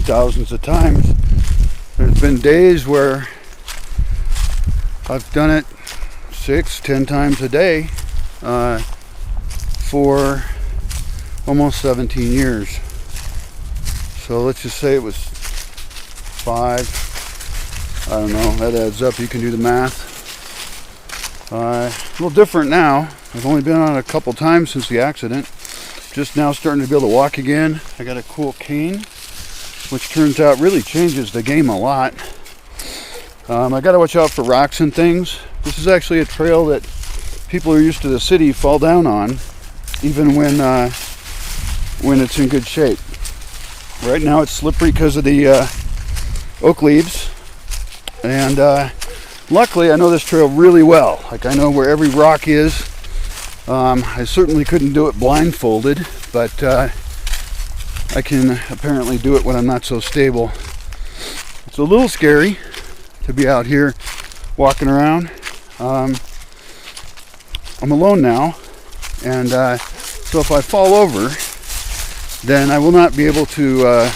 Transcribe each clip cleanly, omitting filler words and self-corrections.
thousands of times. There's been days where I've done it 6-10 times a day for almost 17 years. So let's just say it was 5. I don't know, that adds up. You can do the math. A little different now. I've only been on it a couple times since the accident. Just now starting to be able to walk again. I got a cool cane, which turns out really changes the game a lot. I got to watch out for rocks and things. This is actually a trail that people who are used to the city fall down on, even when it's in good shape. Right now it's slippery because of the oak leaves, and luckily I know this trail really well. Like, I know where every rock is. I certainly couldn't do it blindfolded, but I can apparently do it when I'm not so stable. It's a little scary to be out here walking around. I'm alone now, and so if I fall over, then I will not be able to,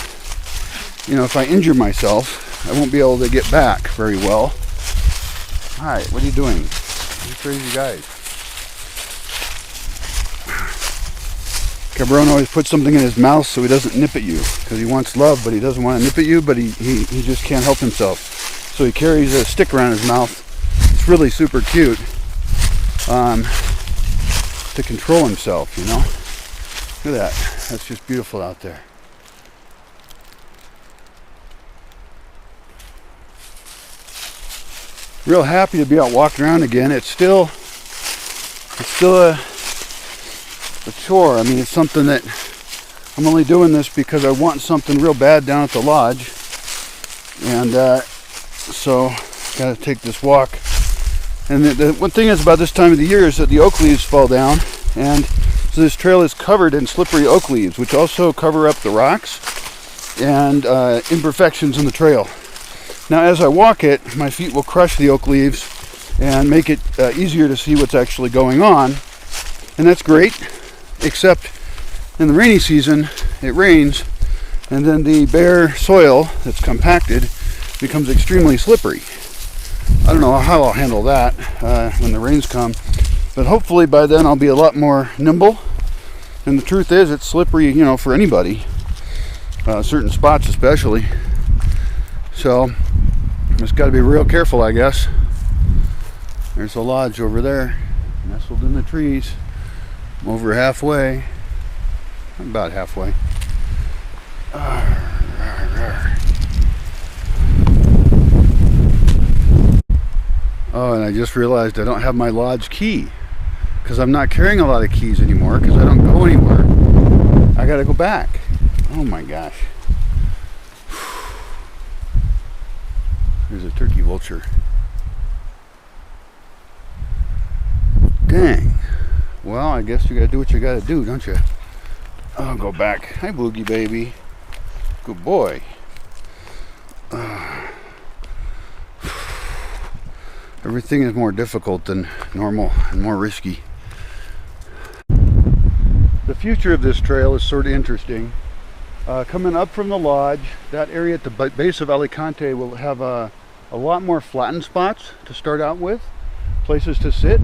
if I injure myself, I won't be able to get back very well. Hi, what are you doing? You crazy guys. Cabron always puts something in his mouth so he doesn't nip at you, because he wants love, but he doesn't want to nip at you, but he just can't help himself. So he carries a stick around his mouth. It's really super cute, to control himself, you know. Look at that. That's just beautiful out there. Real happy to be out walking around again. It's still a chore. I mean, it's something that I'm only doing this because I want something real bad down at the lodge, and so got to take this walk. And the one thing is about this time of the year is that the oak leaves fall down, and so this trail is covered in slippery oak leaves, which also cover up the rocks and imperfections in the trail. Now, as I walk it, my feet will crush the oak leaves and make it easier to see what's actually going on, and that's great. Except in the rainy season, it rains, and then the bare soil that's compacted becomes extremely slippery. I don't know how I'll handle that when the rains come, but hopefully by then I'll be a lot more nimble. And the truth is, it's slippery, for anybody, certain spots especially. So just got to be real careful, I guess. There's a lodge over there, nestled in the trees. I'm over halfway. I'm about halfway. Oh, and I just realized I don't have my lodge key, because I'm not carrying a lot of keys anymore because I don't go anywhere. I gotta go back. Oh my gosh. There's a turkey vulture. Dang. Well, I guess you gotta do what you gotta do, don't you? I'll go back. Hi, Boogie baby. Good boy. Everything is more difficult than normal and more risky. The future of this trail is sort of interesting. Coming up from the lodge, that area at the base of Alicante will have a lot more flattened spots to start out with, places to sit.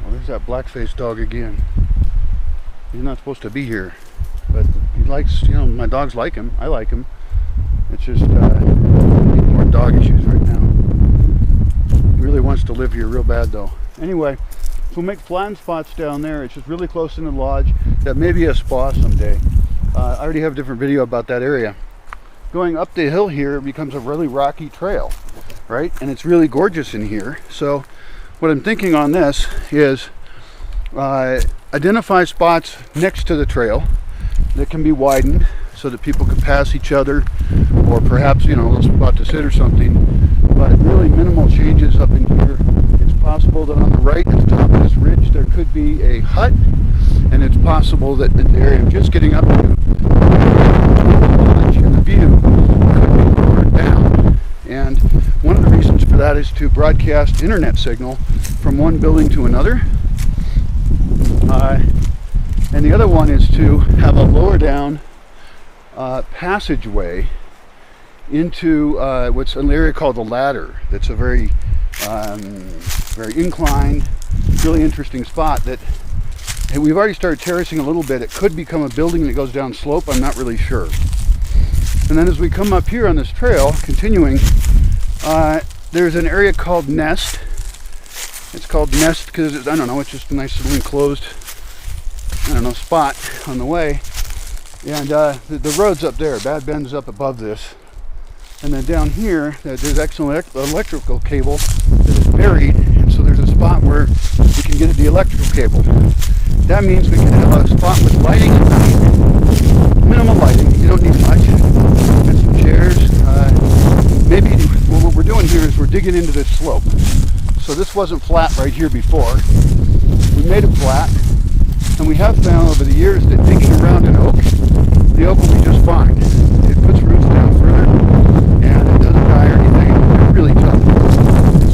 There's that black-faced dog again. He's not supposed to be here, but he likes, my dogs like him. I like him. It's just more dog issues right now. He really wants to live here real bad though. Anyway, so we'll make flattened spots down there. It's just really close in the lodge. That may be a spa someday. I already have a different video about that area. Going up the hill here becomes a really rocky trail, right? And it's really gorgeous in here. So what I'm thinking on this is identify spots next to the trail that can be widened so that people can pass each other, or perhaps, a little spot to sit or something, but really minimal changes up in here. It's possible that on the right at the top of this ridge there could be a hut, and it's possible that the area I'm just getting up to the lodge and the view could be lowered down. And one of the reasons for that is to broadcast internet signal from one building to another. And the other one is to have a lower down passageway into what's an area called the Ladder. That's a very inclined, really interesting spot that we've already started terracing a little bit. It could become a building that goes down slope. I'm not really sure. And then as we come up here on this trail, continuing, there's an area called Nest. It's called Nest because, I don't know, it's just a nice little enclosed, I don't know, spot on the way. And the road's up there. Bad Bend's up above this. And then down here, there's actually an electrical cable that is buried. And so there's a spot where we can get at the electrical cable. That means we can have a spot with lighting at night. Minimal lighting. You don't need much. And some chairs. Maybe what we're doing here is we're digging into this slope. So this wasn't flat right here before. We made it flat. And we have found over the years that digging around an oak, the oak will be just fine. It puts roots down further and it doesn't die or anything. It's really tough.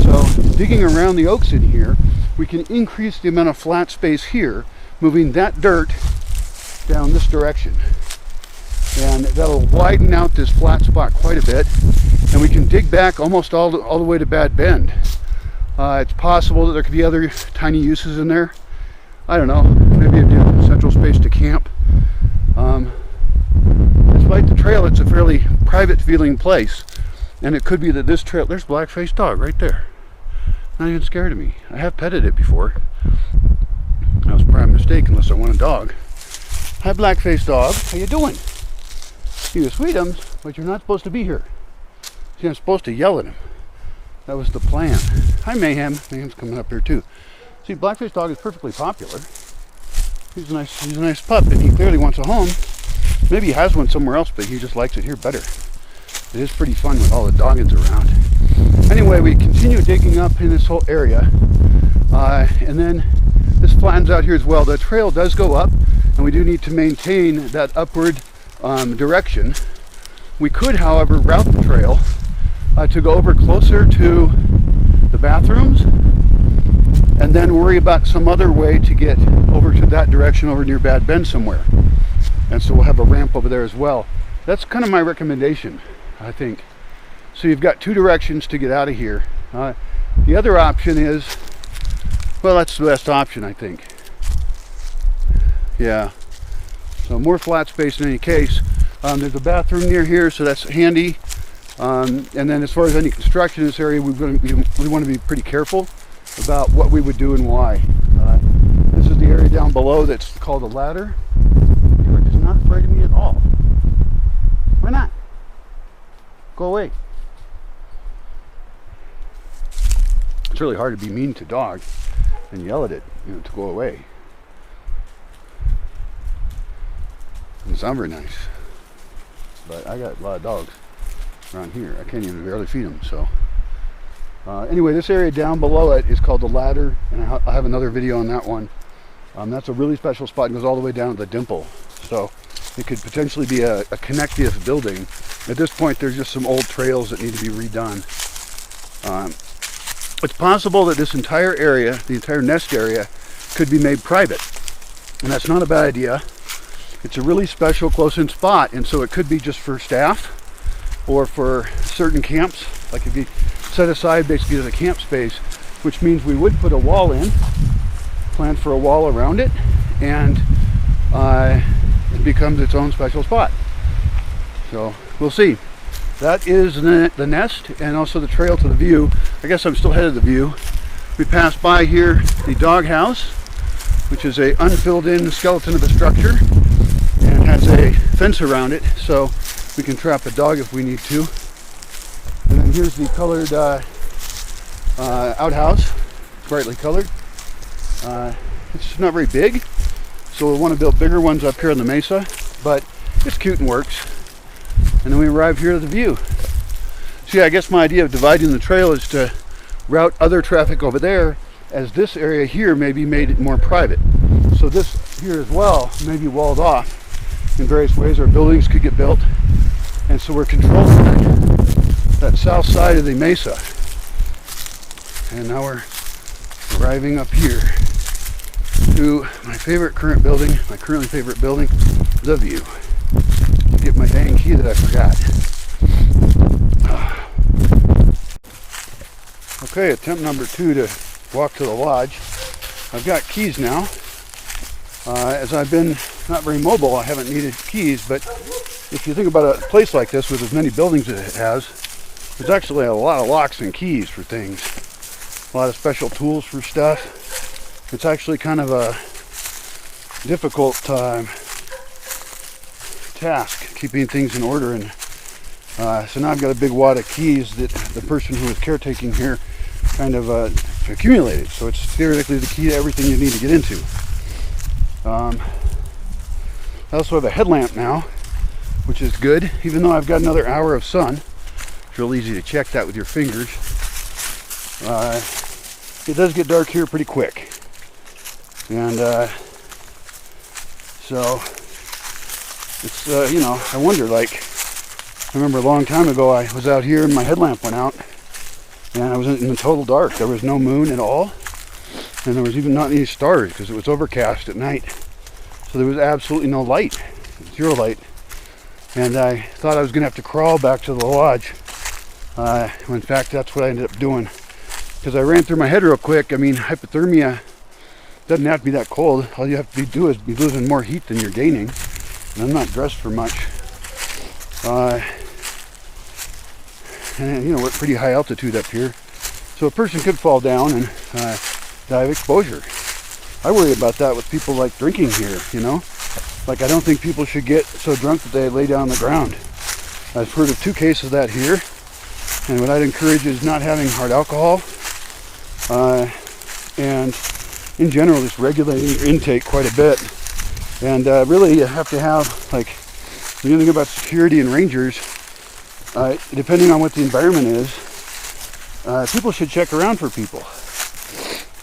So digging around the oaks in here, we can increase the amount of flat space here, moving that dirt down this direction. And that'll widen out this flat spot quite a bit. And we can dig back almost all the way to Bad Bend. It's possible that there could be other tiny uses in there. I don't know, maybe a central space to camp. Despite the trail, it's a fairly private feeling place. And it could be that this trail, there's a black-faced dog right there. Not even scared of me. I have petted it before. That was probably a mistake unless I want a dog. Hi, black-faced dog, how you doing? You sweetums, but you're not supposed to be here. See, I'm supposed to yell at him. That was the plan. Hi, Mayhem. Mayhem's coming up here too. See, black-faced dog is perfectly popular. He's a nice pup, and he clearly wants a home. Maybe he has one somewhere else, but he just likes it here better. It is pretty fun with all the doggins around. Anyway, we continue digging up in this whole area, and then this flattens out here as well. The trail does go up, and we do need to maintain that upward direction. We could, however, route the trail to go over closer to the bathrooms, and then worry about some other way to get over to that direction over near Bad Bend somewhere. And so we'll have a ramp over there as well. That's kind of my recommendation, I think. So you've got two directions to get out of here. The other option is, well, that's the best option, I think. Yeah. So more flat space in any case. There's a bathroom near here, so that's handy. And then as far as any construction in this area, we want to be pretty careful about what we would do and why. This is the area down below that's called the Ladder. You are just not afraid of me at all. Why not? Go away. It's really hard to be mean to a dog and yell at it, to go away. Doesn't sound very nice. But I got a lot of dogs around here. I can't even barely feed them, so. Anyway, this area down below it is called the Ladder, and I'll have another video on that one. That's a really special spot. It goes all the way down to the dimple, so it could potentially be a connective building. At this point, there's just some old trails that need to be redone. It's possible that this entire area, the entire Nest area, could be made private, and that's not a bad idea. It's a really special close-in spot, and so it could be just for staff or for certain camps, like if you set aside basically as a camp space, which means we would put a wall in, plan for a wall around it, and it becomes its own special spot. So we'll see. That is the Nest and also the trail to the View. I guess I'm still headed to the View. We passed by here the doghouse, which is a unfilled in skeleton of a structure and has a fence around it, so we can trap a dog if we need to. And then here's the colored outhouse, brightly colored. It's not very big, so we'll want to build bigger ones up here on the mesa, but it's cute and works. And then we arrive here to the View. So yeah, I guess my idea of dividing the trail is to route other traffic over there, as this area here may be made more private. So this here as well may be walled off in various ways, or buildings could get built. And so we're controlling that south side of the mesa. And now we're arriving up here to my currently favorite building, the View. get my dang key that I forgot. Okay, attempt number 2 to walk to the lodge. I've got keys now. As I've been not very mobile, I haven't needed keys, but if you think about a place like this with as many buildings as it has, there's actually a lot of locks and keys for things. A lot of special tools for stuff. It's actually kind of a difficult task keeping things in order, and so now I've got a big wad of keys that the person who was caretaking here kind of accumulated. So it's theoretically the key to everything you need to get into. I also have a headlamp now, which is good, even though I've got another hour of sun. It's real easy to check that with your fingers. It does get dark here pretty quick, and so it's you know, I wonder, like, I remember a long time ago I was out here and my headlamp went out and I was in the total dark. There was no moon at all, and there was even not any stars because it was overcast at night, so there was absolutely no light, zero light. And I thought I was gonna have to crawl back to the lodge. In fact, that's what I ended up doing, because I ran through my head real quick. I mean, hypothermia doesn't have to be that cold. All you have to do is be losing more heat than you're gaining, and I'm not dressed for much. And you know, we're at pretty high altitude up here, so a person could fall down and die of exposure. I worry about that with people like drinking here, you know. Like, I don't think people should get so drunk that they lay down on the ground. I've heard of 2 cases of that here, and what I'd encourage is not having hard alcohol, and in general just regulating your intake quite a bit. And really you have to have, like, when you think about security and rangers, depending on what the environment is, people should check around for people.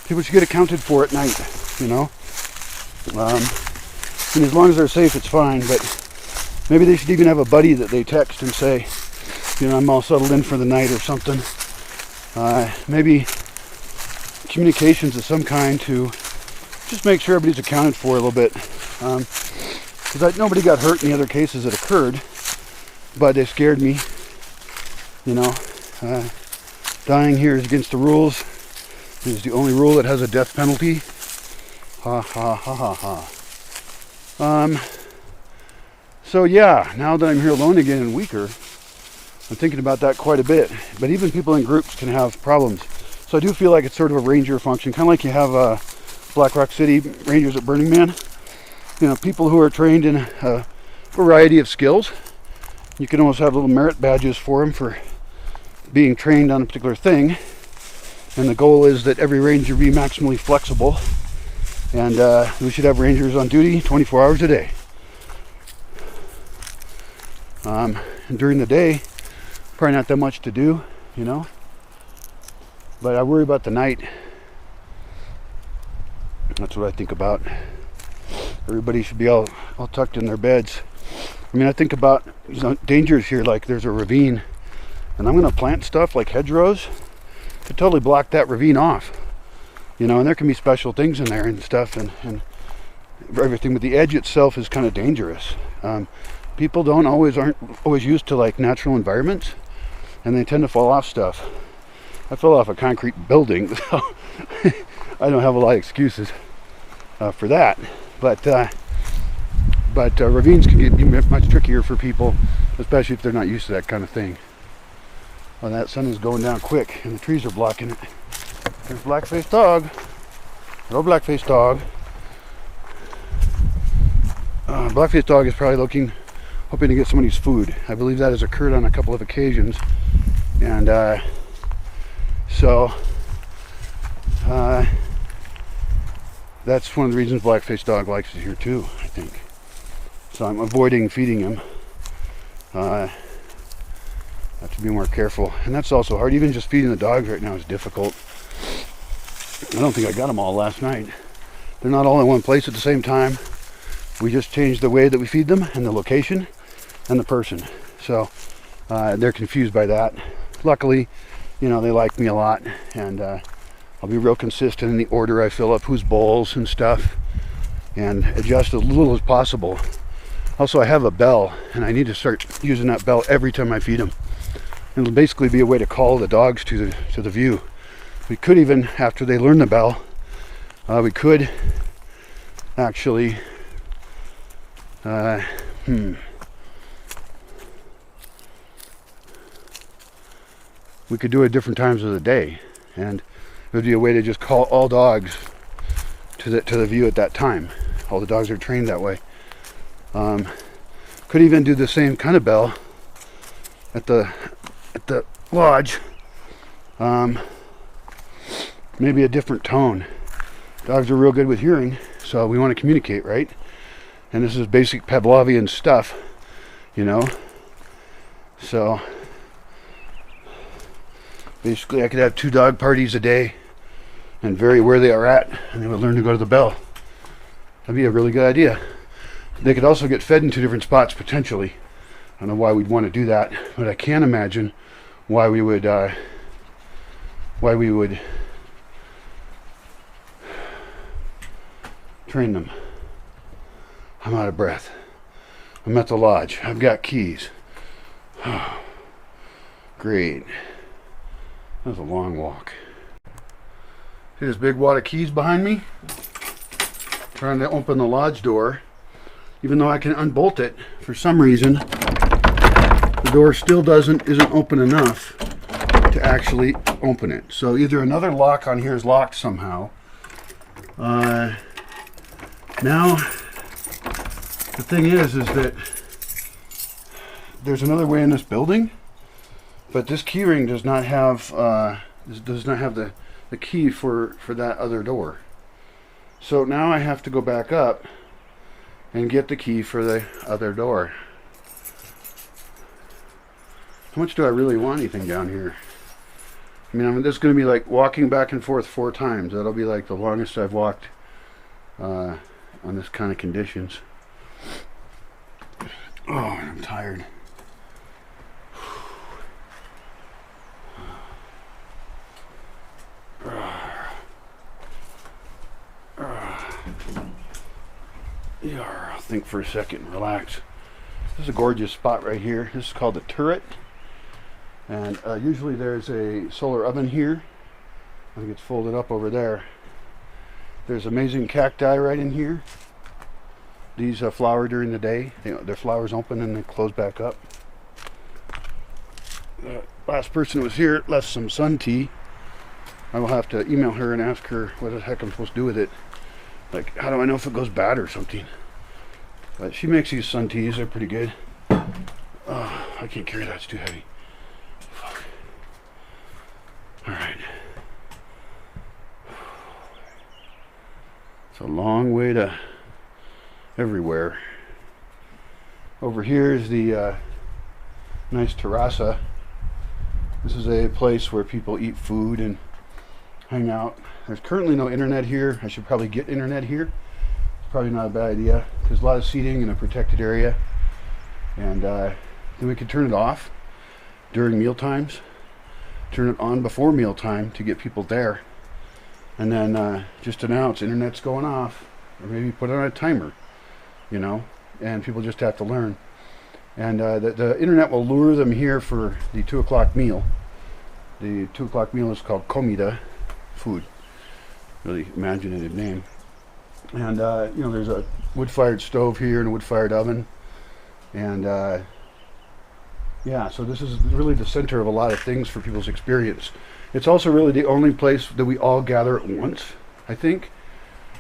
People should get accounted for at night, you know. And as long as they're safe, it's fine, but maybe they should even have a buddy that they text and say, you know, I'm all settled in for the night or something. Maybe communications of some kind to just make sure everybody's accounted for a little bit. Because nobody got hurt in the other cases that occurred, but they scared me. You know, dying here is against the rules. It is the only rule that has a death penalty. Ha ha ha ha ha. So yeah, now that I'm here alone again and weaker, I'm thinking about that quite a bit. But even people in groups can have problems. So I do feel like it's sort of a ranger function, kind of like you have Black Rock City Rangers at Burning Man. You know, people who are trained in a variety of skills. You can almost have little merit badges for them for being trained on a particular thing. And the goal is that every ranger be maximally flexible. And we should have rangers on duty 24 hours a day. And during the day, probably not that much to do, you know. But I worry about the night. That's what I think about. Everybody should be all tucked in their beds. I mean, I think about, you know, dangers here, like there's a ravine, and I'm going to plant stuff like hedgerows to totally block that ravine off. You know, and there can be special things in there and stuff, and everything, but the edge itself is kind of dangerous. People aren't always used to like natural environments, and they tend to fall off stuff. I fell off a concrete building, so I don't have a lot of excuses for that. But ravines can be much trickier for people, especially if they're not used to that kind of thing. Well, that sun is going down quick, and the trees are blocking it. There's black-faced dog. Hello, black-faced dog. Black-faced dog is probably hoping to get somebody's food. I believe that has occurred on a couple of occasions, and so that's one of the reasons black-faced dog likes it here too, I think. So I'm avoiding feeding him. I have to be more careful, and that's also hard. Even just feeding the dogs right now is difficult. I don't think I got them all last night. They're not all in one place at the same time. We just changed the way that we feed them, and the location, and the person. So they're confused by that. Luckily, you know, they like me a lot, and I'll be real consistent in the order I fill up whose bowls and stuff, and adjust as little as possible Also, I have a bell, and I need to start using that bell every time I feed them. It'll basically be a way to call the dogs to the view. We could even, after they learn the bell, we could actually we could do it different times of the day, and it would be a way to just call all dogs to the view at that time. All the dogs are trained that way. Could even do the same kind of bell at the lodge. Maybe a different tone. Dogs are real good with hearing, so we want to communicate, right? And this is basic Pavlovian stuff, you know. So basically I could have 2 dog parties a day and vary where they are at, and they would learn to go to the bell. That'd be a really good idea. They could also get fed in 2 different spots potentially. I don't know why we'd want to do that, but I can imagine why we would train them. I'm out of breath. I'm at the lodge. I've got keys. Oh, great. That was a long walk. See this big wad of keys behind me? Trying to open the lodge door. Even though I can unbolt it, for some reason, the door still isn't open enough to actually open it. So either another lock on here is locked somehow. Now, the thing is that there's another way in this building, but this key ring does not have the key for that other door. So now I have to go back up and get the key for the other door. How much do I really want anything down here? I mean, this is going to be like walking back and forth 4 times. That'll be like the longest I've walked on this kind of conditions. Oh, I'm tired. Yeah, I'll think for a second and relax. This is a gorgeous spot right here. This is called the turret. And usually there's a solar oven here. I think it's folded up over there. There's amazing cacti right in here. These flower during the day. Their flowers open and they close back up. The last person who was here left some sun tea. I will have to email her and ask her what the heck I'm supposed to do with it. Like, how do I know if it goes bad or something? But she makes these sun teas. They're pretty good. Oh, I can't carry that. It's too heavy. Fuck. Alright. It's a long way to everywhere. Over here is the nice terraza. This is a place where people eat food and hang out. There's currently no internet here. I should probably get internet here. It's probably not a bad idea. There's a lot of seating in a protected area. And then we could turn it off during meal times. Turn it on before mealtime to get people there. And then just announce internet's going off. Or maybe put it on a timer, you know. And people just have to learn. And the internet will lure them here for the 2 o'clock meal. The 2 o'clock meal is called comida, food. Really imaginative name. And you know, there's a wood-fired stove here and a wood-fired oven. And yeah, so this is really the center of a lot of things for people's experience. It's also really the only place that we all gather at once, I think.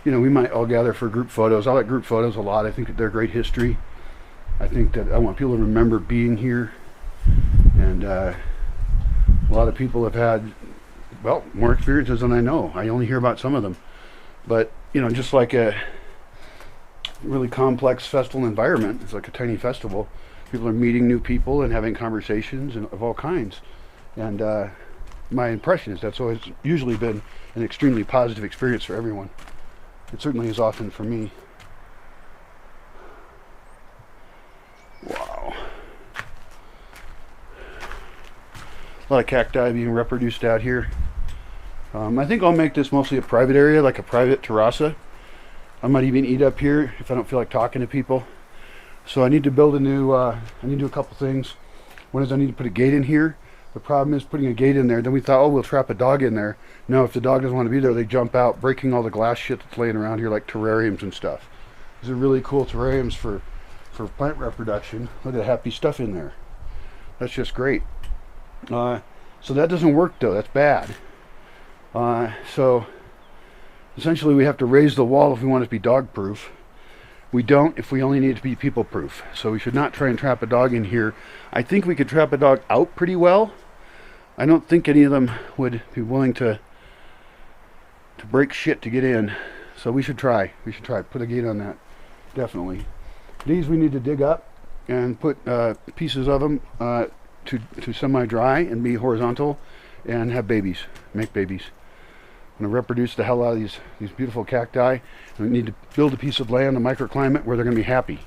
You know, we might all gather for group photos. I like group photos a lot. I think that they're great history. I think that I want people to remember being here. And a lot of people have had, well, more experiences than I know. I only hear about some of them. But, you know, just like a really complex festival environment, it's like a tiny festival. People are meeting new people and having conversations of all kinds. And my impression is that's always usually been an extremely positive experience for everyone. It certainly is often for me. Wow. A lot of cacti being reproduced out here. I think I'll make this mostly a private area, like a private terraza. I might even eat up here if I don't feel like talking to people. So I need to build a new, I need to do a couple things. One is I need to put a gate in here. The problem is putting a gate in there. Then we thought, oh, we'll trap a dog in there. No, if the dog doesn't want to be there, they jump out, breaking all the glass shit that's laying around here, like terrariums and stuff. These are really cool terrariums for plant reproduction. Look at the happy stuff in there. That's just great. So that doesn't work though. That's bad. So essentially we have to raise the wall if we want it to be dog proof. We don't if we only need it to be people proof. So we should not try and trap a dog in here. I think we could trap a dog out pretty well. I don't think any of them would be willing to break shit to get in. So we should try. Put a gate on that. Definitely. These we need to dig up and put pieces of them to semi-dry and be horizontal and have babies, make babies. I'm going to reproduce the hell out of these beautiful cacti. And we need to build a piece of land, a microclimate where they're going to be happy.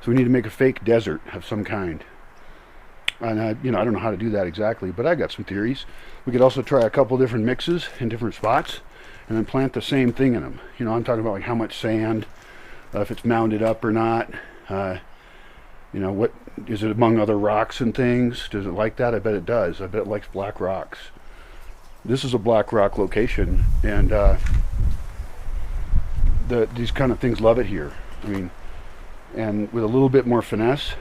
So we need to make a fake desert of some kind. And I don't know how to do that exactly, but I got some theories. We could also try a couple different mixes in different spots and then plant the same thing in them. I'm talking about like how much sand, if it's mounded up or not. What is it among other rocks and things? Does it like that? I bet it does. I bet it likes black rocks. This is a black rock location, and these kind of things love it here. And with a little bit more finesse,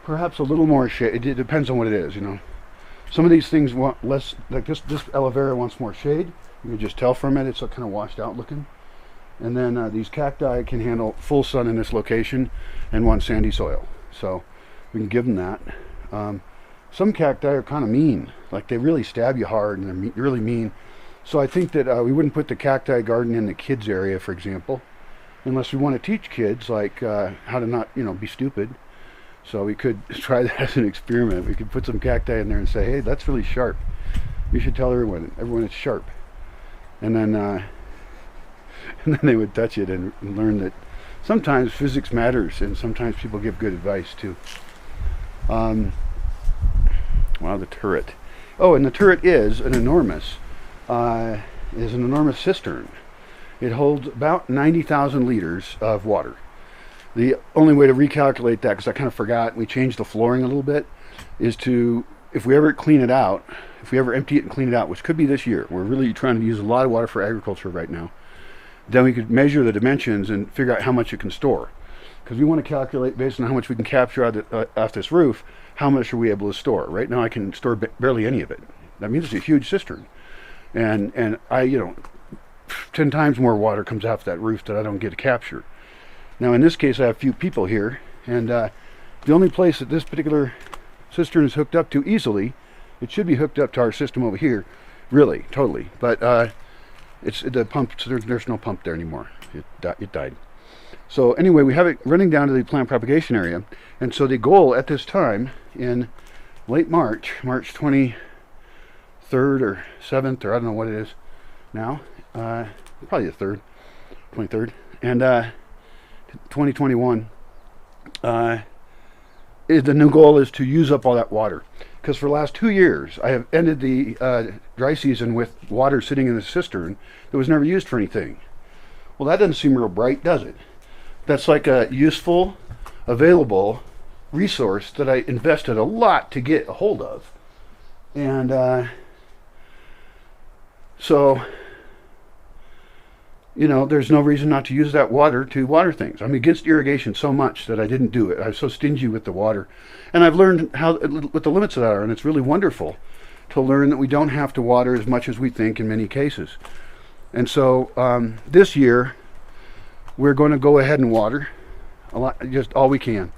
perhaps a little more shade. It depends on what it is, Some of these things want less, like this aloe vera wants more shade. You can just tell from it, it's kind of washed out looking. And then these cacti can handle full sun in this location and want sandy soil. So we can give them that. Some cacti are kind of mean, like they really stab you hard and they're really mean. So I think that we wouldn't put the cacti garden in the kids area, for example, unless we want to teach kids like how to not, be stupid. So we could try that as an experiment. We could put some cacti in there and say, hey, that's really sharp. You should tell everyone it's sharp. And then they would touch it and learn that sometimes physics matters and sometimes people give good advice too. Wow, the turret. Oh, and the turret is an enormous cistern. It holds about 90,000 liters of water. The only way to recalculate that, because I kind of forgot, we changed the flooring a little bit, is to, if we ever clean it out, if we ever empty it and clean it out, which could be this year, we're really trying to use a lot of water for agriculture right now, then we could measure the dimensions and figure out how much it can store. Because we want to calculate based on how much we can capture off this roof, how much are we able to store. Right now I can store barely any of it. That means it's a huge cistern. And I, 10 times more water comes off that roof that I don't get to capture. Now in this case I have a few people here, and the only place that this particular cistern is hooked up to easily, it should be hooked up to our system over here, really, totally. But it's the pump, so there's no pump there anymore. It died. So anyway, we have it running down to the plant propagation area, and so the goal at this time in late March 23rd or 7th, or I don't know what it is now, probably the 3rd, 23rd, and 2021, the new goal is to use up all that water. Because for the last 2 years, I have ended the dry season with water sitting in the cistern that was never used for anything. Well, that doesn't seem real bright, does it? That's like a useful, available resource that I invested a lot to get a hold of. And so, there's no reason not to use that water to water things. I'm against irrigation so much that I didn't do it. I was so stingy with the water. And I've learned what the limits of that are, and it's really wonderful to learn that we don't have to water as much as we think in many cases. And so this year, we're going to go ahead and water a lot, just all we can.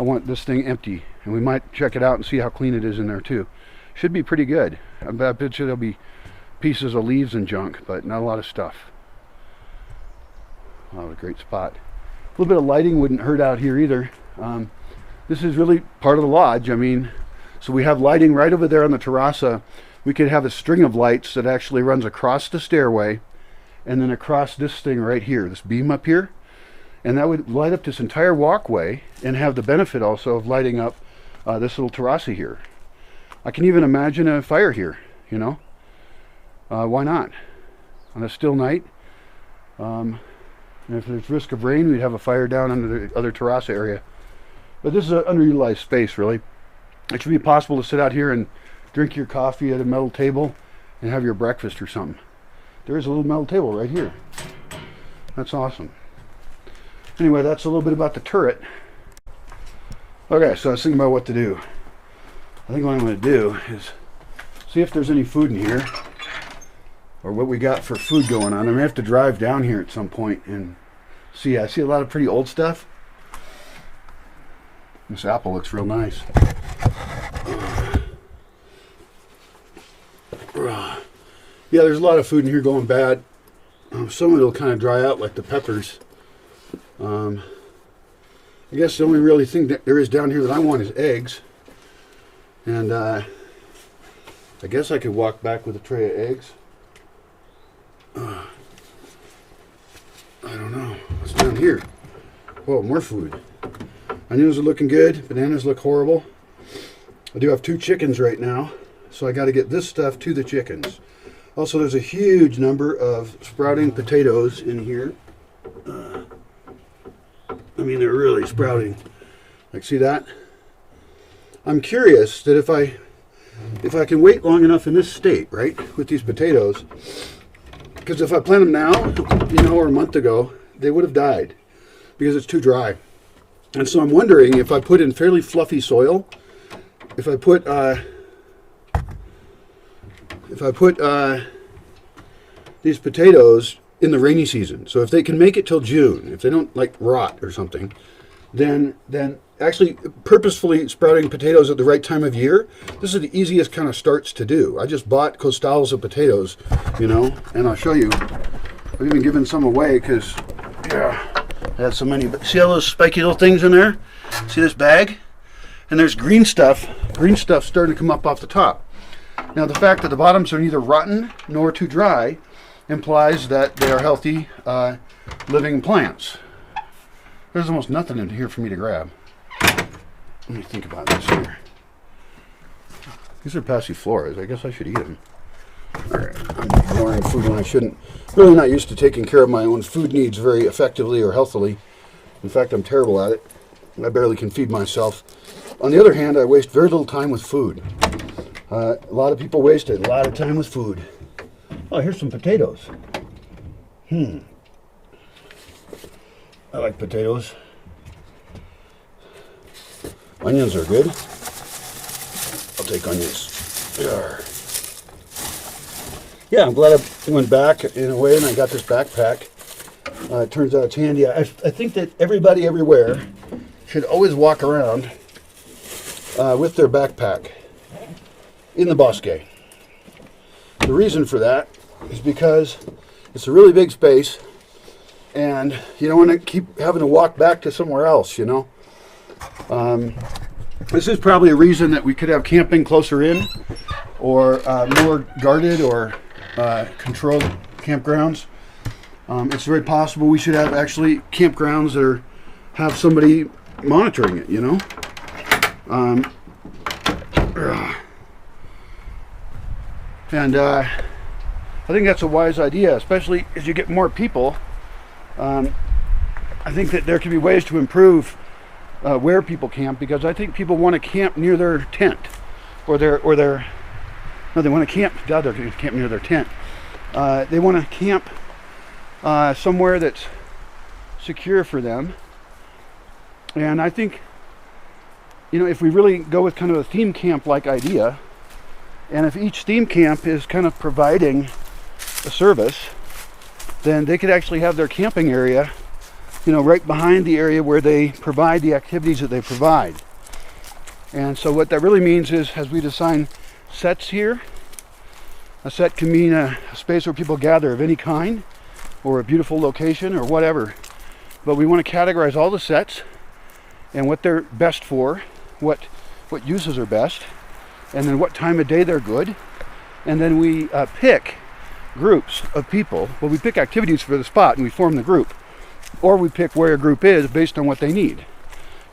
I want this thing empty, and we might check it out and see how clean it is in there too. Should be pretty good. I bet you there'll be pieces of leaves and junk, but not a lot of stuff. Oh, a great spot. A little bit of lighting wouldn't hurt out here either. This is really part of the lodge. So we have lighting right over there on the terraza. We could have a string of lights that actually runs across the stairway and then across this thing right here, this beam up here. And that would light up this entire walkway and have the benefit also of lighting up this little terrace here. I can even imagine a fire here, Why not? On a still night. And if there's risk of rain, we'd have a fire down under the other terrace area. But this is an underutilized space, really. It should be possible to sit out here and drink your coffee at a metal table and have your breakfast or something. There is a little metal table right here. That's awesome. Anyway, that's a little bit about the turret. Okay, so I was thinking about what to do. I think what I'm going to do is see if there's any food in here, or what we got for food going on. I'm going to have to drive down here at some point and see. I see a lot of pretty old stuff. This apple looks real nice. Yeah, there's a lot of food in here going bad. Some of it will kind of dry out, like the peppers. I guess the only really thing that there is down here that I want is eggs. And I guess I could walk back with a tray of eggs. I don't know. What's down here? Whoa, more food. Onions are looking good. Bananas look horrible. I do have 2 chickens right now, so I got to get this stuff to the chickens. Also, there's a huge number of sprouting potatoes in here. I mean, they're really sprouting. Like, see that? I'm curious that if I can wait long enough in this state, right, with these potatoes, because if I plant them now, you know, or a month ago, they would have died because it's too dry. And so I'm wondering if I put in fairly fluffy soil, if I put these potatoes in the rainy season. So if they can make it till June, if they don't like rot or something, then actually purposefully sprouting potatoes at the right time of year, this is the easiest kind of starts to do. I just bought costals of potatoes, you know, and I'll show you. I've even given some away because, yeah, I had so many. But see all those spiky little things in there? See this bag? And there's green stuff starting to come up off the top. Now the fact that the bottoms are neither rotten nor too dry implies that they are healthy, living plants. There's almost nothing in here for me to grab. Let me think about this here. These are passifloras. I guess I should eat them. Alright, I'm ignoring food when I shouldn't. Really not used to taking care of my own food needs very effectively or healthily. In fact, I'm terrible at it. I barely can feed myself. On the other hand, I waste very little time with food. A lot of people waste a lot of time with food. Oh, here's some potatoes. I like potatoes. Onions are good. I'll take onions. There. Yeah, I'm glad I went back in a way and I got this backpack. It turns out it's handy. I think that everybody everywhere should always walk around with their backpack in the Bosque. The reason for that is because it's a really big space and you don't want to keep having to walk back to somewhere else, you know. This is probably a reason that we could have camping closer in, or more guarded or controlled campgrounds. It's very possible we should have actually campgrounds that have somebody monitoring it, you know. And I think that's a wise idea, especially as you get more people. I think that there can be ways to improve where people camp, because I think people want to camp near their tent, or they want to camp. They're going to camp near their tent. They want to camp somewhere that's secure for them. And I think, you know, if we really go with kind of a theme camp-like idea, and if each theme camp is kind of providing a service, then they could actually have their camping area, you know, right behind the area where they provide the activities that they provide. And so what that really means is, as we design sets here, a set can mean a space where people gather of any kind, or a beautiful location, or whatever. But we want to categorize all the sets and what they're best for, what uses are best, and then what time of day they're good. And then we pick groups of people. Well, we pick activities for the spot and we form the group. Or we pick where a group is based on what they need,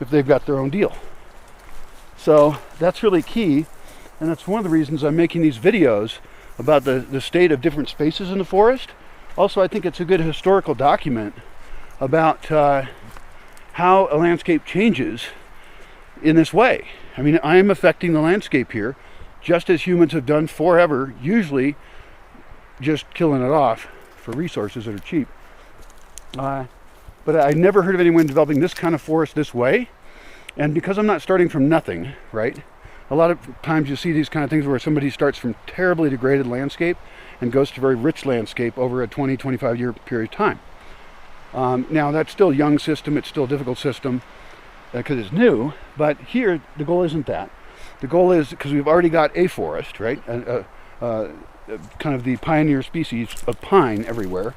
if they've got their own deal. So that's really key, and that's one of the reasons I'm making these videos about the state of different spaces in the forest. Also, I think it's a good historical document about how a landscape changes in this way. I mean, I am affecting the landscape here, just as humans have done forever, usually just killing it off for resources that are cheap. But I never heard of anyone developing this kind of forest this way. And because I'm not starting from nothing, right? A lot of times you see these kind of things where somebody starts from terribly degraded landscape and goes to very rich landscape over a 20, 25 year period of time. Now that's still a young system, it's still a difficult system because it's new, but here the goal isn't that. The goal is, because we've already got a forest, right? Kind of the pioneer species of pine everywhere.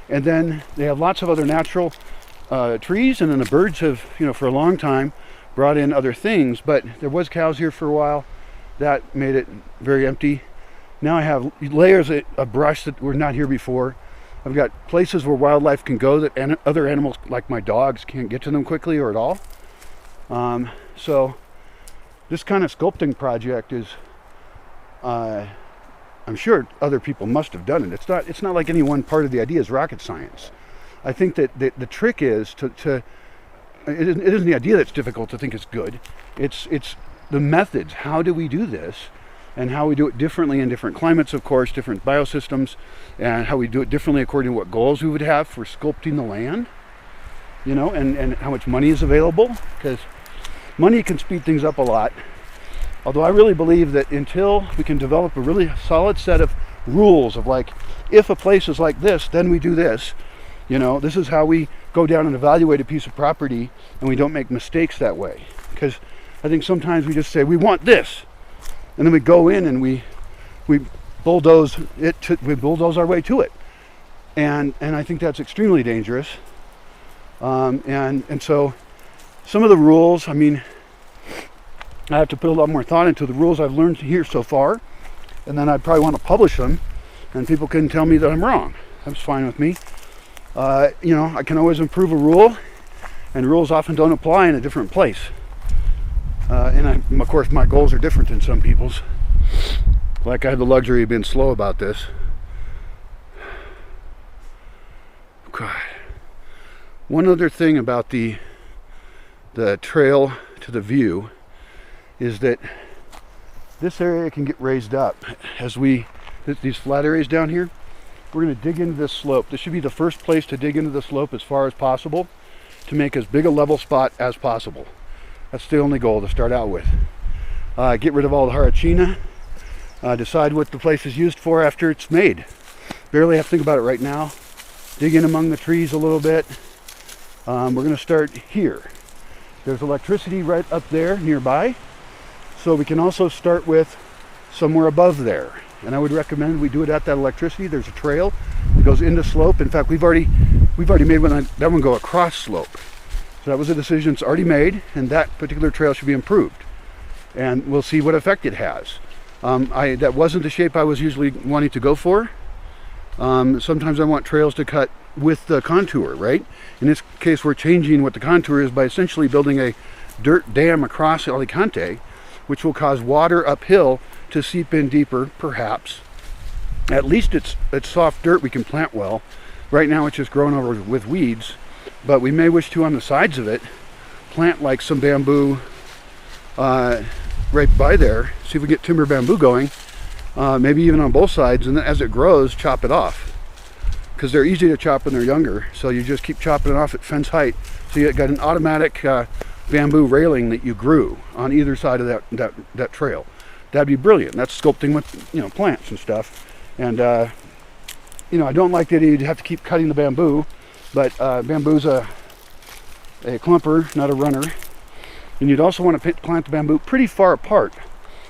And then they have lots of other natural trees, and then the birds have, for a long time brought in other things, but there was cows here for a while. That made it very empty. Now I have layers of brush that were not here before. I've got places where wildlife can go that other animals, like my dogs, can't get to them quickly or at all. So this kind of sculpting project is, I'm sure other people must have done it. It's not like any one part of the idea is rocket science. I think that the trick is it isn't the idea that's difficult to think is good. It's the methods. How do we do this? And how we do it differently in different climates, of course, different biosystems, and how we do it differently according to what goals we would have for sculpting the land, and how much money is available, because money can speed things up a lot. Although I really believe that until we can develop a really solid set of rules of, like, if a place is like this, then we do this. This is how we go down and evaluate a piece of property, and we don't make mistakes that way. Because I think sometimes we just say, we want this. And then we go in and we bulldoze it. We bulldoze our way to it, and I think that's extremely dangerous. And so some of the rules, I mean, I have to put a lot more thought into the rules I've learned here so far, and then I'd probably want to publish them, and people can tell me that I'm wrong. That's fine with me. I can always improve a rule, and rules often don't apply in a different place. Of course, my goals are different than some people's. Like, I have the luxury of being slow about this. God. One other thing about the trail to the view is that this area can get raised up. These flat areas down here, we're going to dig into this slope. This should be the first place to dig into the slope as far as possible to make as big a level spot as possible. That's the only goal to start out with. Get rid of all the harachina. Decide what the place is used for after it's made. Barely have to think about it right now. Dig in among the trees a little bit. We're going to start here. There's electricity right up there nearby. So we can also start with somewhere above there. And I would recommend we do it at that electricity. There's a trail that goes into slope. In fact, we've already made that one go across slope. So that was a decision that's already made, and that particular trail should be improved. And we'll see what effect it has. That wasn't the shape I was usually wanting to go for. Sometimes I want trails to cut with the contour, right? In this case, we're changing what the contour is by essentially building a dirt dam across Alicante, which will cause water uphill to seep in deeper, perhaps. At least it's soft dirt we can plant well. Right now it's just growing over with weeds, but we may wish to, on the sides of it, plant like some bamboo right by there. See if we get timber bamboo going, maybe even on both sides, and then as it grows, chop it off. Because they're easy to chop when they're younger, so you just keep chopping it off at fence height. So you got an automatic bamboo railing that you grew on either side of that trail. That'd be brilliant. That's sculpting with plants and stuff. And I don't like that you'd have to keep cutting the bamboo, but bamboo's a clumper, not a runner. And you'd also want to plant the bamboo pretty far apart,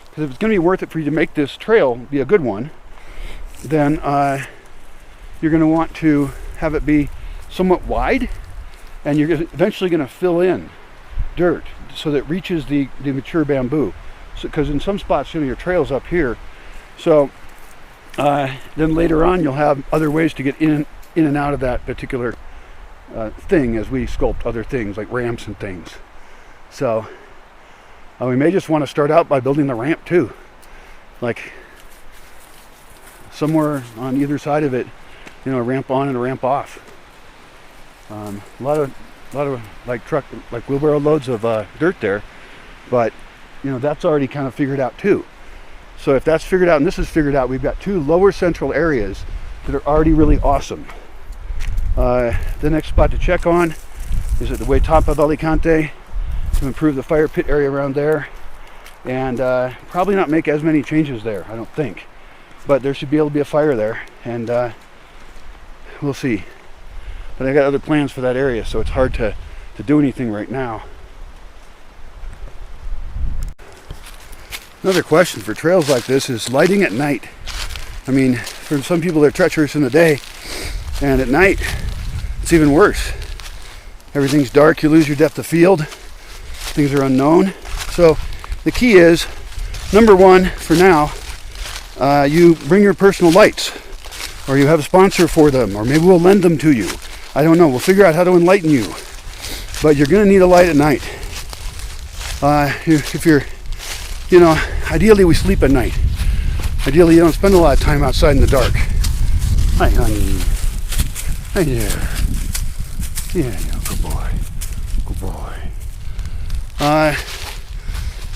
because if it's going to be worth it for you to make this trail be a good one, then you're going to want to have it be somewhat wide, and you're eventually going to fill in dirt so that it reaches the mature bamboo. Because in some spots, your trail's up here. So then later on, you'll have other ways to get in and out of that particular thing as we sculpt other things like ramps and things. So we may just want to start out by building the ramp too, like somewhere on either side of it, a ramp on and a ramp off. A lot of like wheelbarrow loads of dirt there, but that's already kind of figured out too. So if that's figured out and this is figured out, we've got two lower central areas that are already really awesome. The next spot to check on is at the way top of Alicante to improve the fire pit area around there, and probably not make as many changes there, I don't think, but there should be able to be a fire there, and we'll see. But I got other plans for that area, so it's hard to do anything right now. Another question for trails like this is lighting at night. I mean, for some people they're treacherous in the day, and at night it's even worse. Everything's dark, you lose your depth of field, things are unknown. So the key is, number one, for now, you bring your personal lights, or you have a sponsor for them, or maybe we'll lend them to you. I don't know, we'll figure out how to enlighten you. But you're going to need a light at night. If you're, ideally we sleep at night. Ideally you don't spend a lot of time outside in the dark. Hi honey. Hi there. Yeah, good boy. Good boy.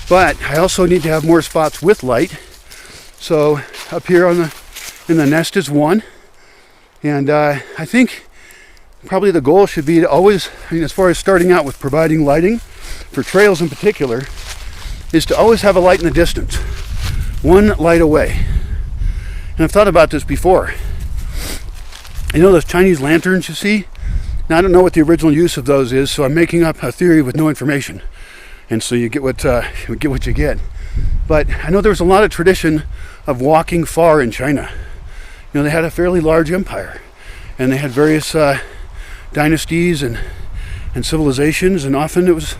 But I also need to have more spots with light. So up here in the nest is one. And I think probably the goal should be to always, as far as starting out with providing lighting, for trails in particular, is to always have a light in the distance. One light away. And I've thought about this before. Those Chinese lanterns you see? Now I don't know what the original use of those is, so I'm making up a theory with no information. And so you get what you get. But I know there was a lot of tradition of walking far in China. They had a fairly large empire, and they had various dynasties and civilizations, and often it was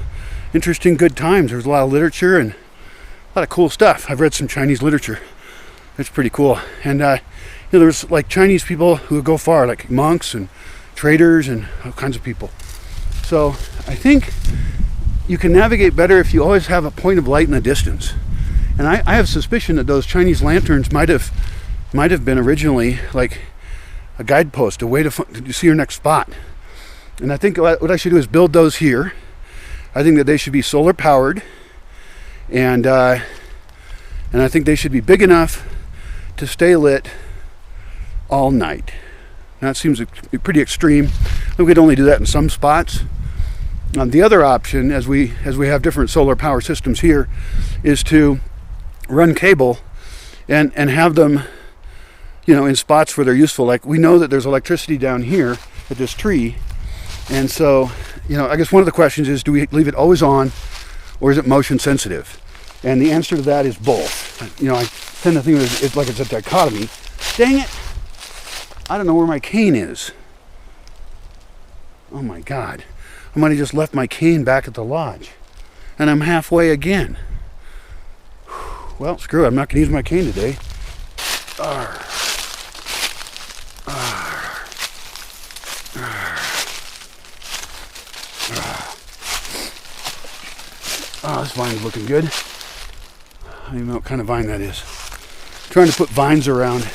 interesting, good times. There was a lot of literature and a lot of cool stuff. I've read some Chinese literature. It's pretty cool. And there was like Chinese people who would go far, like monks and traders and all kinds of people. So I think you can navigate better if you always have a point of light in the distance. And I have suspicion that those Chinese lanterns might have been originally like a guidepost, a way to see your next spot. And I think what I should do is build those here. I think that they should be solar powered, and I think they should be big enough to stay lit all night. Now that seems pretty extreme. We could only do that in some spots. The other option, as we have different solar power systems here, is to run cable and have them, in spots where they're useful. Like we know that there's electricity down here at this tree, and so I guess one of the questions is, do we leave it always on, or is it motion sensitive? And the answer to that is both. I tend to think it's like it's a dichotomy. Dang it! I don't know where my cane is. Oh my God. I might have just left my cane back at the lodge. And I'm halfway again. Well, screw it. I'm not going to use my cane today. Arr. Arr. Arr. Arr. Oh, this vine's looking good. I don't even know what kind of vine that is. I'm trying to put vines around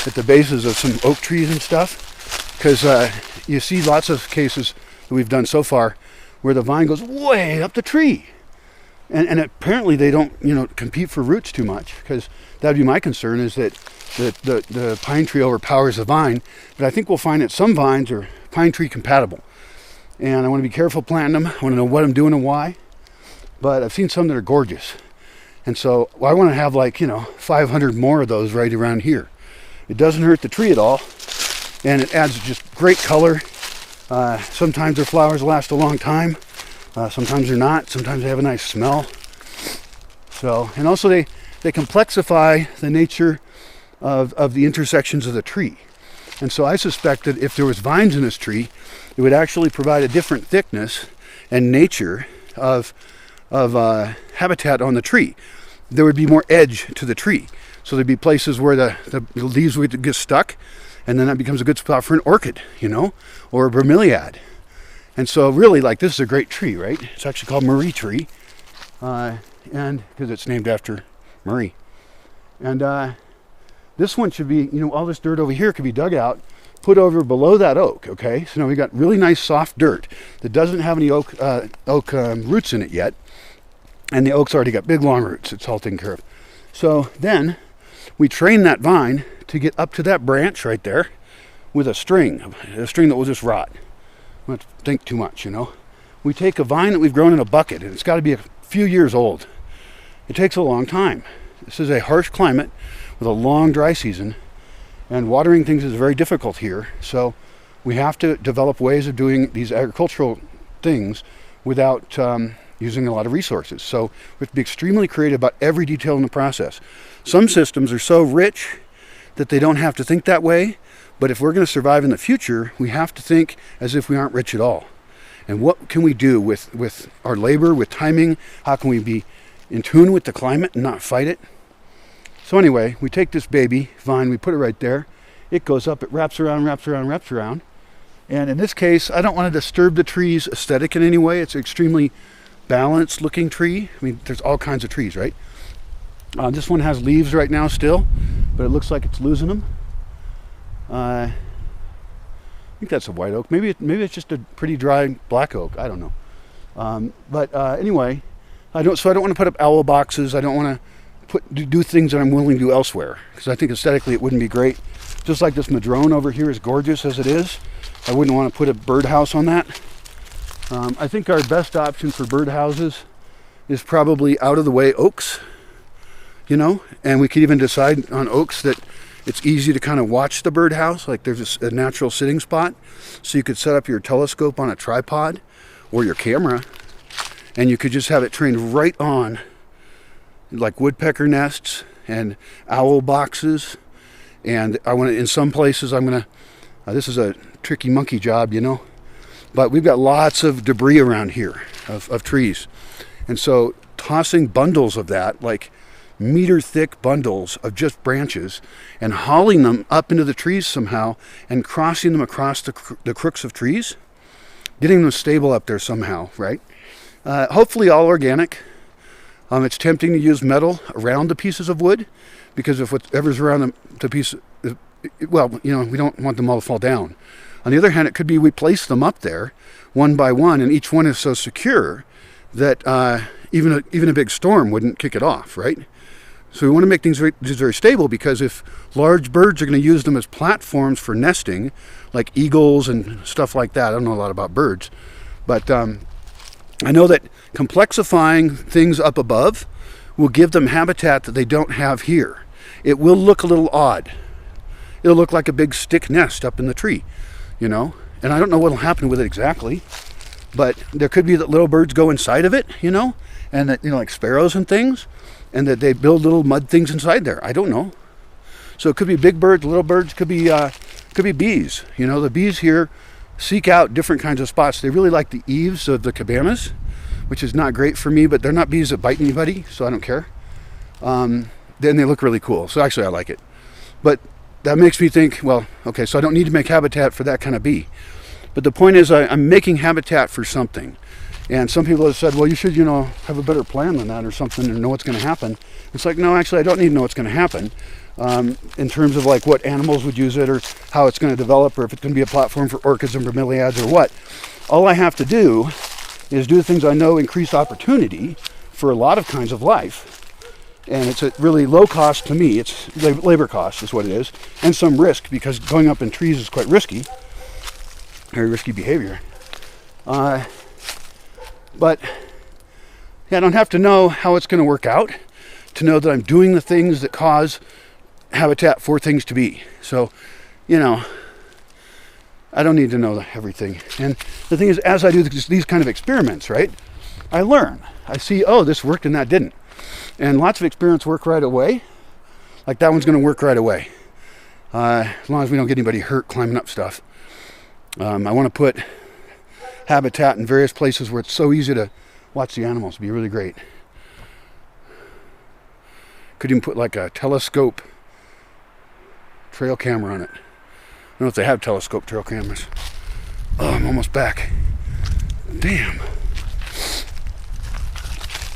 at the bases of some oak trees and stuff, because you see lots of cases that we've done so far where the vine goes way up the tree, and apparently they don't compete for roots too much, because that'd be my concern, is that the pine tree overpowers the vine. But I think we'll find that some vines are pine tree compatible, and I want to be careful planting them. I want to know what I'm doing and why, but I've seen some that are gorgeous, and so I want to have 500 more of those right around here. It doesn't hurt the tree at all, and it adds just great color. Sometimes their flowers last a long time. Sometimes they're not. Sometimes they have a nice smell. So, and also they complexify the nature of the intersections of the tree. And so I suspect that if there was vines in this tree, it would actually provide a different thickness and nature of habitat on the tree. There would be more edge to the tree. So there'd be places where the leaves would get stuck, and then that becomes a good spot for an orchid, or a bromeliad. And so really, this is a great tree, right? It's actually called Marie tree, and because it's named after Marie. And this one should be, all this dirt over here could be dug out, put over below that oak, okay? So now we got really nice soft dirt that doesn't have any oak roots in it yet. And the oak's already got big long roots. It's all taken care of. So then we train that vine to get up to that branch right there with a string that will just rot. We don't have to think too much, you know. We take a vine that we've grown in a bucket, and it's got to be a few years old. It takes a long time. This is a harsh climate with a long dry season, and watering things is very difficult here. So we have to develop ways of doing these agricultural things without using a lot of resources. So we have to be extremely creative about every detail in the process. Some systems are so rich that they don't have to think that way, but if we're going to survive in the future, we have to think as if we aren't rich at all. And what can we do with our labor, with timing? How can we be in tune with the climate and not fight it? So anyway, we take this baby vine, we put it right there. It goes up, it wraps around, wraps around, wraps around. And in this case, I don't want to disturb the tree's aesthetic in any way. It's an extremely balanced looking tree. I mean, there's all kinds of trees, right? This one has leaves right now still, but it looks like it's losing them. I think that's a white oak. Maybe it's just a pretty dry black oak. I don't know. But anyway, I don't want to put up owl boxes. I don't want to do things that I'm willing to do elsewhere, because I think aesthetically it wouldn't be great. Just like this madrone over here is gorgeous as it is. I wouldn't want to put a birdhouse on that. I think our best option for birdhouses is probably out of the way oaks, you know, and we could even decide on oaks that it's easy to kind of watch the birdhouse, like there's a natural sitting spot, so you could set up your telescope on a tripod or your camera, and you could just have it trained right on like woodpecker nests and owl boxes. And I want to, in some places, I'm going to, this is a tricky monkey job, you know, but we've got lots of debris around here of trees. And so tossing bundles of that, like meter thick bundles of just branches, and hauling them up into the trees somehow and crossing them across the crooks of trees, getting them stable up there somehow, right? Hopefully all organic. It's tempting to use metal around the pieces of wood, because if whatever's around the piece, well, you know, we don't want them all to fall down. On the other hand, it could be we place them up there one by one, and each one is so secure that even a big storm wouldn't kick it off, right? So we want to make things very stable, because if large birds are going to use them as platforms for nesting, like eagles and stuff like that, I don't know a lot about birds, but I know that complexifying things up above will give them habitat that they don't have here. It will look a little odd. It'll look like a big stick nest up in the tree, you know, and I don't know what'll happen with it exactly, but there could be that little birds go inside of it, you know, and that, you know, like sparrows and things, and that they build little mud things inside there. I don't know. So it could be big birds, little birds, could be bees. You know, the bees here seek out different kinds of spots. They really like the eaves of the cabanas, which is not great for me, but they're not bees that bite anybody, so I don't care. Then they look really cool. So actually I like it. But that makes me think, well, okay, so I don't need to make habitat for that kind of bee. But the point is I'm making habitat for something. And some people have said, well, you should, you know, have a better plan than that or something and know what's going to happen. It's like, no, actually, I don't need to know what's going to happen in terms of like what animals would use it or how it's going to develop or if it's going to be a platform for orchids and bromeliads or what. All I have to do is do the things I know increase opportunity for a lot of kinds of life. And it's a really low cost to me. It's labor cost is what it is, and some risk, because going up in trees is quite risky, very risky behavior. But yeah, I don't have to know how it's going to work out to know that I'm doing the things that cause habitat for things to be. So, you know, I don't need to know everything. And the thing is, as I do these kind of experiments, right, I learn. I see, oh, this worked and that didn't. And lots of experiments work right away. Like that one's going to work right away. As long as we don't get anybody hurt climbing up stuff. I want to put habitat in various places where it's so easy to watch the animals. It'd be really great. Could even put like a telescope trail camera on it. I don't know if they have telescope trail cameras. Oh, I'm almost back. Damn.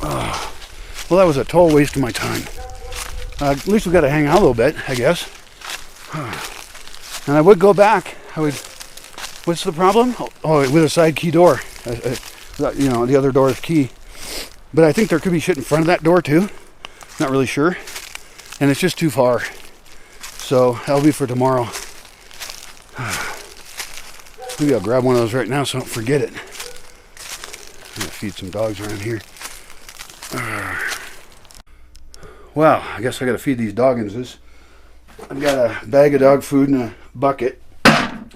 Oh. Well, that was a total waste of my time. At least we got to hang out a little bit, I guess. And I would go back What's the problem? Oh, with a side key door. You know, the other door is key. But I think there could be shit in front of that door too. Not really sure. And it's just too far. So that'll be for tomorrow. Maybe I'll grab one of those right now so I don't forget it. I'm gonna feed some dogs around here. Wow, I guess I gotta feed these dogginses. I've got a bag of dog food in a bucket.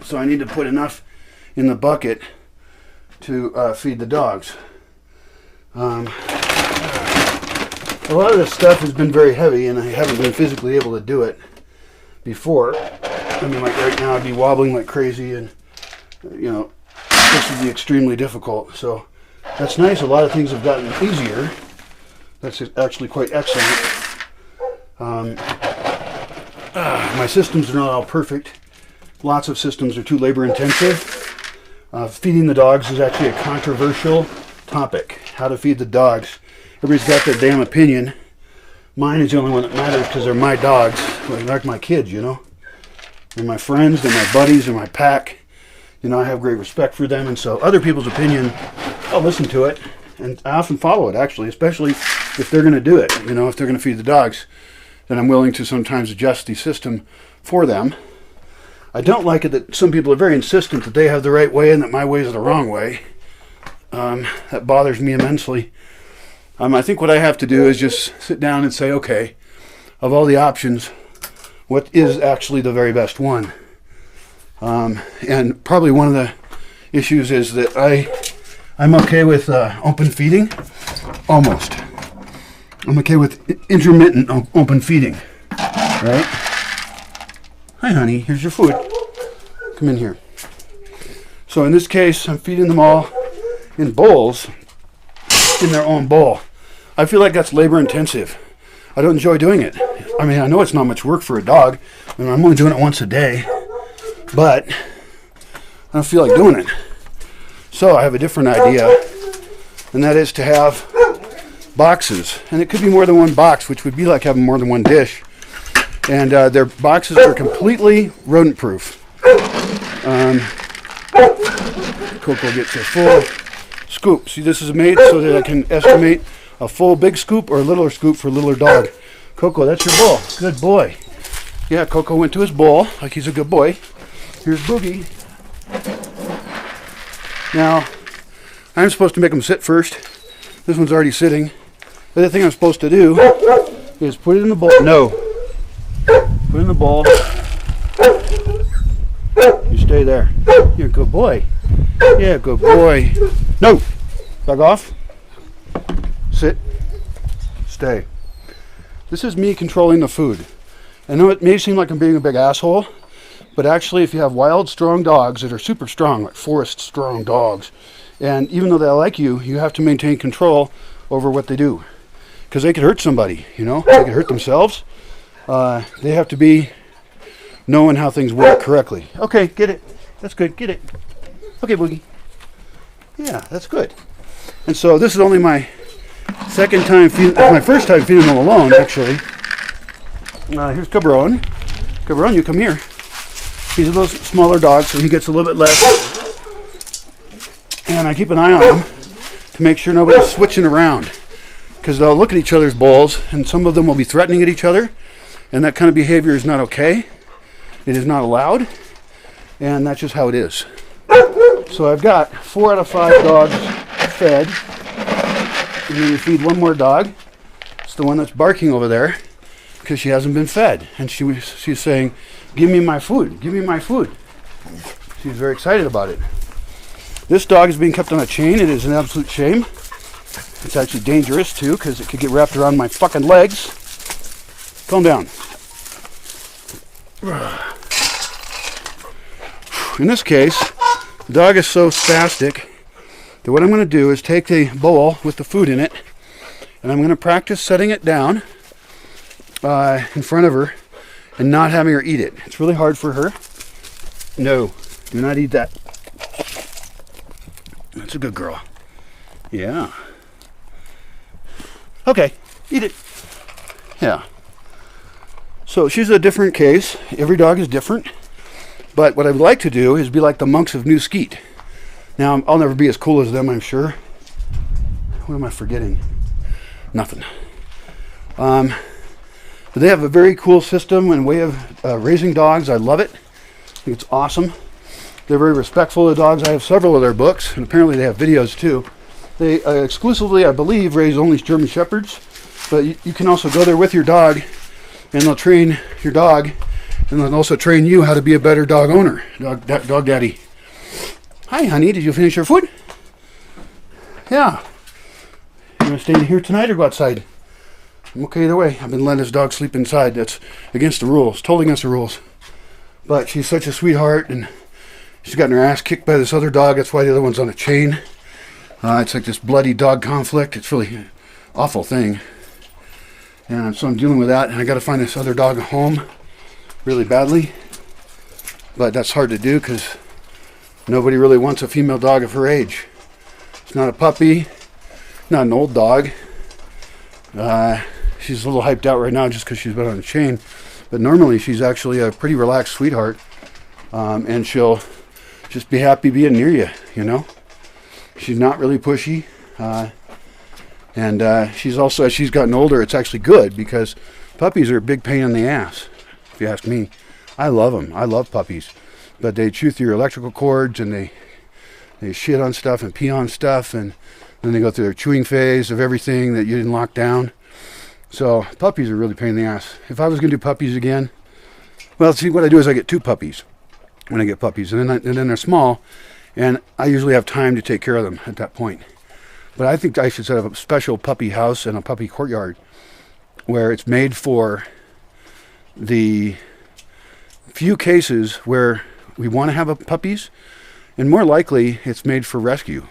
So I need to put enough in the bucket to feed the dogs. A lot of this stuff has been very heavy and I haven't been physically able to do it before. I mean, like right now I'd be wobbling like crazy and, you know, this would be extremely difficult. So that's nice. A lot of things have gotten easier. That's actually quite excellent. My systems are not all perfect. Lots of systems are too labor intensive. Feeding the dogs is actually a controversial topic. How to feed the dogs. Everybody's got their damn opinion. Mine is the only one that matters because they're my dogs. They're like my kids, you know. They're my friends, they're my buddies, they're my pack. You know, I have great respect for them, and so other people's opinion, I'll listen to it, and I often follow it, actually, especially if they're going to do it. You know, if they're going to feed the dogs, then I'm willing to sometimes adjust the system for them. I don't like it that some people are very insistent that they have the right way and that my way is the wrong way. That bothers me immensely. I think what I have to do is just sit down and say, okay, of all the options, what is actually the very best one? And probably one of the issues is that I'm okay with open feeding, almost. I'm okay with intermittent open feeding, right? Hi, honey, here's your food. Come in here. So in this case, I'm feeding them all in bowls, in their own bowl. I feel like that's labor intensive. I don't enjoy doing it. I mean, I know it's not much work for a dog. I mean, I'm only doing it once a day, but I don't feel like doing it. So I have a different idea, and that is to have boxes. And it could be more than one box, which would be like having more than one dish. And their boxes are completely rodent proof. Coco gets a full scoop. See, this is made so that I can estimate a full big scoop or a littler scoop for a littler dog. Coco, that's your bowl. Good boy. Yeah, Coco went to his bowl like he's a good boy. Here's Boogie. Now, I'm supposed to make him sit first. This one's already sitting. The other thing I'm supposed to do is put it in the bowl. No. Put it in the bowl. You stay there. You're a good boy. Yeah, good boy. No. Back off. Sit. Stay. This is me controlling the food. I know it may seem like I'm being a big asshole, but actually if you have wild, strong dogs that are super strong, like forest strong dogs, and even though they like you, you have to maintain control over what they do. Because they could hurt somebody, you know? They could hurt themselves. They have to be knowing how things work correctly. Okay, get it. That's good. Get it. Okay, Boogie. Yeah, that's good. And so this is only my second time feeding, my first time feeding them alone, actually. Here's Cabron. Cabron, you come here. He's a little smaller dog, so he gets a little bit less. And I keep an eye on him to make sure nobody's switching around. Because they'll look at each other's bowls, and some of them will be threatening at each other. And that kind of behavior is not okay. It is not allowed. And that's just how it is. So I've got 4 out of 5 dogs fed. I'm going to feed one more dog. It's the one that's barking over there because she hasn't been fed. And she's saying, give me my food. Give me my food. She's very excited about it. This dog is being kept on a chain. It is an absolute shame. It's actually dangerous too because it could get wrapped around my fucking legs. Calm down. In this case, the dog is so spastic that what I'm going to do is take the bowl with the food in it and I'm going to practice setting it down in front of her and not having her eat it. It's really hard for her. No, do not eat that. That's a good girl. Yeah. Okay, eat it. Yeah. So she's a different case. Every dog is different. But what I would like to do is be like the monks of New Skeet. Now, I'll never be as cool as them, I'm sure. What am I forgetting? Nothing. But they have a very cool system and way of raising dogs. I love it. I think it's awesome. They're very respectful of dogs. I have several of their books, and apparently they have videos too. They exclusively, I believe, raise only German Shepherds, but you can also go there with your dog, and they'll train your dog, and they'll also train you how to be a better dog owner, dog daddy. Hi, honey. Did you finish your food? Yeah. You want to stay in here tonight or go outside? I'm okay either way. I've been letting this dog sleep inside. That's against the rules. Totally against the rules. But she's such a sweetheart, and she's gotten her ass kicked by this other dog. That's why the other one's on a chain. It's like this bloody dog conflict. It's really an awful thing. And so I'm dealing with that, and I got to find this other dog a home really badly. But that's hard to do because nobody really wants a female dog of her age. It's not a puppy, not an old dog. She's a little hyped out right now just because she's been on a chain. But normally she's actually a pretty relaxed sweetheart. And she'll just be happy being near you, you know. She's not really pushy. And she's also, as she's gotten older, it's actually good because puppies are a big pain in the ass, if you ask me. I love them. I love puppies. But they chew through your electrical cords, and they shit on stuff and pee on stuff, and then they go through their chewing phase of everything that you didn't lock down. So puppies are really a pain in the ass. If I was going to do puppies again, well, see, what I do is I get 2 puppies when I get puppies, and then they're small, and I usually have time to take care of them at that point. But I think I should set up a special puppy house and a puppy courtyard where it's made for the few cases where we want to have puppies, and more likely it's made for rescue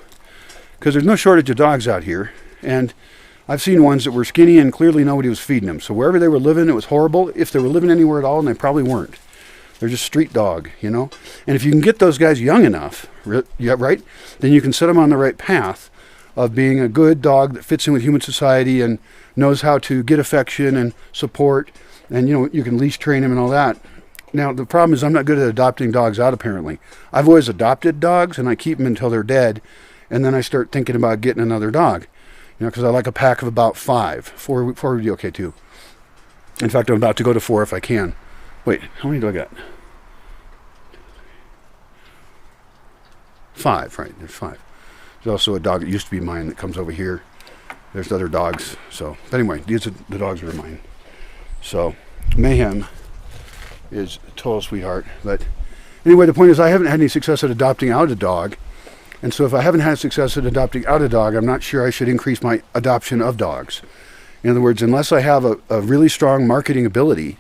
because there's no shortage of dogs out here. And I've seen ones that were skinny and clearly nobody was feeding them. So wherever they were living, it was horrible. If they were living anywhere at all, and they probably weren't. They're just street dog, you know. And if you can get those guys young enough, right, then you can set them on the right path of being a good dog that fits in with human society and knows how to get affection and support, and you know, you can leash train him and all that. Now the problem is I'm not good at adopting dogs out, apparently. I've always adopted dogs and I keep them until they're dead, and then I start thinking about getting another dog, you know, because I like a pack of about 5. 4 would be okay too. In fact, I'm about to go to 4 if I can. Wait, how many do I got? 5, right, there's 5. There's also a dog that used to be mine that comes over here. There's other dogs. So, but anyway, these are the dogs that are mine. So, Mayhem is a total sweetheart. But anyway, the point is I haven't had any success at adopting out a dog. And so if I haven't had success at adopting out a dog, I'm not sure I should increase my adoption of dogs. In other words, unless I have a really strong marketing ability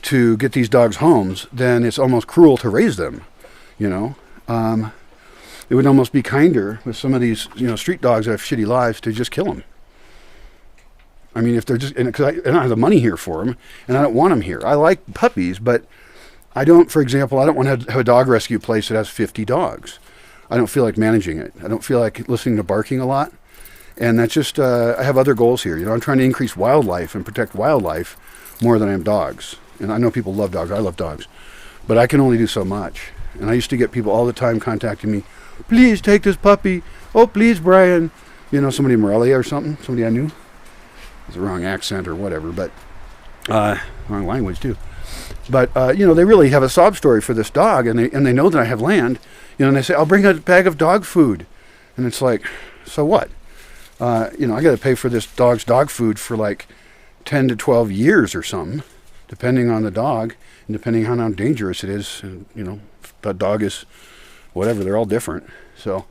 to get these dogs homes, then it's almost cruel to raise them, you know. It would almost be kinder with some of these, you know, street dogs that have shitty lives to just kill them. I mean, if they're just, because I don't have the money here for them, and I don't want them here. I like puppies, but I don't, for example, I don't want to have a dog rescue place that has 50 dogs. I don't feel like managing it. I don't feel like listening to barking a lot. And that's just, I have other goals here. You know, I'm trying to increase wildlife and protect wildlife more than I am dogs. And I know people love dogs. I love dogs. But I can only do so much. And I used to get people all the time contacting me, please take this puppy. Oh, please, Brian. You know, somebody in Morelia or something. Somebody I knew. It's the wrong accent or whatever, but wrong language too. But you know, they really have a sob story for this dog, and they know that I have land. You know, and they say, I'll bring a bag of dog food. And it's like, so what? You know, I got to pay for this dog's dog food for like 10 to 12 years or something, depending on the dog and depending on how dangerous it is. And, you know, if that dog is whatever, they're all different. So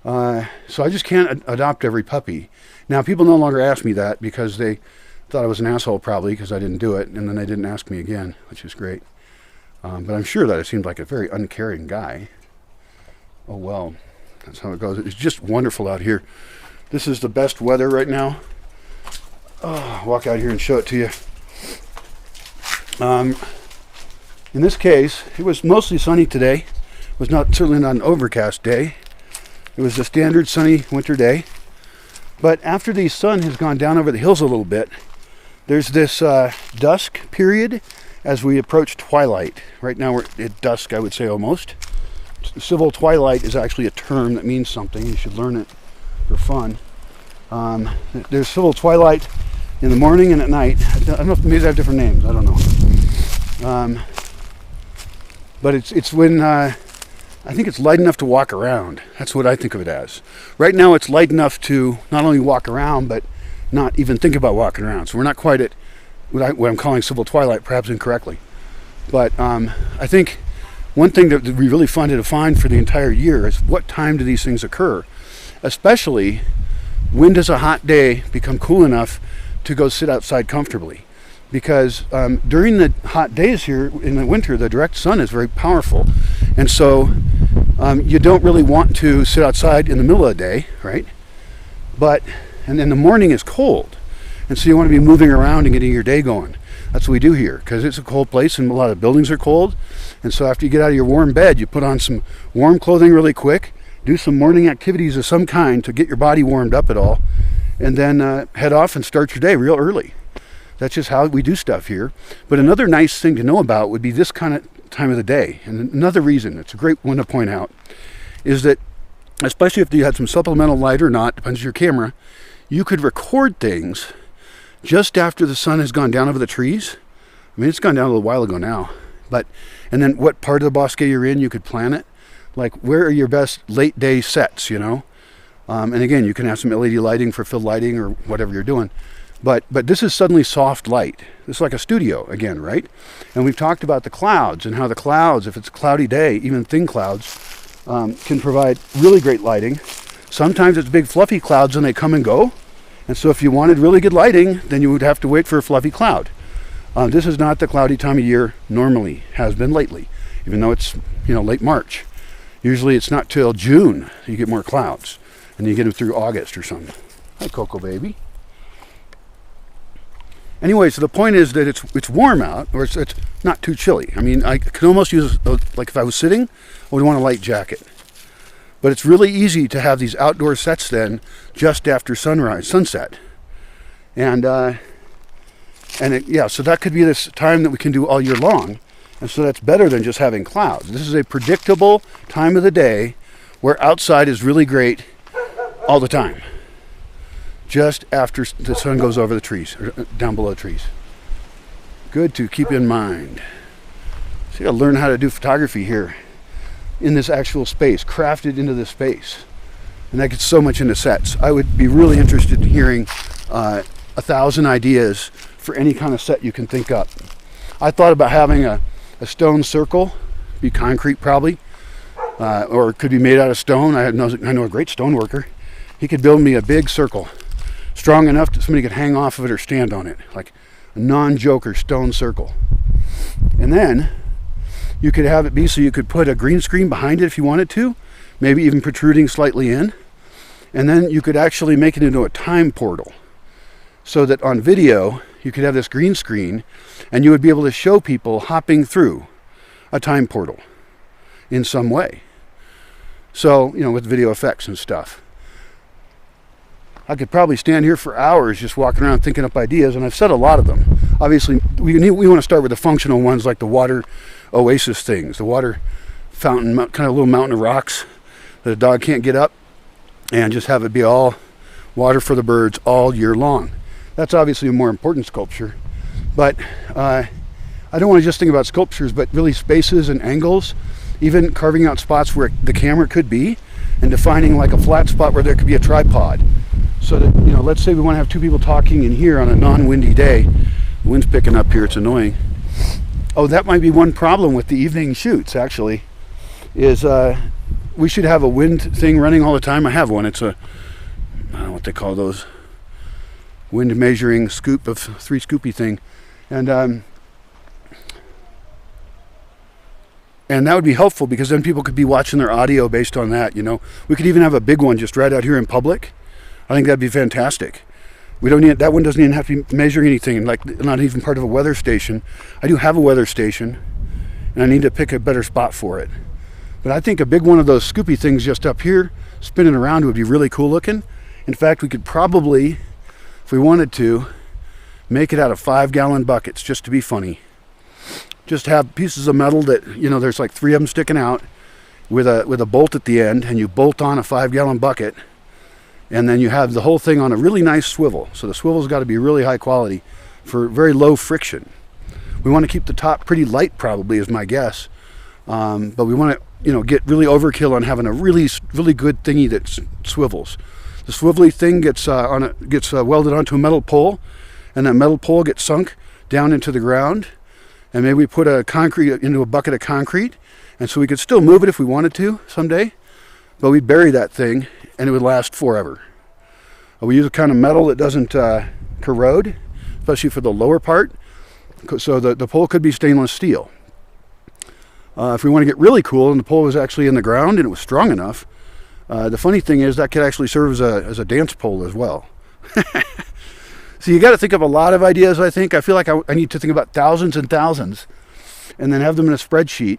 I just can't adopt every puppy. Now, people no longer ask me that because they thought I was an asshole probably because I didn't do it, and then they didn't ask me again, which is great. But I'm sure that I seemed like a very uncaring guy. Oh, well, that's how it goes. It's just wonderful out here. This is the best weather right now. Oh, I'll walk out here and show it to you. In this case, it was mostly sunny today. It was certainly not an overcast day. It was a standard sunny winter day. But after the sun has gone down over the hills a little bit, there's this dusk period, as we approach twilight. Right now we're at dusk, I would say, almost. Civil twilight is actually a term that means something. You should learn it for fun. There's civil twilight in the morning and at night. I don't know if maybe they have different names. I don't know. But it's when I think it's light enough to walk around. That's what I think of it as. Right now it's light enough to not only walk around, but not even think about walking around. So we're not quite at what I'm calling civil twilight, perhaps incorrectly. But I think one thing that would be really fun to define for the entire year is what time do these things occur? Especially, when does a hot day become cool enough to go sit outside comfortably? Because during the hot days here in the winter, the direct sun is very powerful. And so you don't really want to sit outside in the middle of the day, right? And then the morning is cold. And so you want to be moving around and getting your day going. That's what we do here, because it's a cold place and a lot of buildings are cold. And so after you get out of your warm bed, you put on some warm clothing really quick, do some morning activities of some kind to get your body warmed up at all, and then head off and start your day real early. That's just how we do stuff here. But another nice thing to know about would be this kind of time of the day. And another reason, it's a great one to point out, is that especially if you had some supplemental light or not, depends on your camera, you could record things just after the sun has gone down over the trees. I mean, it's gone down a little while ago now. And then what part of the Bosque you're in, you could plan it. Like, where are your best late day sets, you know? And again, you can have some LED lighting for field lighting or whatever you're doing. But this is suddenly soft light. This is like a studio again, right? And we've talked about the clouds and how the clouds, if it's a cloudy day, even thin clouds, can provide really great lighting. Sometimes it's big fluffy clouds and they come and go. And so if you wanted really good lighting, then you would have to wait for a fluffy cloud. This is not the cloudy time of year normally, has been lately, even though it's late March. Usually it's not till June you get more clouds, and you get them through August or something. Hi, Coco baby. Anyway, so the point is that it's warm out, or it's not too chilly. I mean, I could almost use, like if I was sitting, I would want a light jacket. But it's really easy to have these outdoor sets then just after sunset. So that could be this time that we can do all year long. And so that's better than just having clouds. This is a predictable time of the day where outside is really great all the time. Just after the sun goes over the trees, or down below the trees. Good to keep in mind. So you gotta learn how to do photography here in this actual space, crafted into this space. And that gets so much into sets. I would be really interested in hearing 1,000 ideas for any kind of set you can think up. I thought about having a stone circle, be concrete probably, or it could be made out of stone. I know a great stone worker. He could build me a big circle, strong enough that somebody could hang off of it or stand on it, like a non-joker stone circle. And then you could have it be so you could put a green screen behind it if you wanted to, maybe even protruding slightly in. And then you could actually make it into a time portal, so that on video you could have this green screen and you would be able to show people hopping through a time portal in some way. So, with video effects and stuff. I could probably stand here for hours just walking around thinking up ideas, and I've said a lot of them. Obviously, we want to start with the functional ones, like the water oasis things, the water fountain, kind of a little mountain of rocks that a dog can't get up, and just have it be all water for the birds all year long. That's obviously a more important sculpture, but I don't want to just think about sculptures, but really spaces and angles, even carving out spots where the camera could be, and defining like a flat spot where there could be a tripod. So that, let's say we want to have two people talking in here on a non-windy day. The wind's picking up here, it's annoying. Oh, that might be one problem with the evening shoots, actually, is we should have a wind thing running all the time. I have one. It's I don't know what they call those, wind measuring scoop of 3 scoopy thing. And that would be helpful, because then people could be watching their audio based on that, We could even have a big one just right out here in public. I think that'd be fantastic. We don't need, that one doesn't even have to be measuring anything, like not even part of a weather station. I do have a weather station, and I need to pick a better spot for it. But I think a big one of those scoopy things just up here, spinning around, would be really cool looking. In fact, we could probably, if we wanted to, make it out of 5-gallon buckets, just to be funny. just have pieces of metal that, you know, there's like 3 of them sticking out with a bolt at the end, and you bolt on a 5-gallon bucket, and then you have the whole thing on a really nice swivel. So the swivel's got to be really high quality for very low friction. We want to keep the top pretty light, probably, is my guess. But we want to, you know, get really overkill on having a really good thingy that swivels. The swivelly thing gets welded onto a metal pole, and that metal pole gets sunk down into the ground, and maybe we put into a bucket of concrete, and so we could still move it if we wanted to someday, but we bury that thing and it would last forever. We use a kind of metal that doesn't corrode, especially for the lower part, so the pole could be stainless steel. If we want to get really cool and the pole was actually in the ground and it was strong enough, the funny thing is that could actually serve as a dance pole as well. So you got to think of a lot of ideas, I think. I feel like I need to think about thousands and thousands and then have them in a spreadsheet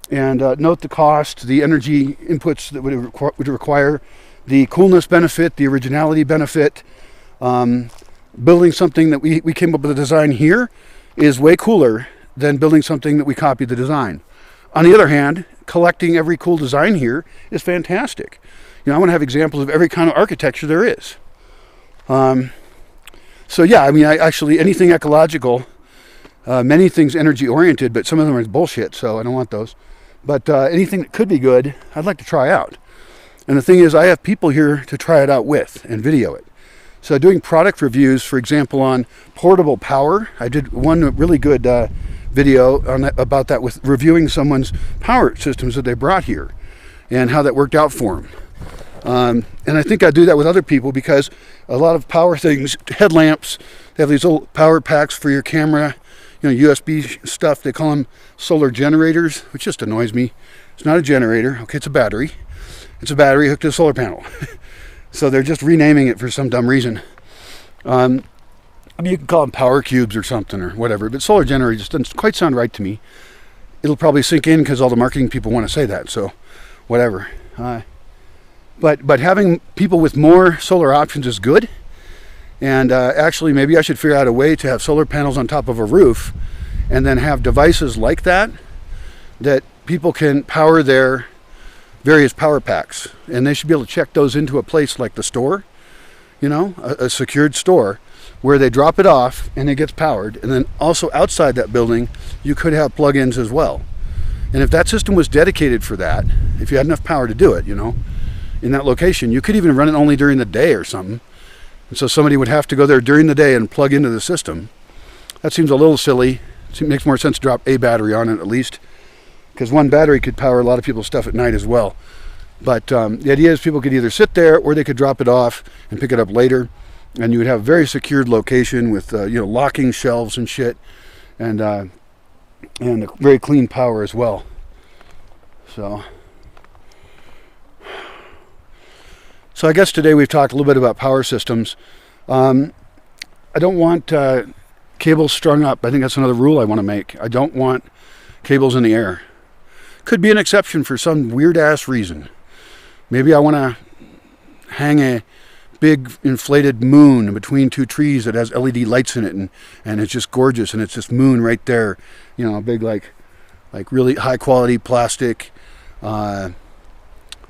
and note the cost, the energy inputs that would require, the coolness benefit, the originality benefit. Building something that we came up with a design here is way cooler than building something that we copied the design. On the other hand, collecting every cool design here is fantastic. You know, I want to have examples of every kind of architecture there is. So yeah, I mean, anything ecological, many things energy oriented, but some of them are bullshit, so I don't want those. But anything that could be good, I'd like to try out. And the thing is, I have people here to try it out with and video it. So doing product reviews, for example, on portable power, I did one really good video about that, with reviewing someone's power systems that they brought here and how that worked out for them. And I think I do that with other people because a lot of power things, headlamps, they have these little power packs for your camera, you know, USB stuff. They call them solar generators, which just annoys me. It's not a generator. Okay, it's a battery. It's a battery hooked to a solar panel. So they're just renaming it for some dumb reason. I mean, you can call them power cubes or something or whatever, but solar generator just doesn't quite sound right to me. It'll probably sink in because all the marketing people want to say that, so whatever. But having people with more solar options is good. And actually, maybe I should figure out a way to have solar panels on top of a roof and then have devices like that people can power their various power packs. And they should be able to check those into a place like the store, you know, a secured store where they drop it off and it gets powered. And then also outside that building, you could have plug-ins as well. And if that system was dedicated for that, if you had enough power to do it, you know, in that location, you could even run it only during the day or something. And so somebody would have to go there during the day and plug into the system. That seems a little silly. It makes more sense to drop a battery on it at least, because one battery could power a lot of people's stuff at night as well. But the idea is people could either sit there or they could drop it off and pick it up later, and you would have a very secured location with you know, locking shelves and shit, and a very clean power as well. So I guess today we've talked a little bit about power systems. I don't want cables strung up. I think that's another rule I want to make. I don't want cables in the air. Could be an exception for some weird ass reason. Maybe I want to hang a big inflated moon between 2 trees that has LED lights in it, and it's just gorgeous, and it's this moon right there, you know, a big like really high quality plastic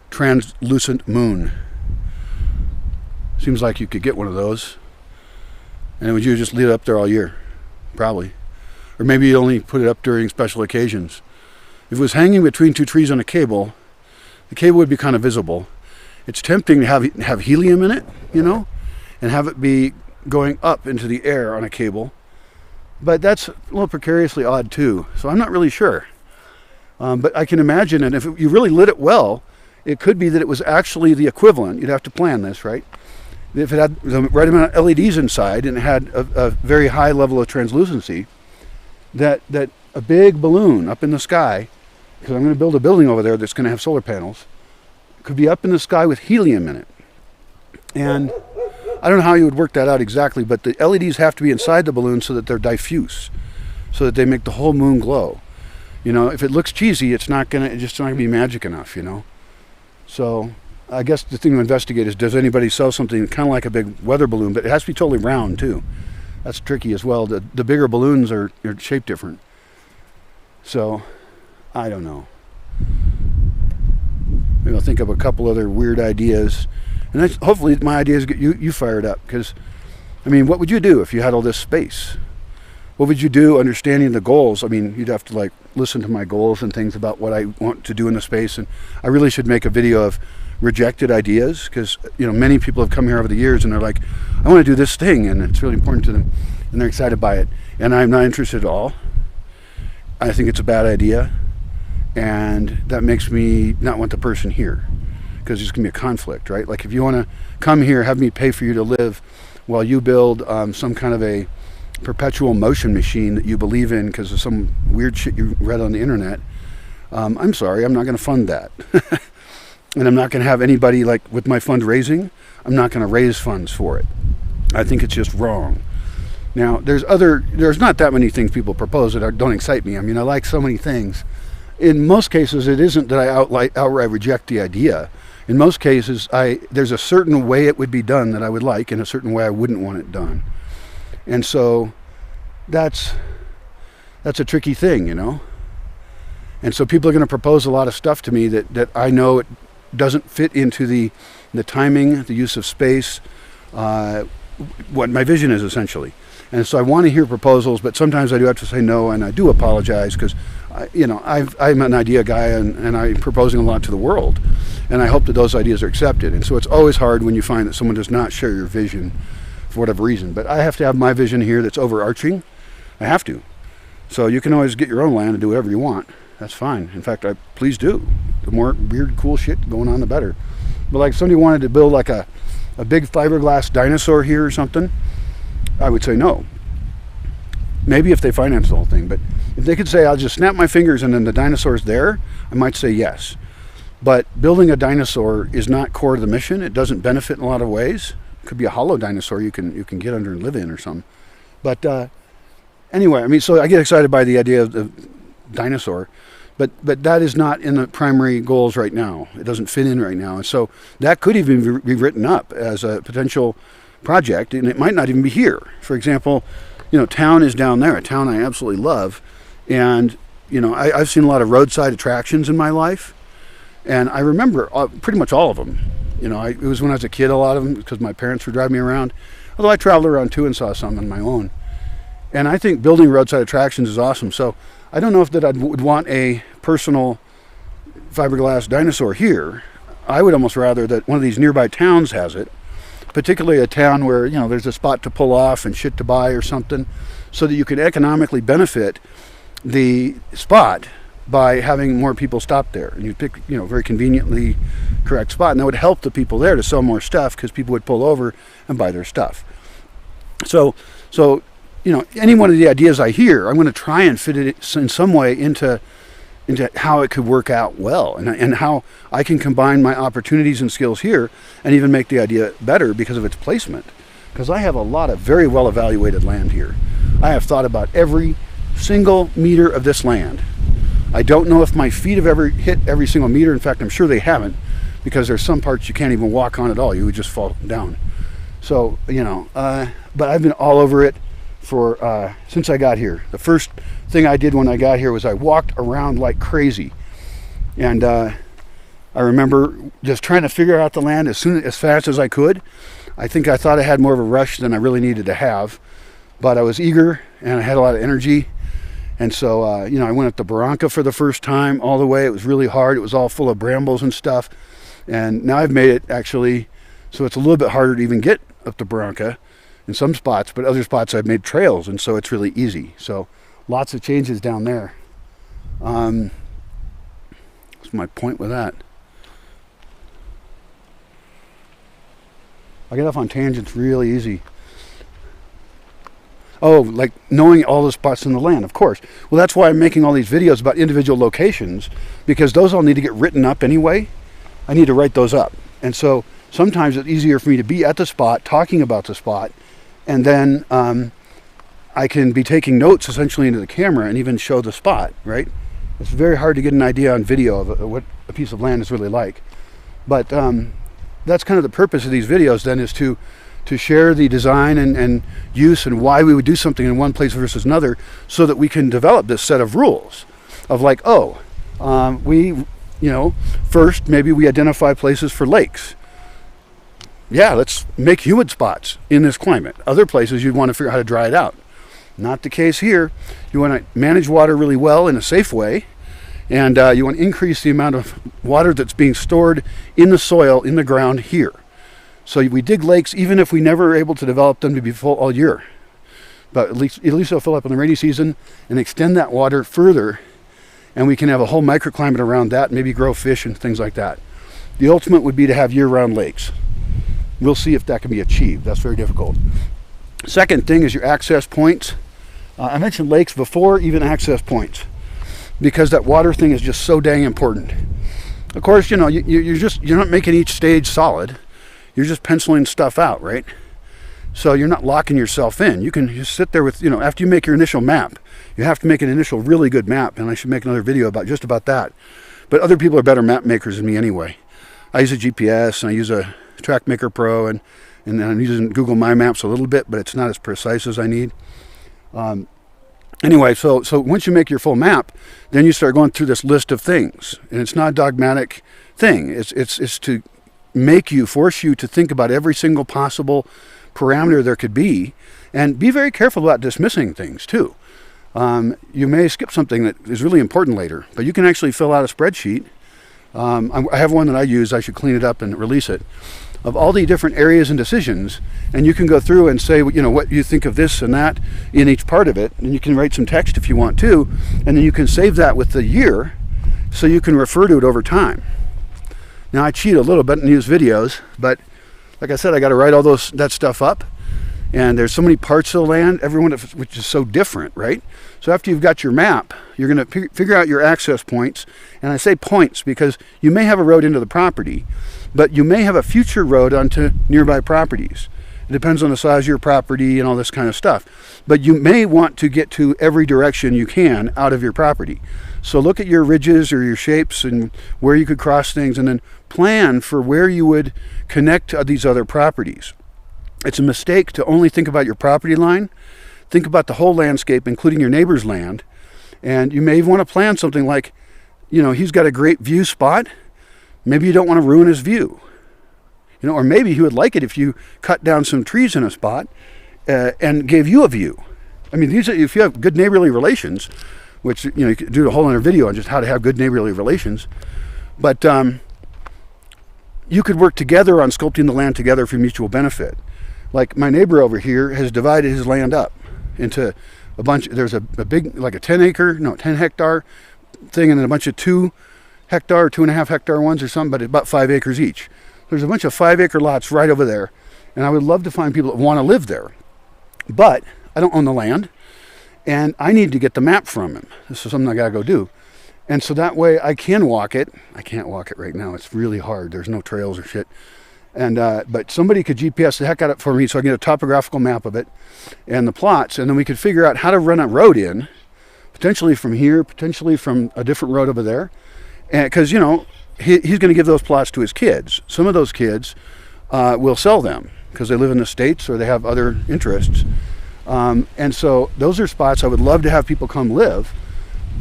translucent moon. Seems like you could get one of those, and would you just leave it up there all year? Probably. Or maybe you only put it up during special occasions. If it was hanging between 2 trees on a cable, the cable would be kind of visible. It's tempting to have helium in it, you know, and have it be going up into the air on a cable, but that's a little precariously odd too, so I'm not really sure. But I can imagine, and if you really lit it well, it could be that it was actually the equivalent. You'd have to plan this, right? If it had the right amount of LEDs inside and it had a very high level of translucency, that a big balloon up in the sky, because I'm going to build a building over there that's going to have solar panels, could be up in the sky with helium in it. And I don't know how you would work that out exactly, but the LEDs have to be inside the balloon so that they're diffuse, so that they make the whole moon glow. You know, if it looks cheesy, it's not going to be magic enough, you know. So I guess the thing to investigate is, does anybody sell something kind of like a big weather balloon, but it has to be totally round too. That's tricky as well. The bigger balloons are shaped different. So, I don't know. Maybe I'll think of a couple other weird ideas. And that's, hopefully my ideas get you fired up. Because, I mean, what would you do if you had all this space? What would you do understanding the goals? I mean, you'd have to like listen to my goals and things about what I want to do in the space. And I really should make a video of rejected ideas, because, you know, many people have come here over the years and they're like, I want to do this thing, and it's really important to them, and they're excited by it. And I'm not interested at all. I think it's a bad idea, and that makes me not want the person here, because there's going to be a conflict, right? Like if you want to come here, have me pay for you to live while you build some kind of a perpetual motion machine that you believe in because of some weird shit you read on the internet, I'm sorry, I'm not going to fund that. And I'm not going to have anybody, like with my fundraising, I'm not going to raise funds for it. I think it's just wrong. Now, there's not that many things people propose that don't excite me. I mean, I like so many things. In most cases, it isn't that I outright reject the idea. In most cases, there's a certain way it would be done that I would like, and a certain way I wouldn't want it done. And so that's a tricky thing, you know. And so people are going to propose a lot of stuff to me that I know it doesn't fit into the timing, the use of space, what my vision is essentially. And so I want to hear proposals, but sometimes I do have to say no, and I do apologize because, you know, I'm an idea guy, and I'm proposing a lot to the world, and I hope that those ideas are accepted. And so it's always hard when you find that someone does not share your vision for whatever reason. But I have to have my vision here that's overarching. I have to. So you can always get your own land and do whatever you want. That's fine. In fact, please do. The more weird, cool shit going on, the better. But like if somebody wanted to build like a big fiberglass dinosaur here or something, I would say no. Maybe if they finance the whole thing. But if they could say, I'll just snap my fingers and then the dinosaur's there, I might say yes. But building a dinosaur is not core to the mission. It doesn't benefit in a lot of ways. It could be a hollow dinosaur you can get under and live in or something. But anyway, I mean, so I get excited by the idea of the dinosaur. But that is not in the primary goals right now. It doesn't fit in right now. And so that could even be written up as a potential project, and it might not even be here. For example, you know, town is down there, a town I absolutely love. And, you know, I've seen a lot of roadside attractions in my life, and I remember pretty much all of them. You know, it was when I was a kid, a lot of them, because my parents would drive me around. Although I traveled around too and saw some on my own. And I think building roadside attractions is awesome. So I don't know if that I would want a personal fiberglass dinosaur here. I would almost rather that one of these nearby towns has it, particularly a town where, you know, there's a spot to pull off and shit to buy or something, so that you can economically benefit the spot by having more people stop there. And you pick, you know, very conveniently correct spot, and that would help the people there to sell more stuff because people would pull over and buy their stuff. So you know, any one of the ideas I hear, I'm going to try and fit it in some way into how it could work out well, and how I can combine my opportunities and skills here and even make the idea better because of its placement. Because I have a lot of very well evaluated land here. I have thought about every single meter of this land. I don't know if my feet have ever hit every single meter. In fact, I'm sure they haven't, because there's some parts you can't even walk on at all. You would just fall down. So, you know, but I've been all over it for since I got here. The first thing I did when I got here was I walked around like crazy, and I remember just trying to figure out the land as fast as I could. I think I thought I had more of a rush than I really needed to have, but I was eager and I had a lot of energy. And so you know, I went up the Barranca for the first time all the way. It was really hard. It was all full of brambles and stuff, and now I've made it actually so it's a little bit harder to even get up the Barranca in some spots, but other spots I've made trails, and so it's really easy. So lots of changes down there. What's my point with that? I get off on tangents really easy. Oh, like knowing all the spots in the land, of course. Well, that's why I'm making all these videos about individual locations, because those all need to get written up anyway. I need to write those up. And so sometimes it's easier for me to be at the spot, talking about the spot, and then I can be taking notes essentially into the camera and even show the spot, right? It's very hard to get an idea on video of what a piece of land is really like. But that's kind of the purpose of these videos then, is to share the design and use and why we would do something in one place versus another, so that we can develop this set of rules. of like, oh, first maybe we identify places for lakes. Yeah, let's make humid spots in this climate. Other places you'd want to figure out how to dry it out. Not the case here. You want to manage water really well in a safe way, and you want to increase the amount of water that's being stored in the soil, in the ground here. So we dig lakes even if we never are able to develop them to be full all year. But at least they'll fill up in the rainy season and extend that water further, and we can have a whole microclimate around that, maybe grow fish and things like that. The ultimate would be to have year-round lakes. We'll see if that can be achieved. That's very difficult. Second thing is your access points. I mentioned lakes before, even access points, because that water thing is just so dang important. Of course, you're not making each stage solid. You're just penciling stuff out, right? So you're not locking yourself in. You can just sit there with, after you make your initial map, you have to make an initial really good map, and I should make another video about that. But other people are better map makers than me anyway. I use a GPS, and I use a TrackMaker Pro, and I'm using Google My Maps a little bit, but it's not as precise as I need. Anyway, so once you make your full map, then you start going through this list of things, and it's not a dogmatic thing. It's to force you to think about every single possible parameter there could be, and be very careful about dismissing things too. You may skip something that is really important later, but you can actually fill out a spreadsheet. I have one that I use. I should clean it up and release it, of all the different areas and decisions, and you can go through and say, what you think of this and that in each part of it, and you can write some text if you want to, and then you can save that with the year so you can refer to it over time. Now, I cheat a little bit and use videos, but like I said, I got to write all that stuff up, and there's so many parts of the land, everyone which is so different, right? So after you've got your map, you're going to figure out your access points, and I say points because you may have a road into the property, but you may have a future road onto nearby properties. It depends on the size of your property and all this kind of stuff. But you may want to get to every direction you can out of your property. So look at your ridges or your shapes and where you could cross things, and then plan for where you would connect to these other properties. It's a mistake to only think about your property line. Think about the whole landscape, including your neighbor's land. And you may even want to plan something like, he's got a great view spot. Maybe you don't want to ruin his view. Or maybe he would like it if you cut down some trees in a spot and gave you a view. I mean, if you have good neighborly relations, which, you could do a whole other video on just how to have good neighborly relations. But you could work together on sculpting the land together for mutual benefit. Like my neighbor over here has divided his land up into a bunch. There's a big, like a 10 hectare thing, and then a bunch of 2 hectare, 2.5 hectare ones or something, but about 5 acres each. There's a bunch of 5 acre lots right over there, and I would love to find people that want to live there. But I don't own the land, and I need to get the map from him. This is something I gotta go do. And so that way I can walk it. I can't walk it right now. It's really hard. There's no trails or shit. And but somebody could GPS the heck out of it for me so I can get a topographical map of it and the plots, and then we could figure out how to run a road in, potentially from here, potentially from a different road over there. And because, he's going to give those plots to his kids. Some of those kids will sell them because they live in the States or they have other interests. And so those are spots I would love to have people come live.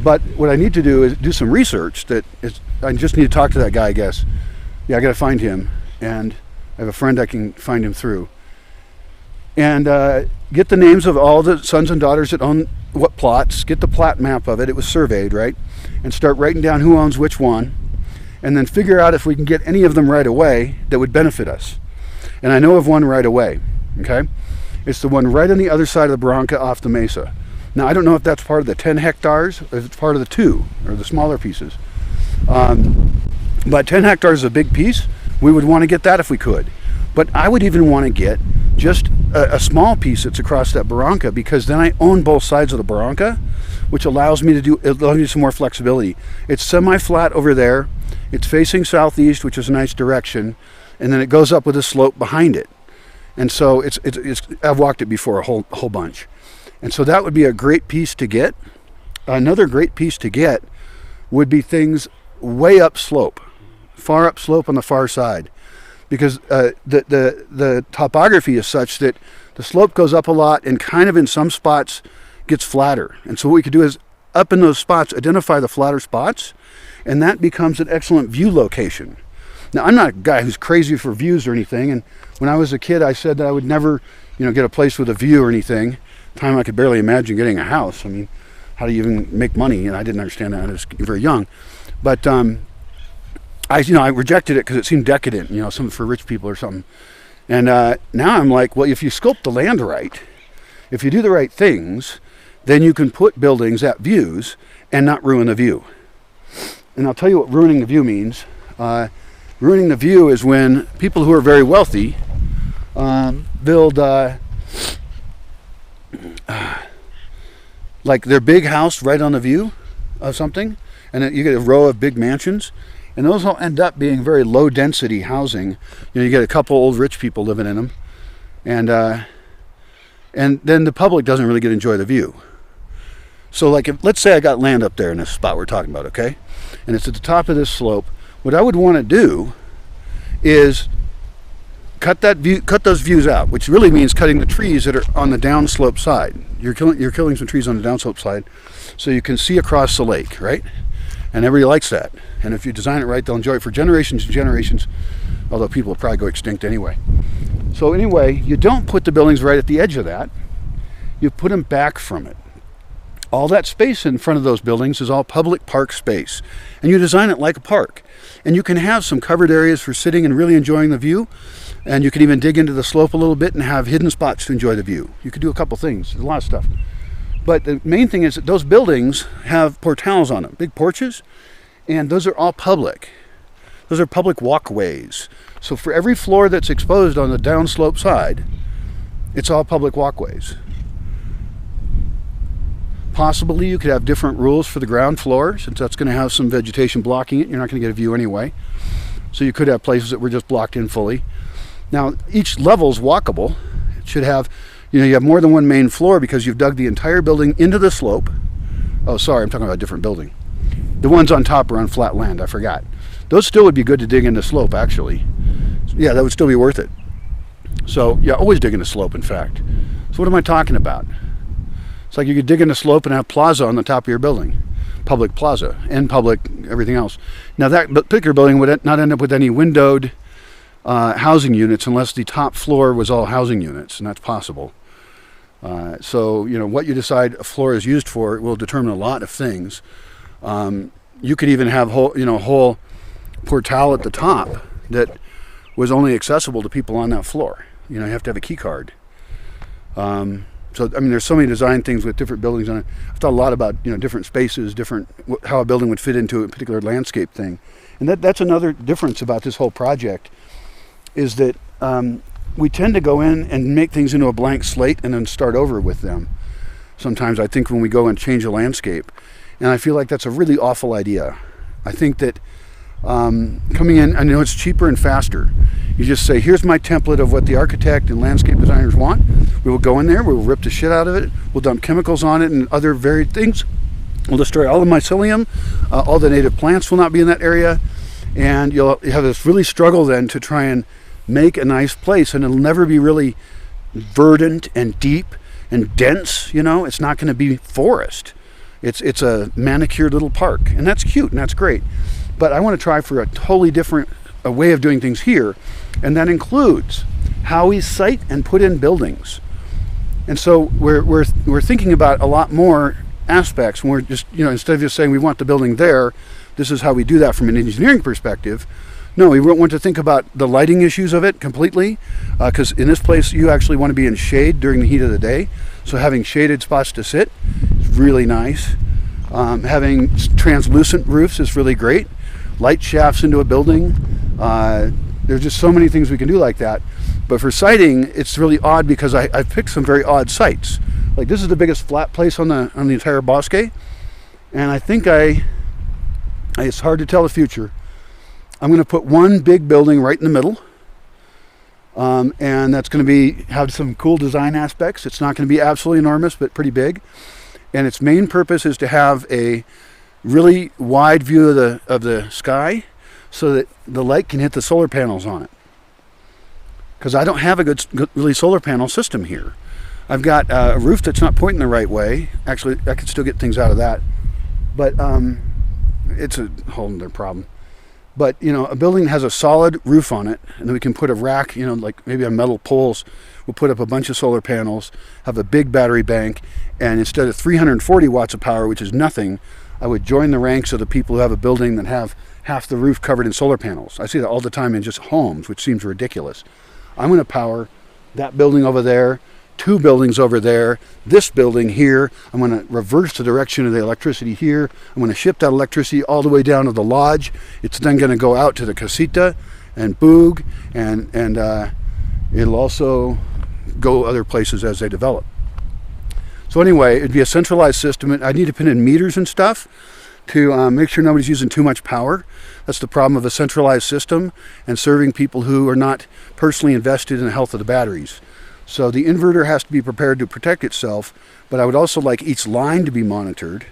But what I need to do is do some research. I just need to talk to that guy, I guess. Yeah, I got to find him. And I have a friend I can find him through. And get the names of all the sons and daughters that own what plots. Get the plot map of it. It was surveyed, right? And start writing down who owns which one. And then figure out if we can get any of them right away that would benefit us. And I know of one right away, okay? It's the one right on the other side of the Barranca off the mesa. Now, I don't know if that's part of the 10 hectares or if it's part of the 2 or the smaller pieces. But 10 hectares is a big piece. We would want to get that if we could. But I would even want to get just a small piece that's across that Barranca, because then I own both sides of the Barranca, which allows me some more flexibility. It's semi-flat over there. It's facing southeast, which is a nice direction, and then it goes up with a slope behind it. And so it's I've walked it before a whole bunch. And so that would be a great piece to get. Another great piece to get would be things way up slope, far up slope on the far side, because the topography is such that the slope goes up a lot and kind of in some spots gets flatter. And so what we could do is up in those spots, identify the flatter spots, and that becomes an excellent view location. Now, I'm not a guy who's crazy for views or anything, and when I was a kid, I said that I would never, get a place with a view or anything. Time I could barely imagine getting a house. I mean, how do you even make money? And I didn't understand that when I was very young. But I rejected it because it seemed decadent, something for rich people or something. And now I'm like, well, if you sculpt the land right, if you do the right things, then you can put buildings at views and not ruin the view. And I'll tell you what ruining the view means. Ruining the view is when people who are very wealthy build like their big house right on the view of something, and then you get a row of big mansions, and those all end up being very low density housing. You get a couple old rich people living in them, and then the public doesn't really get to enjoy the view. So like, let's say I got land up there in this spot we're talking about, okay? And it's at the top of this slope. What I would want to do is cut those views out, which really means cutting the trees that are on the downslope side. You're killing some trees on the downslope side so you can see across the lake, right? And everybody likes that. And if you design it right, they'll enjoy it for generations and generations, although people will probably go extinct anyway. So anyway, you don't put the buildings right at the edge of that. You put them back from it. All that space in front of those buildings is all public park space. And you design it like a park. And you can have some covered areas for sitting and really enjoying the view. And you can even dig into the slope a little bit and have hidden spots to enjoy the view. You could do a couple things. There's a lot of stuff. But the main thing is that those buildings have portals on them, big porches. And those are all public. Those are public walkways. So for every floor that's exposed on the downslope side, it's all public walkways. Possibly you could have different rules for the ground floor, since that's going to have some vegetation blocking it. You're not going to get a view anyway. So you could have places that were just blocked in fully. Now, each level's walkable. It should have, you have more than one main floor because you've dug the entire building into the slope. Oh, sorry, I'm talking about a different building. The ones on top are on flat land, I forgot. Those still would be good to dig into slope, actually. Yeah, that would still be worth it. So, yeah, always dig into slope, in fact. So what am I talking about? It's like you could dig in a slope and have plaza on the top of your building. Public plaza and public everything else. Now that particular building would not end up with any windowed housing units unless the top floor was all housing units, and that's possible. So, what you decide a floor is used for will determine a lot of things. You could even have whole portal at the top that was only accessible to people on that floor. You have to have a key card. So, there's so many design things with different buildings on it. I've thought a lot about, different spaces, how a building would fit into a particular landscape thing. And that's another difference about this whole project, is that we tend to go in and make things into a blank slate and then start over with them. Sometimes I think when we go and change a landscape. And I feel like that's a really awful idea. I think that coming in, I know it's cheaper and faster. You just say, here's my template of what the architect and landscape designers want. We will go in there, we will rip the shit out of it, we'll dump chemicals on it and other varied things. We'll destroy all the mycelium, all the native plants will not be in that area, and you'll have this really struggle then to try and make a nice place, and it'll never be really verdant and deep and dense, it's not going to be forest. It's a manicured little park, and that's cute and that's great. But I want to try for a totally different way of doing things here, and that includes how we site and put in buildings. And so we're thinking about a lot more aspects when we're just, instead of just saying we want the building there, this is how we do that from an engineering perspective. No, we want to think about the lighting issues of it completely, because in this place you actually want to be in shade during the heat of the day. So having shaded spots to sit is really nice. Having translucent roofs is really great. Light shafts into a building. There's just so many things we can do like that. But for siting, it's really odd because I've picked some very odd sites. Like this is the biggest flat place on the entire Bosque, and I think it's hard to tell the future. I'm going to put one big building right in the middle, and that's going to have some cool design aspects. It's not going to be absolutely enormous, but pretty big. And its main purpose is to have a really wide view of the sky, so that the light can hit the solar panels on it. Because I don't have a good really solar panel system here. I've got a roof that's not pointing the right way. Actually, I could still get things out of that. But it's a whole other problem. But, you know, a building has a solid roof on it, and then we can put a rack, you know, like maybe on metal poles. We'll put up a bunch of solar panels, have a big battery bank, and instead of 340 watts of power, which is nothing, I would join the ranks of the people who have a building that have half the roof covered in solar panels. I see that all the time in just homes, which seems ridiculous. I'm going to power that building over there, 2 buildings over there, this building here. I'm going to reverse the direction of the electricity here. I'm going to ship that electricity all the way down to the lodge. It's then going to go out to the casita and Boog, and it'll also go other places as they develop. So anyway, it'd be a centralized system. I need to put in meters and stuff to make sure nobody's using too much power. That's the problem of a centralized system and serving people who are not personally invested in the health of the batteries. So the inverter has to be prepared to protect itself, but I would also like each line to be monitored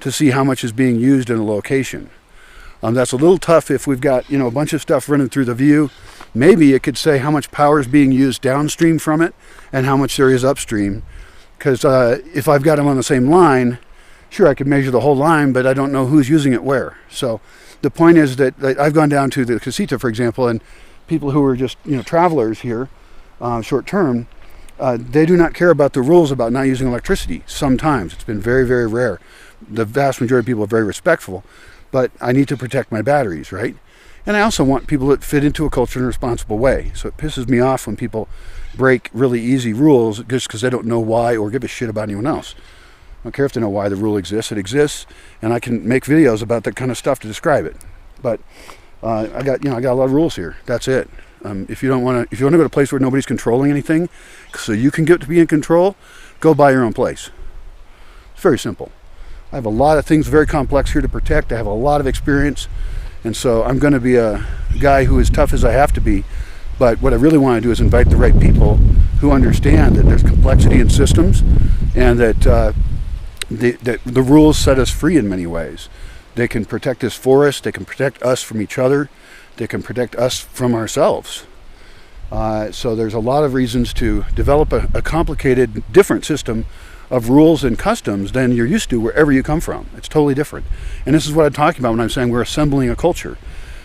to see how much is being used in a location. That's a little tough if we've got, you know, a bunch of stuff running through the view. Maybe it could say how much power is being used downstream from it and how much there is upstream. Because if I've got them on the same line, sure, I could measure the whole line, but I don't know who's using it where. So the point is that I've gone down to the casita, for example, and people who are just, you know, travelers here, short term, they do not care about the rules about not using electricity. Sometimes it's been very, very rare. The vast majority of people are very respectful, but I need to protect my batteries, right? And I also want people that fit into a culture in a responsible way. So it pisses me off when people break really easy rules just because they don't know why or give a shit about anyone else. I don't care if they know why the rule exists. It exists, and I can make videos about that kind of stuff to describe it. But I got a lot of rules here. That's it. If you want to go to a place where nobody's controlling anything, so you can get to be in control, go buy your own place. It's very simple. I have a lot of things very complex here to protect. I have a lot of experience, and so I'm going to be a guy who is tough as I have to be. But what I really want to do is invite the right people who understand that there's complexity in systems, and that the rules set us free in many ways. They can protect this forest. They can protect us from each other. They can protect us from ourselves. So there's a lot of reasons to develop a complicated, different system of rules and customs than you're used to wherever you come from. It's totally different. And this is what I'm talking about when I'm saying we're assembling a culture.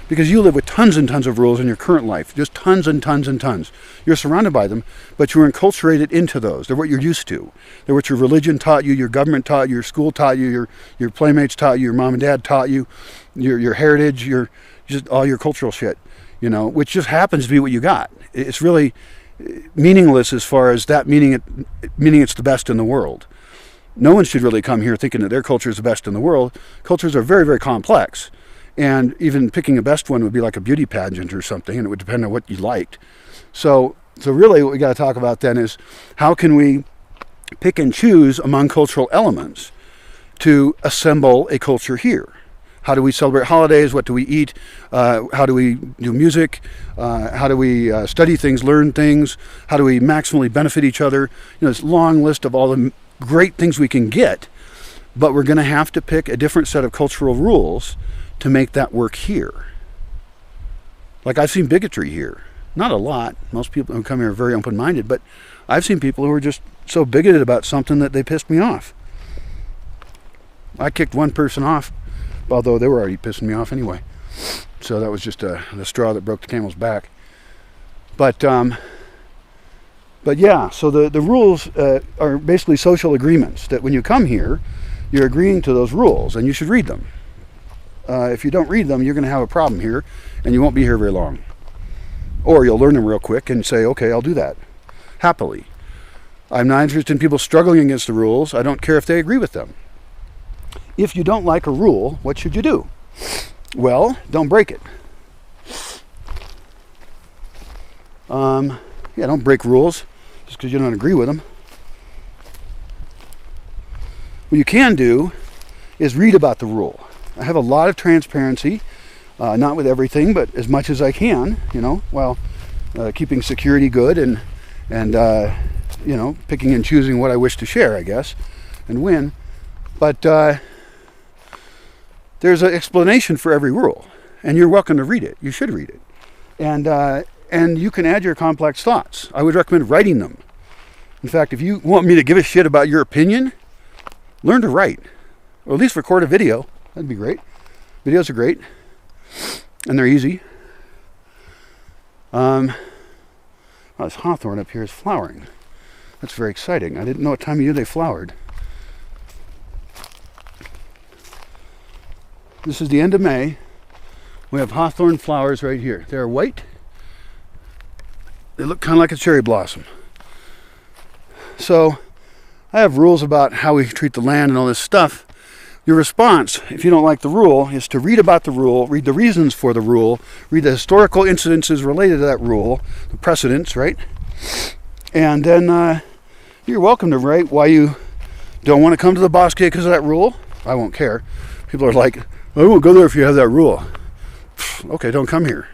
Because you live with tons and tons of rules in your current life, just tons and tons and tons. You're surrounded by them, but you're enculturated into those. They're what you're used to. They're what your religion taught you, your government taught you, your school taught you, your playmates taught you, your mom and dad taught you, your heritage, just all your cultural shit, you know, which just happens to be what you got. It's really meaningless as far as that meaning it's the best in the world. No one should really come here thinking that their culture is the best in the world. Cultures are very, very complex. And even picking a best one would be like a beauty pageant or something, and it would depend on what you liked. So really what we got to talk about then is how can we pick and choose among cultural elements to assemble a culture here? How do we celebrate holidays? What do we eat? How do we do music? How do we study things, learn things? How do we maximally benefit each other? You know, this long list of all the great things we can get, but we're going to have to pick a different set of cultural rules to make that work here. Like, I've seen bigotry here. Not a lot. Most people who come here are very open-minded, but I've seen people who are just so bigoted about something that they pissed me off. I kicked one person off, although they were already pissing me off anyway. So that was just the straw that broke the camel's back. But yeah, so the rules are basically social agreements that when you come here, you're agreeing to those rules, and you should read them. If you don't read them, you're going to have a problem here, and you won't be here very long. Or you'll learn them real quick and say, okay, I'll do that, happily. I'm not interested in people struggling against the rules. I don't care if they agree with them. If you don't like a rule, what should you do? Well, don't break it. Yeah, don't break rules just because you don't agree with them. What you can do is read about the rule. I have a lot of transparency, not with everything, but as much as I can, you know, while keeping security good and you know, picking and choosing what I wish to share, I guess, and when. But there's an explanation for every rule, and you're welcome to read it. You should read it. And you can add your complex thoughts. I would recommend writing them. In fact, if you want me to give a shit about your opinion, learn to write. or at least record a video. That'd be great. Videos are great, and they're easy. This hawthorn up here is flowering. That's very exciting. I didn't know what time of year they flowered. This is the end of May. We have hawthorn flowers right here. They're white. They look kind of like a cherry blossom. So I have rules about how we treat the land and all this stuff. Your response, if you don't like the rule, is to read about the rule, read the reasons for the rule, read the historical incidences related to that rule, the precedents, right? And then you're welcome to write why you don't want to come to the Bosque because of that rule. I won't care. People are like, I won't go there if you have that rule. Okay, don't come here.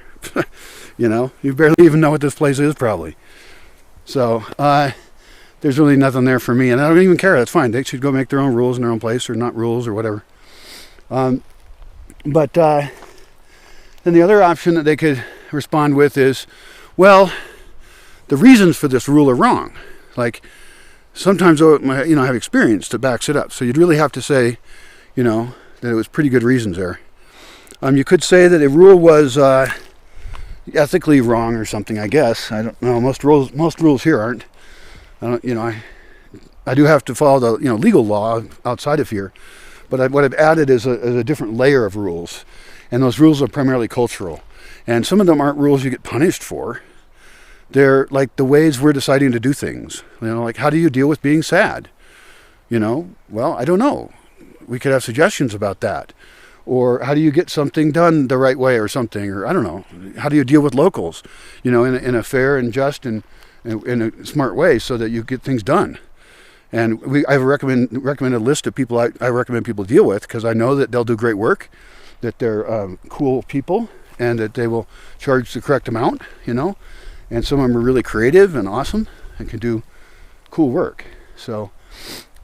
You know, you barely even know what this place is probably. So there's really nothing there for me, and I don't even care. That's fine. They should go make their own rules in their own place, or not rules, or whatever. But then the other option that they could respond with is, well, the reasons for this rule are wrong. Like, sometimes, I have experience that backs it up. So you'd really have to say, that it was pretty good reasons there. You could say that a rule was ethically wrong or something, I guess. I don't know. Most rules here aren't. I do have to follow the legal law outside of here, but what I've added is a different layer of rules, and those rules are primarily cultural, and some of them aren't rules you get punished for. They're like the ways we're deciding to do things. Like, how do you deal with being sad? Well, I don't know. We could have suggestions about that. Or how do you get something done the right way or something? Or I don't know. How do you deal with locals, in a fair and just and in a smart way so that you get things done? And I have a recommended list of people I recommend people deal with, because I know that they'll do great work, that they're cool people, and that they will charge the correct amount, And some of them are really creative and awesome and can do cool work. So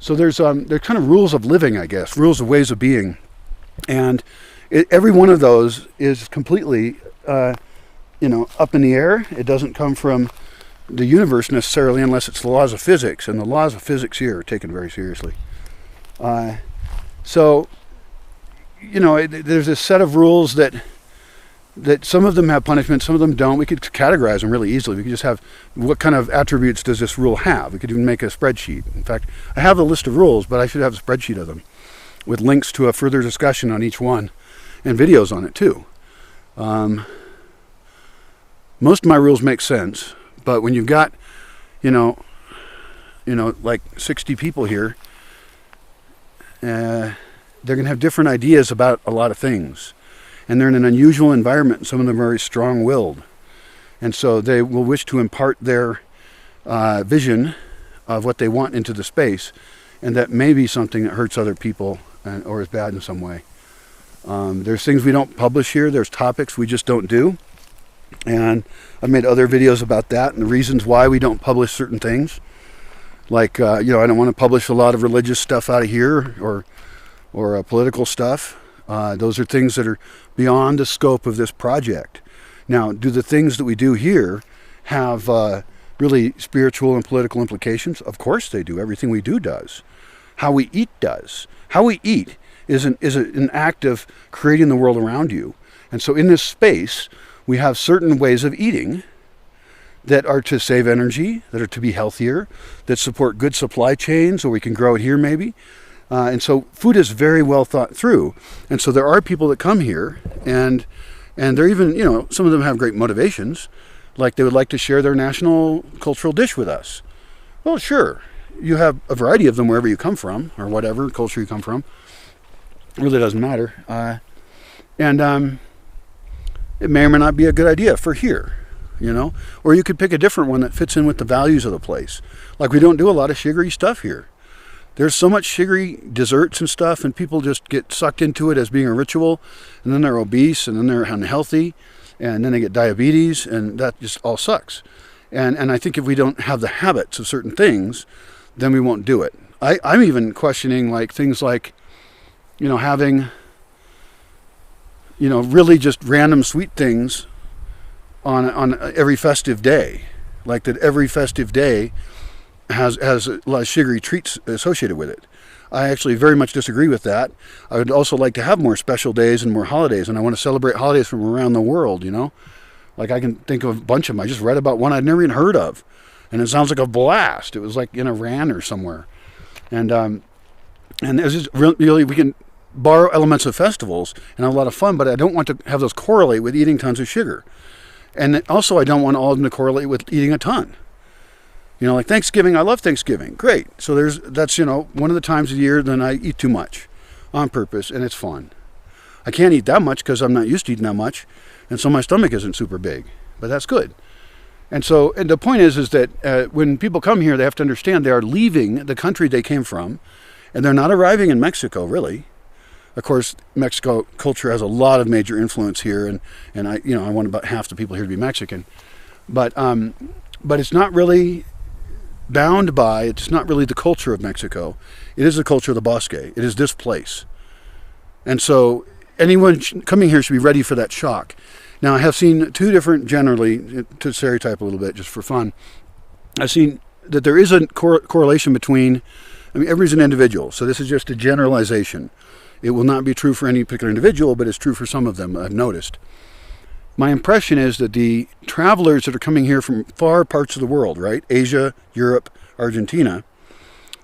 there's kind of rules of living, I guess, rules of ways of being. And every one of those is completely, up in the air. It doesn't come from the universe necessarily, unless it's the laws of physics. And the laws of physics here are taken very seriously. There's this set of rules that some of them have punishment, some of them don't. We could categorize them really easily. We could just have, what kind of attributes does this rule have? We could even make a spreadsheet. In fact, I have a list of rules, but I should have a spreadsheet of them with links to a further discussion on each one and videos on it too. Most of my rules make sense, but when you've got, like 60 people here, they're going to have different ideas about a lot of things. And they're in an unusual environment, and some of them are very strong-willed. And so they will wish to impart their vision of what they want into the space, and that may be something that hurts other people or is bad in some way. There's things we don't publish here. There's topics we just don't do. And I've made other videos about that and the reasons why we don't publish certain things. Like, I don't want to publish a lot of religious stuff out of here or political stuff. Those are things that are beyond the scope of this project. Now, do the things that we do here have really spiritual and political implications? Of course they do. Everything we do does. How we eat does. How we eat is an act of creating the world around you. And so in this space, we have certain ways of eating that are to save energy, that are to be healthier, that support good supply chains, or we can grow it here maybe. And so food is very well thought through. And so there are people that come here, and they're even, some of them have great motivations, like they would like to share their national cultural dish with us. Well, sure, you have a variety of them wherever you come from, or whatever culture you come from. It really doesn't matter. It may or may not be a good idea for here, Or you could pick a different one that fits in with the values of the place. Like, we don't do a lot of sugary stuff here. There's so much sugary desserts and stuff, and people just get sucked into it as being a ritual, and then they're obese, and then they're unhealthy, and then they get diabetes, and that just all sucks. And I think if we don't have the habits of certain things, then we won't do it. I'm even questioning things like, having, really just random sweet things on every festive day. Like that every festive day has a lot of sugary treats associated with it. I actually very much disagree with that. I would also like to have more special days and more holidays, and I want to celebrate holidays from around the world, you know? Like I can think of a bunch of them. I just read about one I'd never even heard of, and it sounds like a blast. It was like in Iran or somewhere. And there's just really, we can borrow elements of festivals and have a lot of fun, but I don't want to have those correlate with eating tons of sugar. And also I don't want all of them to correlate with eating a ton. You know, like Thanksgiving, I love Thanksgiving. Great. So that's, you know, one of the times of the year then I eat too much on purpose, and it's fun. I can't eat that much because I'm not used to eating that much, and so my stomach isn't super big, but that's good. And so, and the point is that when people come here, they have to understand they are leaving the country they came from, and they're not arriving in Mexico, really. Of course, Mexico culture has a lot of major influence here, and I want about half the people here to be Mexican, but it's not really bound by, it's not really the culture of Mexico. It is the culture of the Bosque. It is this place. And so anyone coming here should be ready for that shock. Now, I have seen two different, generally, to stereotype a little bit, just for fun, I've seen that there is a correlation between, I mean, everybody's an individual, so this is just a generalization. It will not be true for any particular individual, but it's true for some of them, I've noticed. My impression is that the travelers that are coming here from far parts of the world, right? Asia, Europe, Argentina,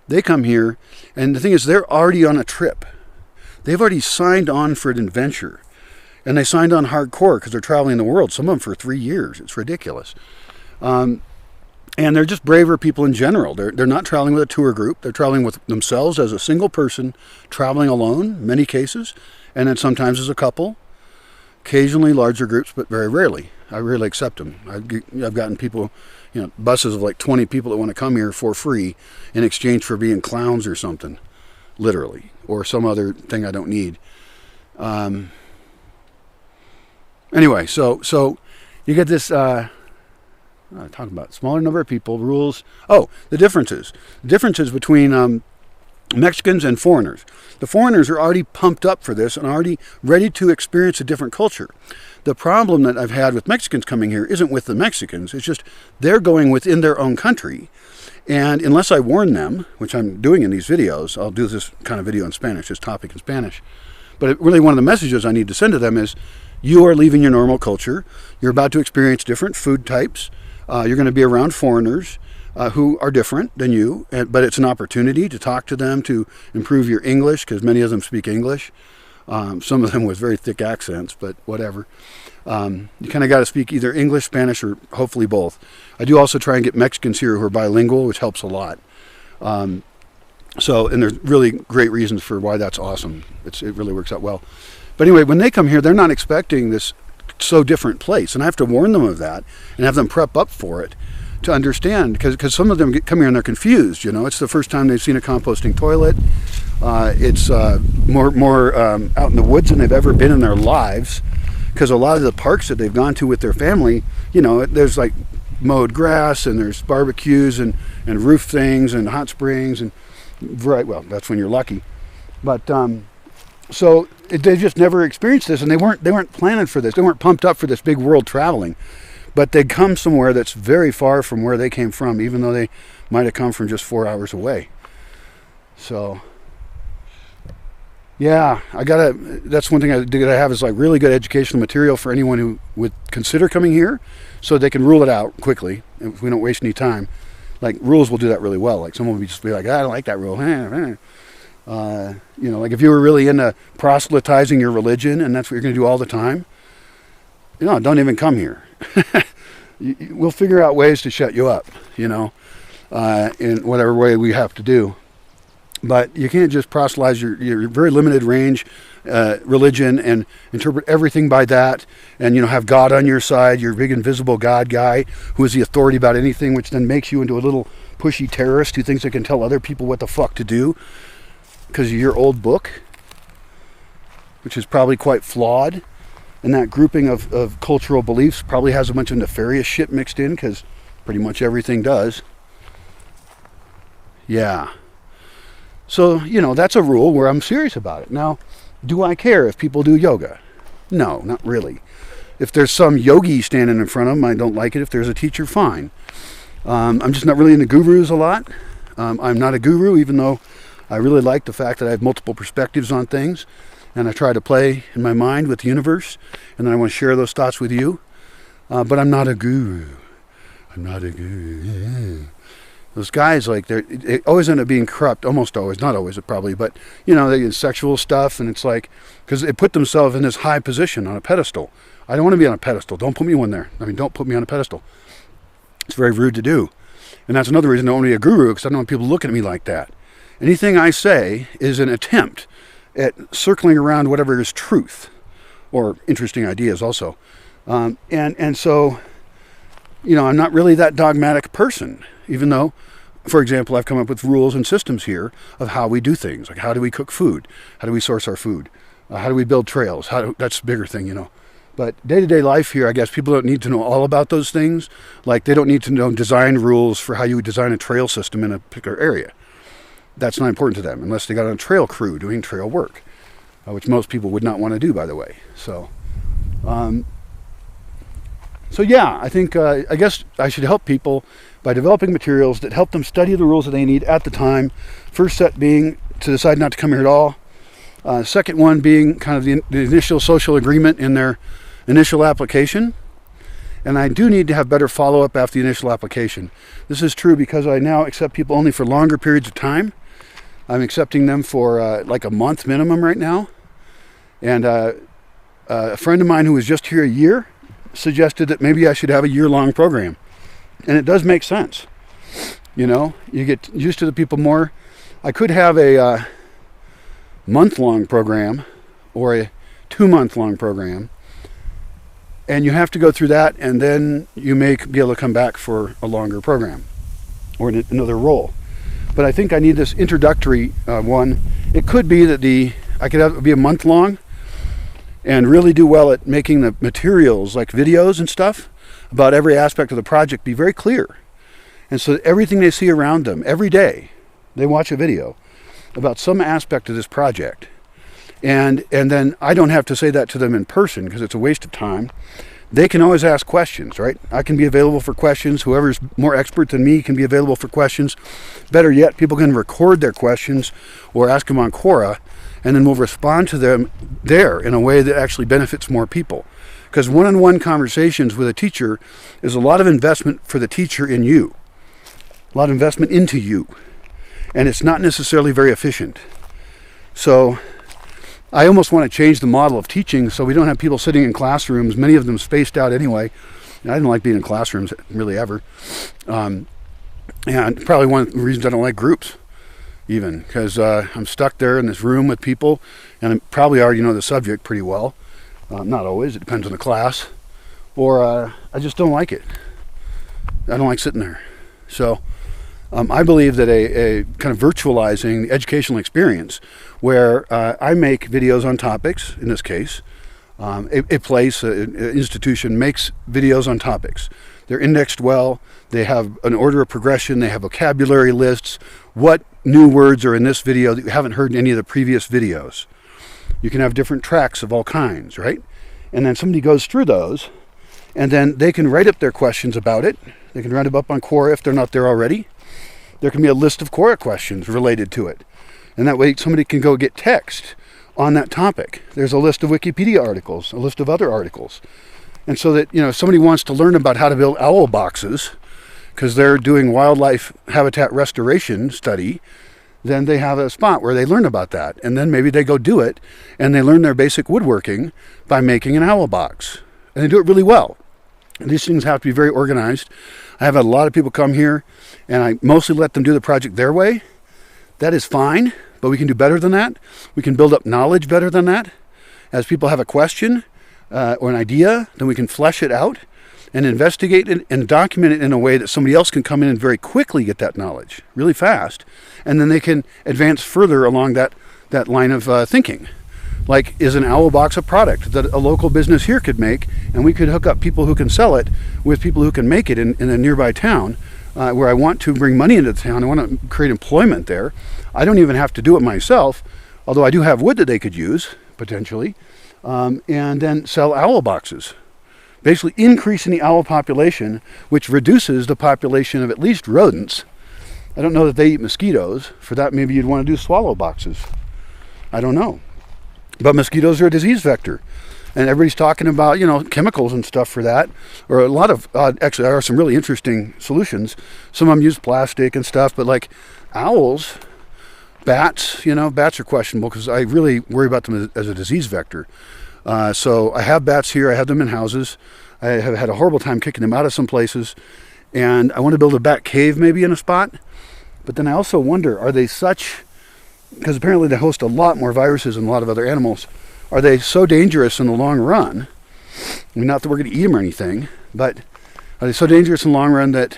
they come here, and the thing is, they're already on a trip. They've already signed on for an adventure. And they signed on hardcore because they're traveling the world, some of them for 3 years. It's ridiculous. And they're just braver people in general. They're not traveling with a tour group. They're traveling with themselves as a single person, traveling alone, many cases, and then sometimes as a couple. Occasionally larger groups, but very rarely. I rarely accept them. I've gotten people, you know, buses of like 20 people that want to come here for free in exchange for being clowns or something, literally, or some other thing I don't need. Anyway, so you get this, talking about smaller number of people, rules. Oh, the differences. The differences between Mexicans and foreigners. The foreigners are already pumped up for this and already ready to experience a different culture. The problem that I've had with Mexicans coming here isn't with the Mexicans. It's just they're going within their own country. And unless I warn them, which I'm doing in these videos, I'll do this kind of video in Spanish, this topic in Spanish. But really one of the messages I need to send to them is, you are leaving your normal culture. You're about to experience different food types. You're going to be around foreigners who are different than you, but it's an opportunity to talk to them, to improve your English, because many of them speak English. Some of them with very thick accents, but whatever. You kind of got to speak either English, Spanish, or hopefully both. I do also try and get Mexicans here who are bilingual, which helps a lot. And there's really great reasons for why that's awesome. It really works out well. But anyway, when they come here, they're not expecting this so different place. And I have to warn them of that and have them prep up for it to understand. Because some of them come here and they're confused. You know, it's the first time they've seen a composting toilet. It's more out in the woods than they've ever been in their lives. Because a lot of the parks that they've gone to with their family, you know, there's like mowed grass and there's barbecues and roof things and hot springs. And well, that's when you're lucky. But so they just never experienced this, and they weren't planning for this. They weren't pumped up for this big world traveling. But they come somewhere that's very far from where they came from, even though they might have come from just 4 hours away. So, yeah, that's one thing I gotta have is like really good educational material for anyone who would consider coming here, so they can rule it out quickly if we don't waste any time. Like rules will do that really well. Like someone will just be like, I don't like that rule. You know, like if you were really into proselytizing your religion and that's what you're going to do all the time, you know, don't even come here. We'll figure out ways to shut you up, you know, in whatever way we have to do. But you can't just proselytize your very limited range religion and interpret everything by that and, you know, have God on your side, your big invisible God guy who is the authority about anything, which then makes you into a little pushy terrorist who thinks they can tell other people what the fuck to do because of your old book, which is probably quite flawed. And that grouping of cultural beliefs probably has a bunch of nefarious shit mixed in, because pretty much everything does. Yeah. So, you know, that's a rule where I'm serious about it. Now, do I care if people do yoga? No, not really. If there's some yogi standing in front of them, I don't like it. If there's a teacher, fine. I'm just not really into gurus a lot. I'm not a guru, even though I really like the fact that I have multiple perspectives on things, and I try to play in my mind with the universe, and then I want to share those thoughts with you. But I'm not a guru. I'm not a guru. Those guys, like, they always end up being corrupt. Almost always. Not always, probably. But, you know, they get sexual stuff, and it's like, because they put themselves in this high position on a pedestal. I don't want to be on a pedestal. Don't put me one there. I mean, don't put me on a pedestal. It's very rude to do. And that's another reason I don't want to be a guru, because I don't want people looking at me like that. Anything I say is an attempt at circling around whatever is truth, or interesting ideas also. And so, you know, I'm not really that dogmatic person, even though, for example, I've come up with rules and systems here of how we do things. Like, how do we cook food? How do we source our food? How do we build trails? That's a bigger thing, you know. But day-to-day life here, I guess people don't need to know all about those things. Like, they don't need to know design rules for how you would design a trail system in a particular area. That's not important to them, unless they got on a trail crew doing trail work, which most people would not want to do, by the way. So yeah, I think, I guess I should help people by developing materials that help them study the rules that they need at the time. First set being to decide not to come here at all. Second one being kind of the initial social agreement in their initial application. And I do need to have better follow-up after the initial application. This is true because I now accept people only for longer periods of time. I'm accepting them for like a month minimum right now. And a friend of mine who was just here a year suggested that maybe I should have a year-long program. And it does make sense. You know, you get used to the people more. I could have a month-long program or a 2-month-long program. And you have to go through that, and then you may be able to come back for a longer program or another role. But I think I need this introductory one. It could be that I could have it be a month long and really do well at making the materials, like videos and stuff, about every aspect of the project be very clear. And so that everything they see around them, every day, they watch a video about some aspect of this project. And then I don't have to say that to them in person because it's a waste of time. They can always ask questions, right? I can be available for questions. Whoever's more expert than me can be available for questions. Better yet, people can record their questions or ask them on Quora, and then we'll respond to them there in a way that actually benefits more people. Because one-on-one conversations with a teacher is a lot of investment for the teacher in you. A lot of investment into you. And it's not necessarily very efficient. So I almost want to change the model of teaching so we don't have people sitting in classrooms, many of them spaced out anyway. I didn't like being in classrooms really ever. And probably one of the reasons I don't like groups even, because I'm stuck there in this room with people and I probably already know the subject pretty well. Not always, it depends on the class. Or I just don't like it. I don't like sitting there. So I believe that a kind of virtualizing the educational experience where I make videos on topics, in this case, a place, an institution makes videos on topics. They're indexed well, they have an order of progression, they have vocabulary lists, what new words are in this video that you haven't heard in any of the previous videos. You can have different tracks of all kinds, right? And then somebody goes through those, and then they can write up their questions about it. They can write them up on Quora if they're not there already. There can be a list of Quora questions related to it. And that way somebody can go get text on that topic. There's a list of Wikipedia articles, a list of other articles. And so that, you know, if somebody wants to learn about how to build owl boxes, because they're doing wildlife habitat restoration study, then they have a spot where they learn about that. And then maybe they go do it, and they learn their basic woodworking by making an owl box. And they do it really well. And these things have to be very organized. I have had a lot of people come here, and I mostly let them do the project their way. That is fine, but we can do better than that. We can build up knowledge better than that. As people have a question or an idea, then we can flesh it out and investigate it and document it in a way that somebody else can come in and very quickly get that knowledge, really fast. And then they can advance further along that line of thinking. Like, is an owl box a product that a local business here could make, and we could hook up people who can sell it with people who can make it in a nearby town where I want to bring money into the town. I want to create employment there. I don't even have to do it myself, although I do have wood that they could use, potentially, and then sell owl boxes. Basically increasing the owl population, which reduces the population of at least rodents I don't know that they eat mosquitoes. For that, maybe you'd want to do swallow boxes. I don't know. But mosquitoes are a disease vector. And everybody's talking about, chemicals and stuff for that. Or a lot of, actually, there are some really interesting solutions. Some of them use plastic and stuff, but like owls, bats, bats are questionable because I really worry about them as a disease vector. So I have bats here. I have them in houses. I have had a horrible time kicking them out of some places. And I want to build a bat cave maybe in a spot. But then I also wonder, are they such, because apparently they host a lot more viruses than a lot of other animals, are they so dangerous in the long run? I mean, not that we're going to eat them or anything, but are they so dangerous in the long run that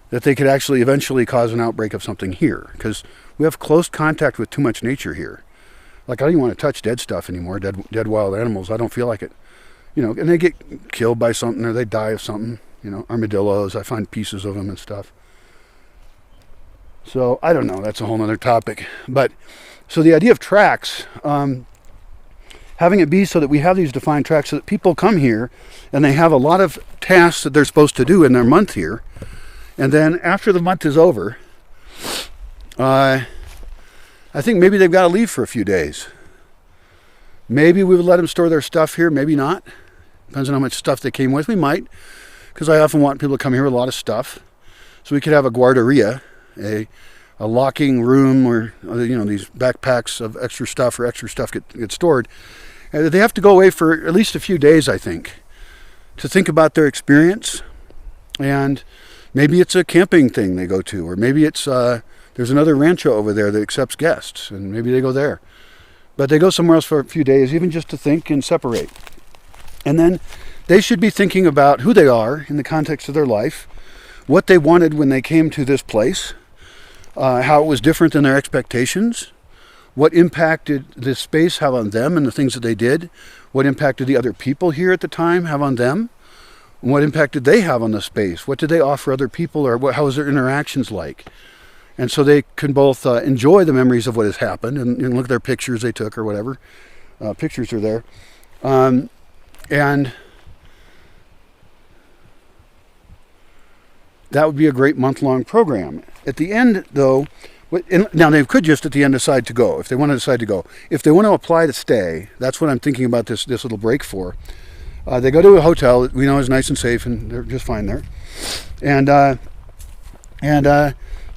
they could actually eventually cause an outbreak of something here? Because we have close contact with too much nature here. Like, I don't even want to touch dead stuff anymore, dead wild animals. I don't feel like it. And they get killed by something or they die of something. Armadillos, I find pieces of them and stuff. So, I don't know. That's a whole other topic. But, so the idea of tracks, having it be so that we have these defined tracks so that people come here and they have a lot of tasks that they're supposed to do in their month here. And then after the month is over, I think maybe they've got to leave for a few days. Maybe we would let them store their stuff here, maybe not. Depends on how much stuff they came with. We might, because I often want people to come here with a lot of stuff. So we could have a guarderia, a locking room where, these backpacks of extra stuff or extra stuff get stored. And they have to go away for at least a few days, I think, to think about their experience. And maybe it's a camping thing they go to, or maybe it's there's another rancho over there that accepts guests, and maybe they go there. But they go somewhere else for a few days, even just to think and separate. And then they should be thinking about who they are in the context of their life, what they wanted when they came to this place, how it was different than their expectations, what impact did this space have on them and the things that they did, what impact did the other people here at the time have on them, and what impact did they have on the space, what did they offer other people, or how was their interactions like. And so they can both enjoy the memories of what has happened and look at their pictures they took or whatever. Pictures are there. And that would be a great month-long program. At the end, though, now they could just at the end decide to go, if they want to decide to go. If they want to apply to stay, that's what I'm thinking about this little break for. They go to a hotel that we know is nice and safe, and they're just fine there. And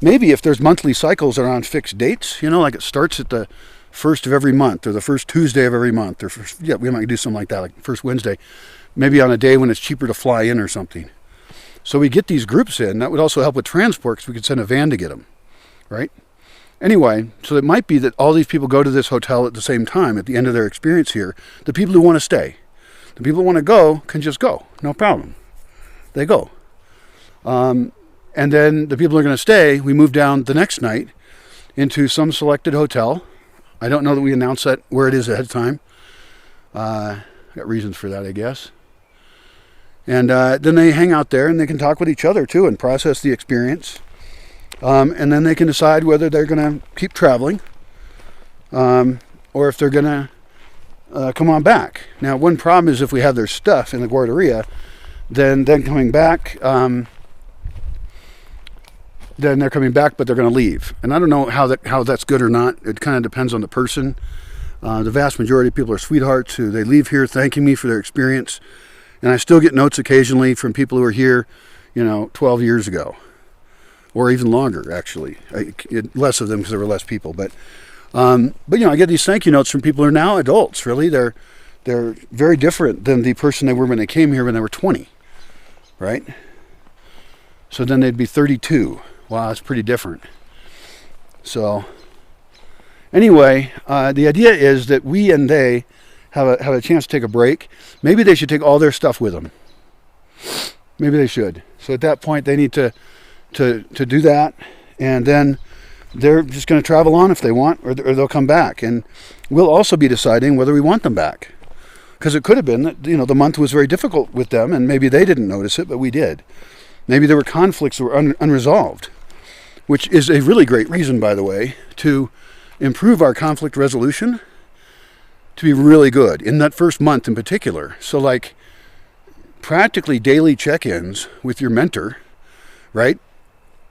maybe if there's monthly cycles that are on fixed dates, like it starts at the first of every month or the first Tuesday of every month, or we might do something like that, like first Wednesday, maybe on a day when it's cheaper to fly in or something. So we get these groups in. That would also help with transport because we could send a van to get them, right? Anyway, so it might be that all these people go to this hotel at the same time at the end of their experience here. The people who want to stay. The people who want to go can just go. No problem. They go. And then the people who are going to stay, we move down the next night into some selected hotel. I don't know that we announce that where it is ahead of time. Got reasons for that, I guess. And then they hang out there and they can talk with each other too and process the experience. And then they can decide whether they're going to keep traveling or if they're going to come on back. Now, one problem is if we have their stuff in the guarderia, then coming back, then they're coming back, but they're going to leave. And I don't know how that's good or not. It kind of depends on the person. The vast majority of people are sweethearts who they leave here thanking me for their experience. And I still get notes occasionally from people who were here, 12 years ago. Or even longer, actually. Less of them because there were less people. But I get these thank you notes from people who are now adults, really. They're very different than the person they were when they came here when they were 20, right? So then they'd be 32. Wow, that's pretty different. So anyway, the idea is that we and they have a chance to take a break. Maybe they should take all their stuff with them. Maybe they should. So at that point, they need to do that, and then they're just going to travel on if they want, or they'll come back. And we'll also be deciding whether we want them back, because it could have been that the month was very difficult with them, and maybe they didn't notice it, but we did. Maybe there were conflicts that were unresolved, which is a really great reason, by the way, to improve our conflict resolution to be really good in that first month in particular. So like practically daily check-ins with your mentor, right?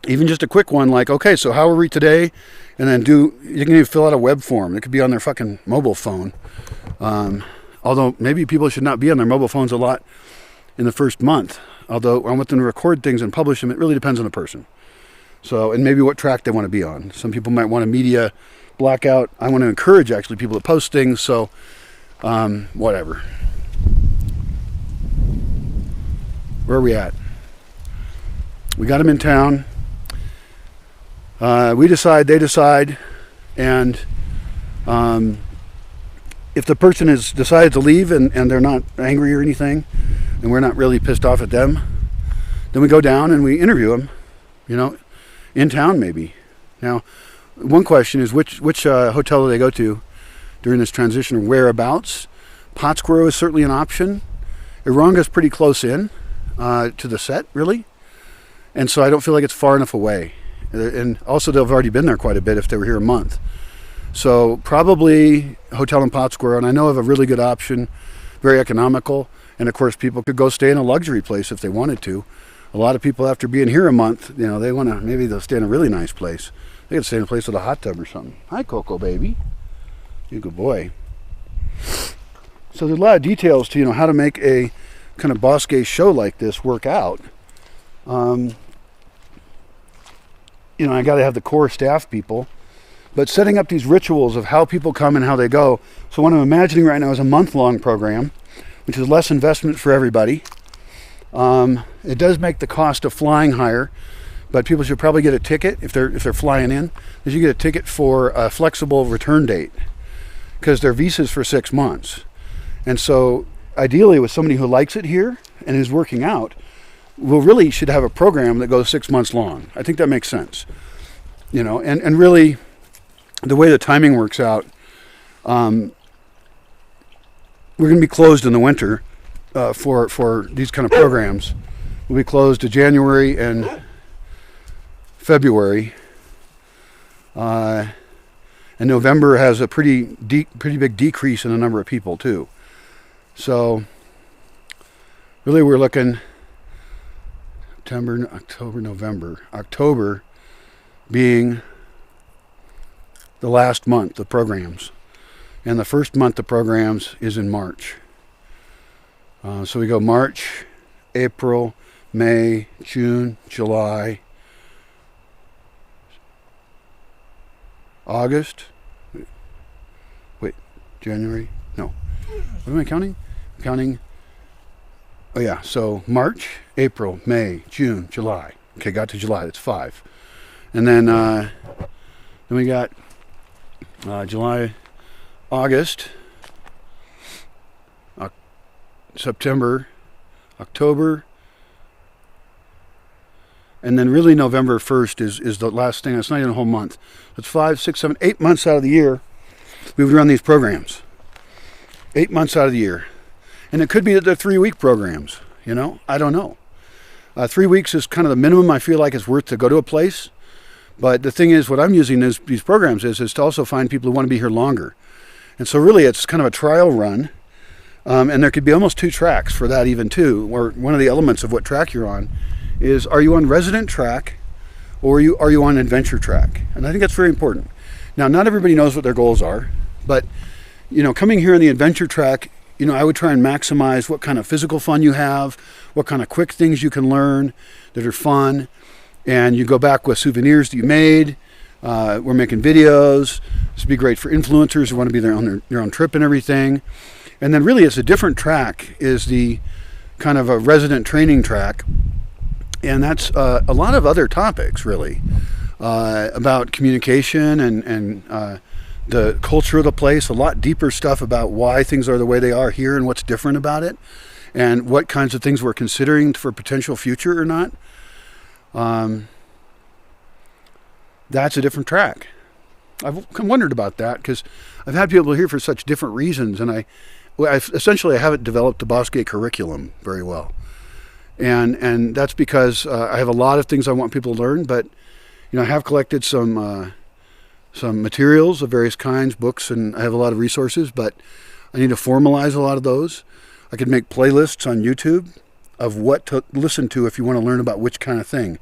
Even just a quick one like, okay, so how are we today? And then you can even fill out a web form. It could be on their fucking mobile phone. Although maybe people should not be on their mobile phones a lot in the first month. Although I want them to record things and publish them. It really depends on the person. So, and maybe what track they want to be on. Some people might want a media blackout. I want to encourage actually people to post things. So, whatever. Where are we at? We got them in town. We decide, they decide, and if the person has decided to leave and they're not angry or anything, and we're not really pissed off at them, then we go down and we interview them, in town maybe. Now, one question is which hotel do they go to during this transition, or whereabouts? Pátzcuaro is certainly an option. Iranga's pretty close in to the set, really, and so I don't feel like it's far enough away. And also they've already been there quite a bit if they were here a month. So probably hotel in Pátzcuaro, and I know of a really good option, very economical, and of course people could go stay in a luxury place if they wanted to. A lot of people after being here a month, they want to, maybe they'll stay in a really nice place. They could stay in a place with a hot tub or something. Hi, Coco baby. You good boy. So there's a lot of details to, how to make a kind of Bosque show like this work out. I got to have the core staff people, but setting up these rituals of how people come and how they go. So what I'm imagining right now is a month-long program, which is less investment for everybody. It does make the cost of flying higher, but people should probably get a ticket if they're flying in. They should get a ticket for a flexible return date because their visa's for 6 months. And so ideally with somebody who likes it here and is working out, we really should have a program that goes 6 months long. I think that makes sense. And really the way the timing works out, we're going to be closed in the winter for these kind of programs. We'll be closed to January and February. And November has a pretty big decrease in the number of people too. So really we're looking September, October, November. October being the last month of programs. And the first month of programs is in March. So we go March, April, May, June, July, August. Wait, January? No. What am I counting? I'm counting. Oh yeah, so March, April, May, June, July. Okay, got to July, that's 5. And then we got July, August, September, October, and then really November 1st is the last thing. It's not even a whole month. It's 5, 6, 7, 8 months out of the year we would run these programs. 8 months out of the year. And it could be that they're 3-week programs, I don't know. 3 weeks is kind of the minimum I feel like it's worth to go to a place. But the thing is, what I'm using these programs is to also find people who want to be here longer. And so really it's kind of a trial run. And there could be almost 2 tracks for that even too, where one of the elements of what track you're on is, are you on resident track or are you on adventure track? And I think that's very important. Now, not everybody knows what their goals are, but coming here on the adventure track, I would try and maximize what kind of physical fun you have, what kind of quick things you can learn that are fun. And you go back with souvenirs that you made. We're making videos. This would be great for influencers who want to be there on their own trip and everything. And then really it's a different track is the kind of a resident training track. And that's a lot of other topics really about communication and the culture of the place, a lot deeper stuff about why things are the way they are here and what's different about it and what kinds of things we're considering for potential future or not. That's a different track. I've wondered about that because I've had people here for such different reasons, and I haven't developed the Bosque curriculum very well, and that's because I have a lot of things I want people to learn, but I have collected some materials of various kinds, books, and I have a lot of resources, but I need to formalize a lot of those. I could make playlists on YouTube of what to listen to if you want to learn about which kind of thing.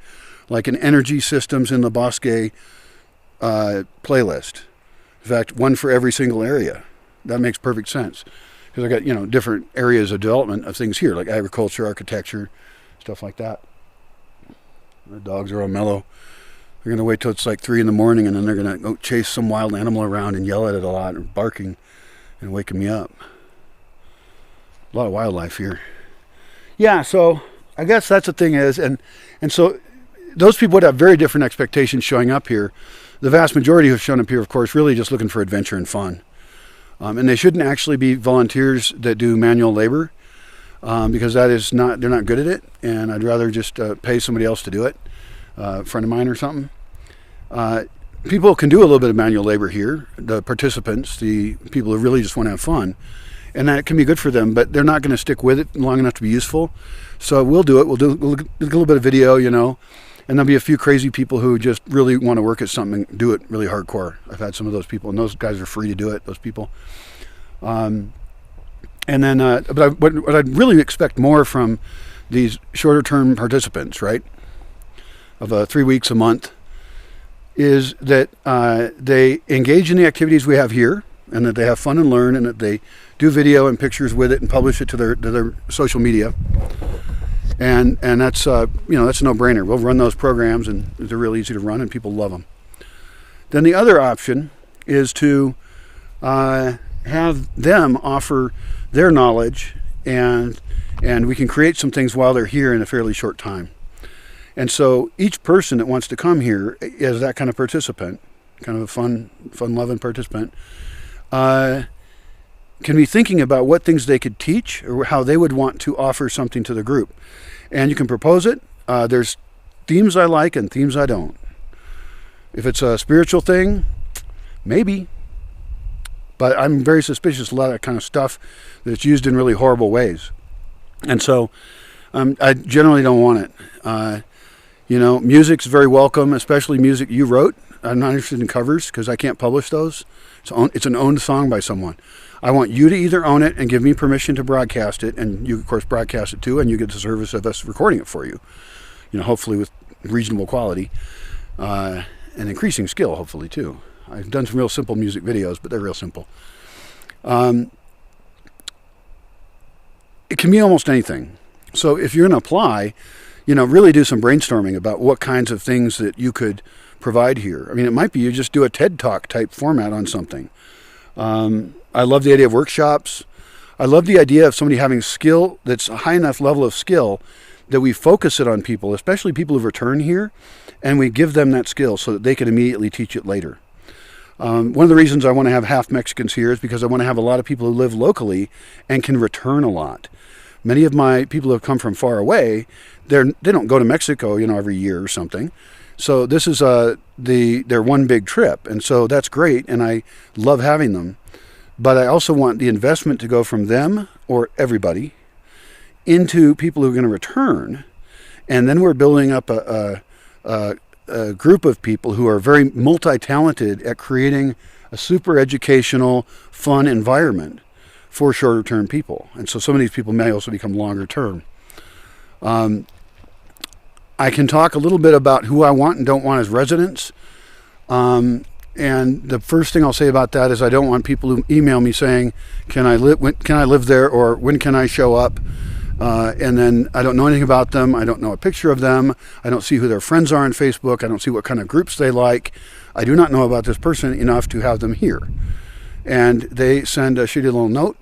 like an energy systems in the Bosque playlist. In fact, one for every single area. That makes perfect sense. Because I got, you know, different areas of development of things here, like agriculture, architecture, stuff like that. The dogs are all mellow. They're going to wait till it's like 3 in the morning, and then they're going to go chase some wild animal around and yell at it a lot and barking and waking me up. A lot of wildlife here. Yeah, so I guess that's the thing is, and so those people would have very different expectations showing up here. The vast majority who've shown up here, of course, really just looking for adventure and fun. And they shouldn't actually be volunteers that do manual labor, because that is not, they're not good at it, and I'd rather just pay somebody else to do it, a friend of mine or something. People can do a little bit of manual labor here, the participants, the people who really just want to have fun, and that can be good for them, but they're not going to stick with it long enough to be useful. So we'll do it. We'll do a little bit of video, you know, and there'll be a few crazy people who just really want to work at something and do it really hardcore. I've had some of those people, and those guys are free to do it, those people. And then, what I'd really expect more from these shorter term participants, right, of 3 weeks a month, is that they engage in the activities we have here, and that they have fun and learn, and that they do video and pictures with it and publish it to their social media. And that's you know, that's a no-brainer. We'll run those programs, and they're really easy to run, and people love them. Then the other option is to have them offer their knowledge, and we can create some things while they're here in a fairly short time. And so each person that wants to come here is that kind of participant, kind of a fun-loving participant, can be thinking about what things they could teach or how they would want to offer something to the group. And you can propose it. There's themes I like and themes I don't. If it's a spiritual thing, maybe. But I'm very suspicious of a lot of that kind of stuff that's used in really horrible ways. And so I generally don't want it. You know, music's very welcome, especially music you wrote. I'm not interested in covers because I can't publish those. It's an owned song by someone. I want you to either own it and give me permission to broadcast it, and you, of course, broadcast it too, and you get the service of us recording it for you. You know, hopefully with reasonable quality and increasing skill, hopefully too. I've done some real simple music videos, but they're real simple. It can be almost anything. So if you're going to apply, you know, really do some brainstorming about what kinds of things that you could provide here. I mean, it might be you just do a TED Talk type format on something. I love the idea of workshops. I love the idea of somebody having skill that's a high enough level of skill that we focus it on people, especially people who've returned here, and we give them that skill so that they can immediately teach it later. One of the reasons I want to have half Mexicans here is because I want to have a lot of people who live locally and can return a lot. Many of my people who have come from far away, they don't go to Mexico, you know, every year or something. So this is their one big trip, and so that's great, and I love having them. But I also want the investment to go from them, or everybody, into people who are going to return, and then we're building up a group of people who are very multi-talented at creating a super educational, fun environment for shorter term people. And so some of these people may also become longer term. I can talk a little bit about who I want and don't want as residents. And the first thing I'll say about that is I don't want people who email me saying, can I live there, or when can I show up? And then I don't know anything about them. I don't know a picture of them. I don't see who their friends are on Facebook. I don't see what kind of groups they like. I do not know about this person enough to have them here. And they send a shitty little note.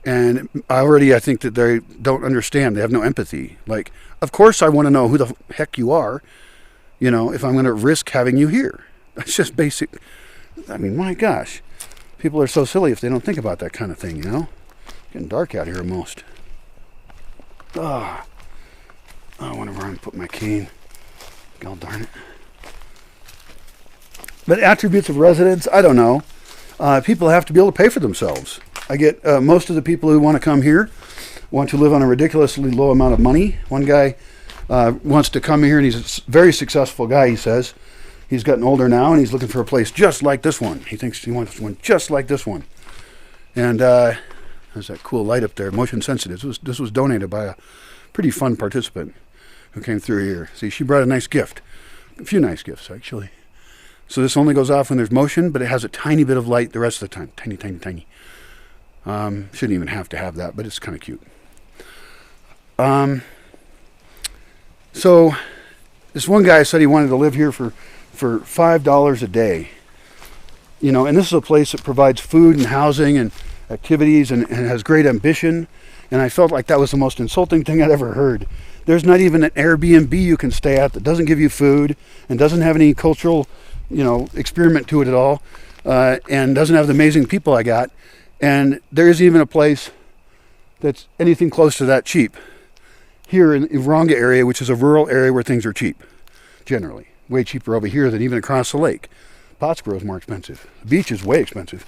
And I think that they don't understand. They have no empathy. Like, of course I want to know who the heck you are, you know, if I'm going to risk having you here. That's just basic. I mean, my gosh. People are so silly if they don't think about that kind of thing, you know. It's getting dark out here almost. I want to run and put my cane. God darn it. But attributes of residence, I don't know. People have to be able to pay for themselves. I get most of the people who want to come here want to live on a ridiculously low amount of money. One guy wants to come here, and he's a very successful guy, he says. He's gotten older now, and he's looking for a place just like this one. He thinks he wants one just like this one. And there's that cool light up there, motion sensitive. This was donated by a pretty fun participant who came through here. See, she brought a nice gift. A few nice gifts, actually. So this only goes off when there's motion, but it has a tiny bit of light the rest of the time. Tiny, tiny, tiny. Shouldn't even have to have that, but it's kind of cute. So this one guy said he wanted to live here for $5 a day. You know, and this is a place that provides food and housing and activities and has great ambition. And I felt like that was the most insulting thing I'd ever heard. There's not even an Airbnb you can stay at that doesn't give you food and doesn't have any cultural, you know, experiment to it at all, and doesn't have the amazing people I got. And there isn't even a place that's anything close to that cheap. Here in the Ronga area, which is a rural area where things are cheap, generally. Way cheaper over here than even across the lake. Pottsboro is more expensive. The beach is way expensive.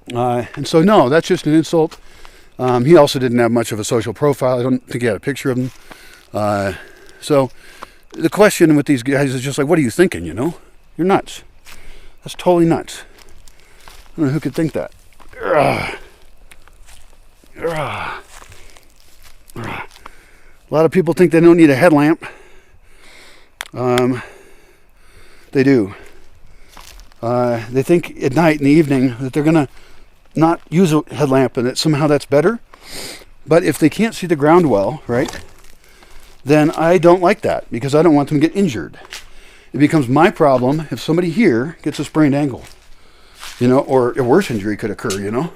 And so, no, that's just an insult. He also didn't have much of a social profile. I don't think he had a picture of him. So the question with these guys is just like, what are you thinking, you know? You're nuts. That's totally nuts. I don't know who could think that. A lot of people think they don't need a headlamp. They do. They think at night in the evening that they're going to not use a headlamp and that somehow that's better. But if they can't see the ground well, right, then I don't like that because I don't want them to get injured. It becomes my problem if somebody here gets a sprained ankle, you know, or a worse injury could occur, you know.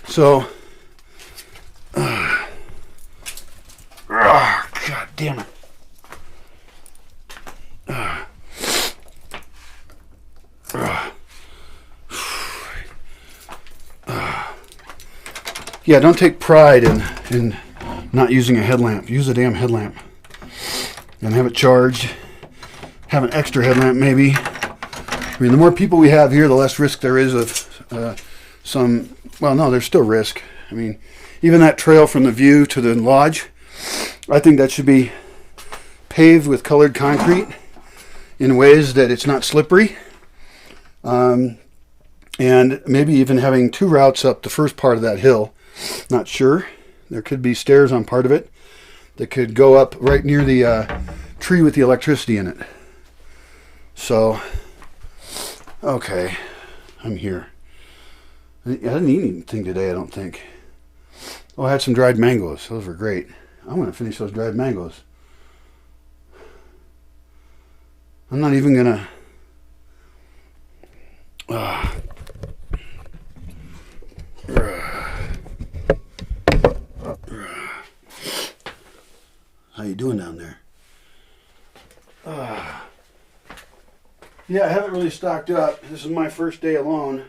So, God damn it. Yeah, don't take pride in not using a headlamp. Use a damn headlamp. And have it charged. Have an extra headlamp maybe. I mean, the more people we have here, the less risk there is of some... Well, no, there's still risk. I mean, even that trail from the view to the lodge, I think that should be paved with colored concrete in ways that it's not slippery. And maybe even having two routes up the first part of that hill. Not sure. There could be stairs on part of it that could go up right near the tree with the electricity in it. So, okay, I'm here. I didn't eat anything today, I don't think. Oh, I had some dried mangoes. Those were great. I'm going to finish those dried mangoes. I'm not even going to... How you doing down there? Yeah, I haven't really stocked up. This is my first day alone.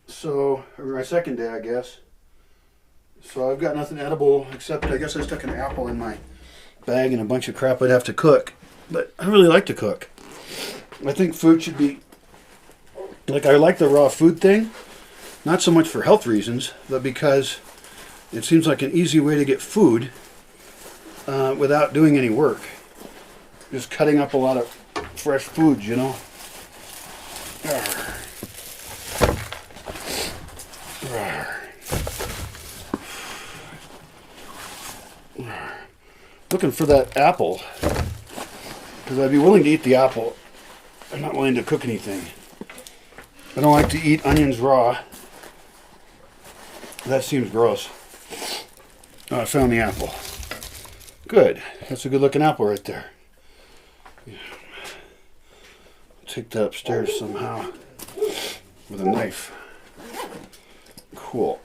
So, or my second day, I guess. So I've got nothing edible except I guess I stuck an apple in my bag and a bunch of crap I'd have to cook. But I really like to cook. I think food should be... Like, I like the raw food thing. Not so much for health reasons, but because it seems like an easy way to get food without doing any work. Just cutting up a lot of fresh foods, you know. Looking for that apple. Because I'd be willing to eat the apple. I'm not willing to cook anything. I don't like to eat onions raw. That seems gross. Oh, I found the apple. Good. That's a good looking apple right there. Take that upstairs somehow with a knife. Cool.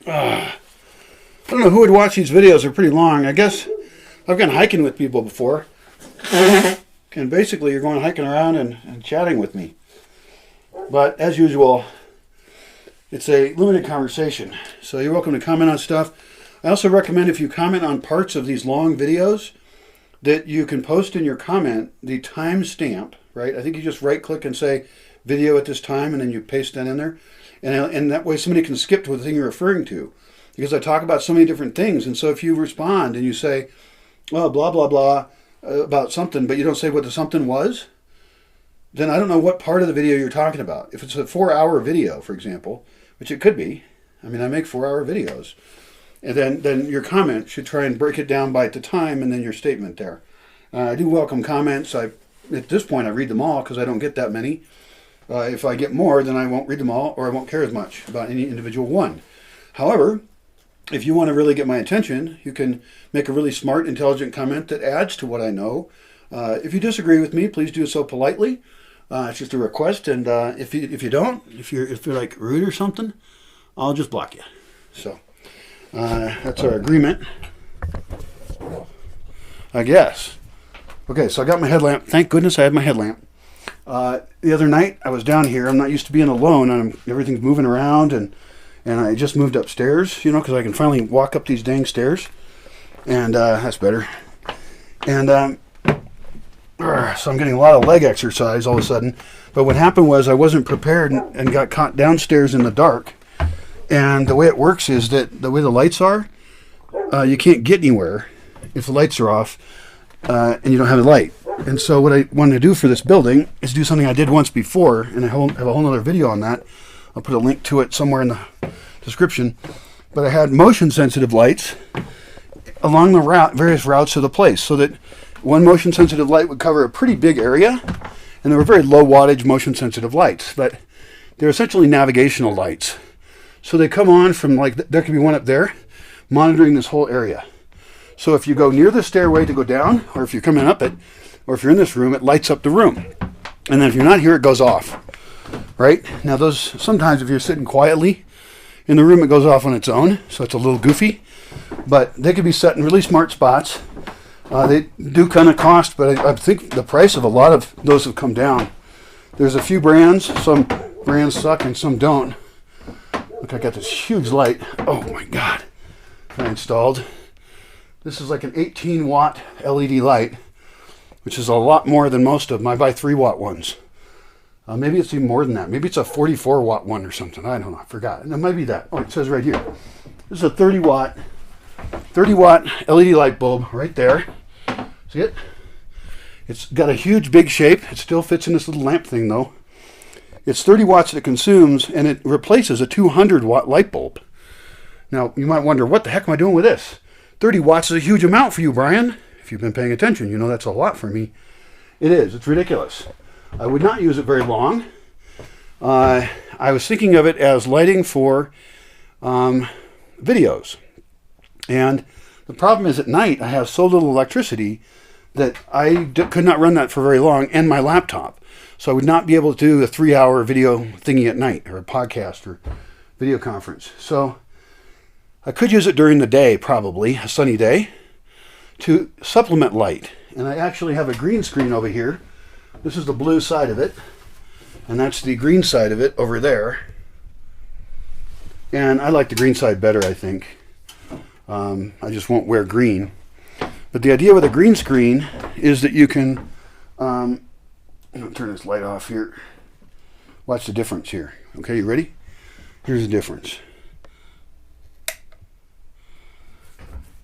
I don't know who would watch these videos. They're pretty long. I guess I've gone hiking with people before. And basically you're going hiking around and chatting with me. But as usual, it's a limited conversation. So you're welcome to comment on stuff. I also recommend if you comment on parts of these long videos that you can post in your comment the timestamp, right? I think you just right click and say video at this time and then you paste that in there. And that way somebody can skip to the thing you're referring to. Because I talk about so many different things. And so if you respond and you say, well, blah, blah, blah, about something, but you don't say what the something was, then I don't know what part of the video you're talking about. If it's a 4-hour video, for example, which it could be. I mean, I make 4-hour videos. And then your comment should try and break it down by the time and then your statement there. I do welcome comments. At this point, I read them all because I don't get that many. If I get more, then I won't read them all, or I won't care as much about any individual one. However, if you want to really get my attention, you can make a really smart, intelligent comment that adds to what I know. If you disagree with me, please do so politely. It's just a request, and if you don't, if you're like rude or something, I'll just block you. So that's our agreement, I guess. Okay, so I got my headlamp. Thank goodness I had my headlamp. The other night I was down here. I'm not used to being alone, and everything's moving around, and I just moved upstairs, you know, because I can finally walk up these dang stairs, and that's better. And so I'm getting a lot of leg exercise all of a sudden. But what happened was I wasn't prepared and got caught downstairs in the dark. And the way it works is that the way the lights are, you can't get anywhere if the lights are off and you don't have a light. And so what I wanted to do for this building is do something I did once before, and I have a whole other video on that. I'll put a link to it somewhere in the description. But I had motion sensitive lights along the various routes of the place, so that one motion sensitive light would cover a pretty big area, and they were very low wattage motion sensitive lights, but they're essentially navigational lights. So they come on from, like, there could be one up there monitoring this whole area. So if you go near the stairway to go down, or if you're coming up it, or if you're in this room, it lights up the room. And then if you're not here, it goes off. Right? Now those, sometimes if you're sitting quietly in the room, it goes off on its own, so it's a little goofy. But they could be set in really smart spots. They do kind of cost, but I think the price of a lot of those have come down. There's a few brands. Some brands suck and some don't. Look, I got this huge light. Oh my God. I installed. This is like an 18 watt LED light, which is a lot more than most of them. I buy 3 watt ones. Maybe it's even more than that. Maybe it's a 44 watt one or something. I don't know. I forgot. And it might be that. Oh, it says right here. This is a 30 watt LED light bulb right there. See it? It's got a huge big shape. It still fits in this little lamp thing though. It's 30 watts that it consumes, and it replaces a 200 watt light bulb. Now you might wonder, what the heck am I doing with this? 30 watts is a huge amount for you, Brian. If you've been paying attention, you know that's a lot for me. It is. It's ridiculous. I would not use it very long. I was thinking of it as lighting for videos. And the problem is at night I have so little electricity that I could not run that for very long, and my laptop. So I would not be able to do a 3-hour video thingy at night, or a podcast or video conference. So I could use it during the day, probably, a sunny day, to supplement light. And I actually have a green screen over here. This is the blue side of it, and that's the green side of it over there. And I like the green side better, I think. I just won't wear green. But the idea with a green screen is that you can, I'm going to turn this light off here. Watch the difference here. Okay, you ready? Here's the difference.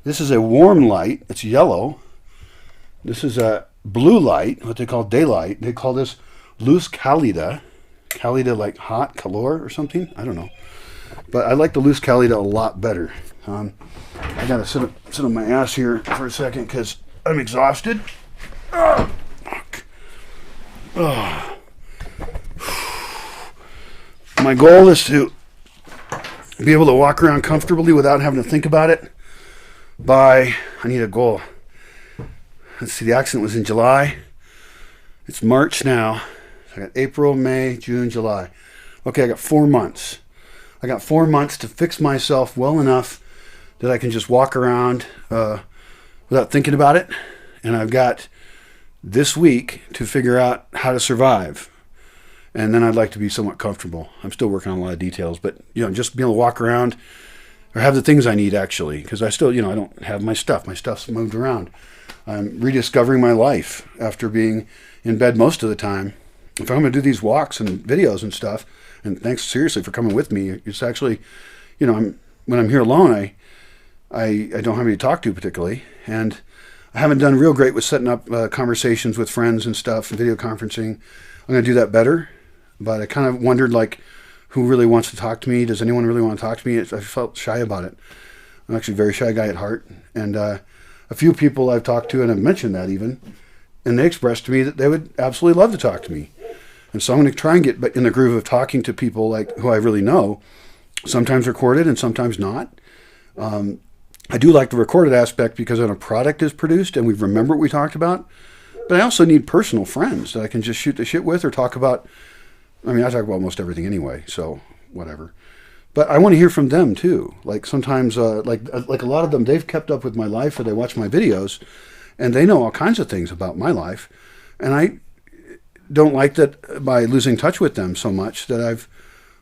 This is a warm light. It's yellow. This is a blue light, what they call daylight. They call this luz cálida. Cálida like hot, calor or something. I don't know. But I like the luz cálida a lot better. I got to sit on my ass here for a second because I'm exhausted. Oh, fuck. Oh. My goal is to be able to walk around comfortably without having to think about it I need a goal. Let's see, the accident was in July. It's March now. I got April, May, June, July. Okay, I got 4 months. I got 4 months to fix myself well enough that I can just walk around without thinking about it. And I've got this week to figure out how to survive. And then I'd like to be somewhat comfortable. I'm still working on a lot of details, but just being able to walk around or have the things I need actually, because I still, I don't have my stuff. My stuff's moved around. I'm rediscovering my life after being in bed most of the time. If I'm going to do these walks and videos and stuff, and thanks seriously for coming with me. It's actually, when I'm here alone, I don't have anybody to talk to particularly, and I haven't done real great with setting up conversations with friends and stuff and video conferencing. I'm going to do that better, but I kind of wondered, who really wants to talk to me? Does anyone really want to talk to me? I felt shy about it. I'm actually a very shy guy at heart. And a few people I've talked to, and I've mentioned that even, and they expressed to me that they would absolutely love to talk to me. And so I'm going to try and get in the groove of talking to people like who I really know, sometimes recorded and sometimes not. I do like the recorded aspect because then a product is produced and we remember what we talked about. But I also need personal friends that I can just shoot the shit with or talk about. I mean, I talk about almost everything anyway, so whatever. But I want to hear from them too. Like sometimes, like a lot of them, they've kept up with my life or they watch my videos and they know all kinds of things about my life. And I don't like that by losing touch with them so much that I've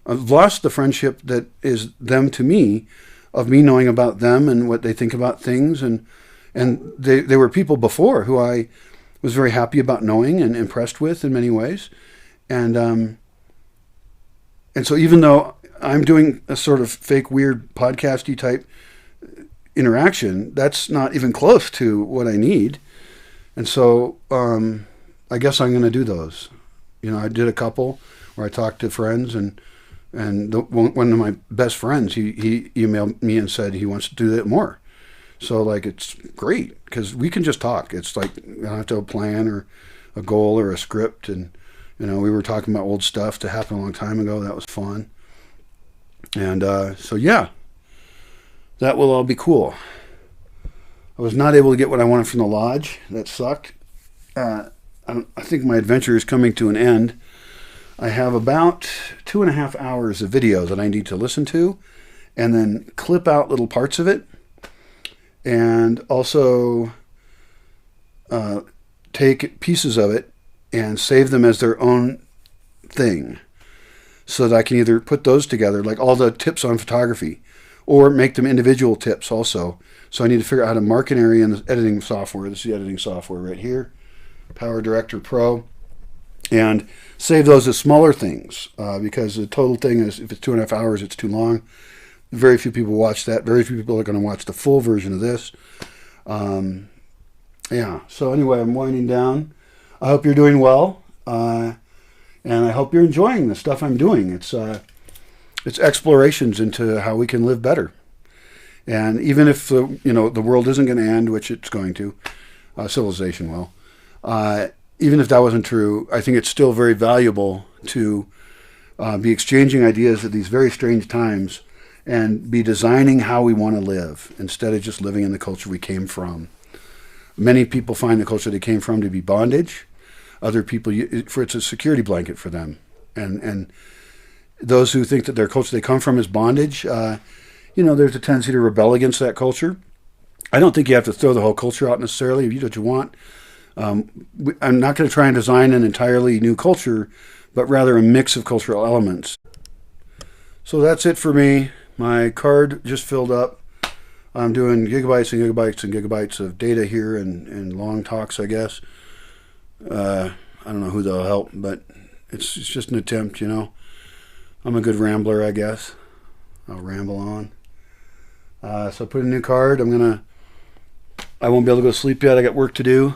lost the friendship that is them to me, of me knowing about them and what they think about things. And they were people before who I was very happy about knowing and impressed with in many ways. And so even though I'm doing a sort of fake, weird, podcasty type interaction, that's not even close to what I need. And so I guess I'm going to do those. You know, I did a couple where I talked to friends, and one of my best friends, he emailed me and said he wants to do that more. So like, it's great because we can just talk. It's like, I don't have to have a plan or a goal or a script. And, you know, we were talking about old stuff that happened a long time ago. That was fun. And so, yeah, that will all be cool. I was not able to get what I wanted from the lodge. That sucked. I think my adventure is coming to an end. I have about 2.5 hours of video that I need to listen to and then clip out little parts of it, and also take pieces of it and save them as their own thing so that I can either put those together, like all the tips on photography, or make them individual tips also. So I need to figure out how to mark an area in the editing software. This is the editing software right here, Power Director Pro, and save those as smaller things because the total thing is, if it's 2.5 hours, it's too long. Very few people watch that. Very few people are going to watch the full version of this. Yeah. So anyway, I'm winding down. I hope you're doing well, and I hope you're enjoying the stuff I'm doing. It's explorations into how we can live better. And even if the world isn't going to end, which it's going to, civilization will. Even if that wasn't true, I think it's still very valuable to be exchanging ideas at these very strange times and be designing how we want to live instead of just living in the culture we came from. Many people find the culture they came from to be bondage. Other people, it's a security blanket for them. And those who think that their culture they come from is bondage, there's a tendency to rebel against that culture. I don't think you have to throw the whole culture out necessarily. If you do what you want. I'm not going to try and design an entirely new culture, but rather a mix of cultural elements. So that's it for me. My card just filled up. I'm doing gigabytes and gigabytes and gigabytes of data here and long talks, I guess. I don't know who they'll help, but it's just an attempt, I'm a good rambler, I guess. I'll ramble on. So I put in a new card. I won't be able to go to sleep yet. I got work to do.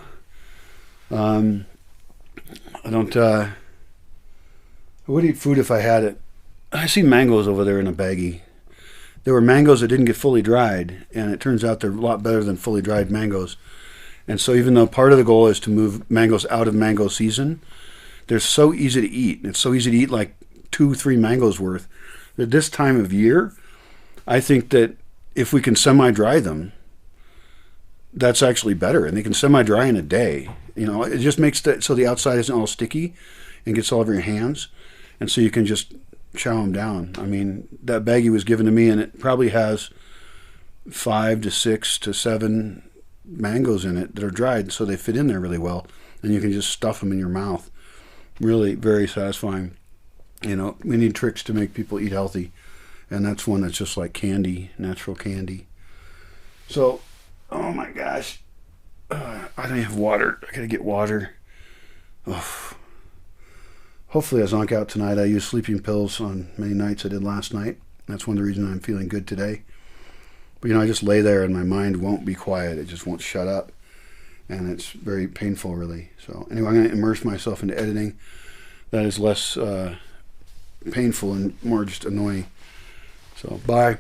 I would eat food if I had it. I see mangoes over there in a baggie. There were mangoes that didn't get fully dried, and it turns out they're a lot better than fully dried mangoes. And so even though part of the goal is to move mangoes out of mango season, they're so easy to eat. It's so easy to eat like 2-3 mangoes worth. At this time of year, I think that if we can semi-dry them, that's actually better. And they can semi-dry in a day. It just makes so the outside isn't all sticky and gets all over your hands. And so you can just chow them down. I mean, that baggie was given to me, and it probably has 5 to 6 to 7 mangoes in it that are dried, so they fit in there really well. And you can just stuff them in your mouth. Really very satisfying. We need tricks to make people eat healthy. And that's one that's just like candy, natural candy. So, oh my gosh. I don't have water. I gotta get water. Oh. Hopefully I zonk out tonight. I use sleeping pills on many nights. I did last night. That's one of the reasons I'm feeling good today. But I just lay there and my mind won't be quiet. It just won't shut up. And it's very painful, really. So anyway, I'm going to immerse myself into editing. That is less painful and more just annoying. So bye.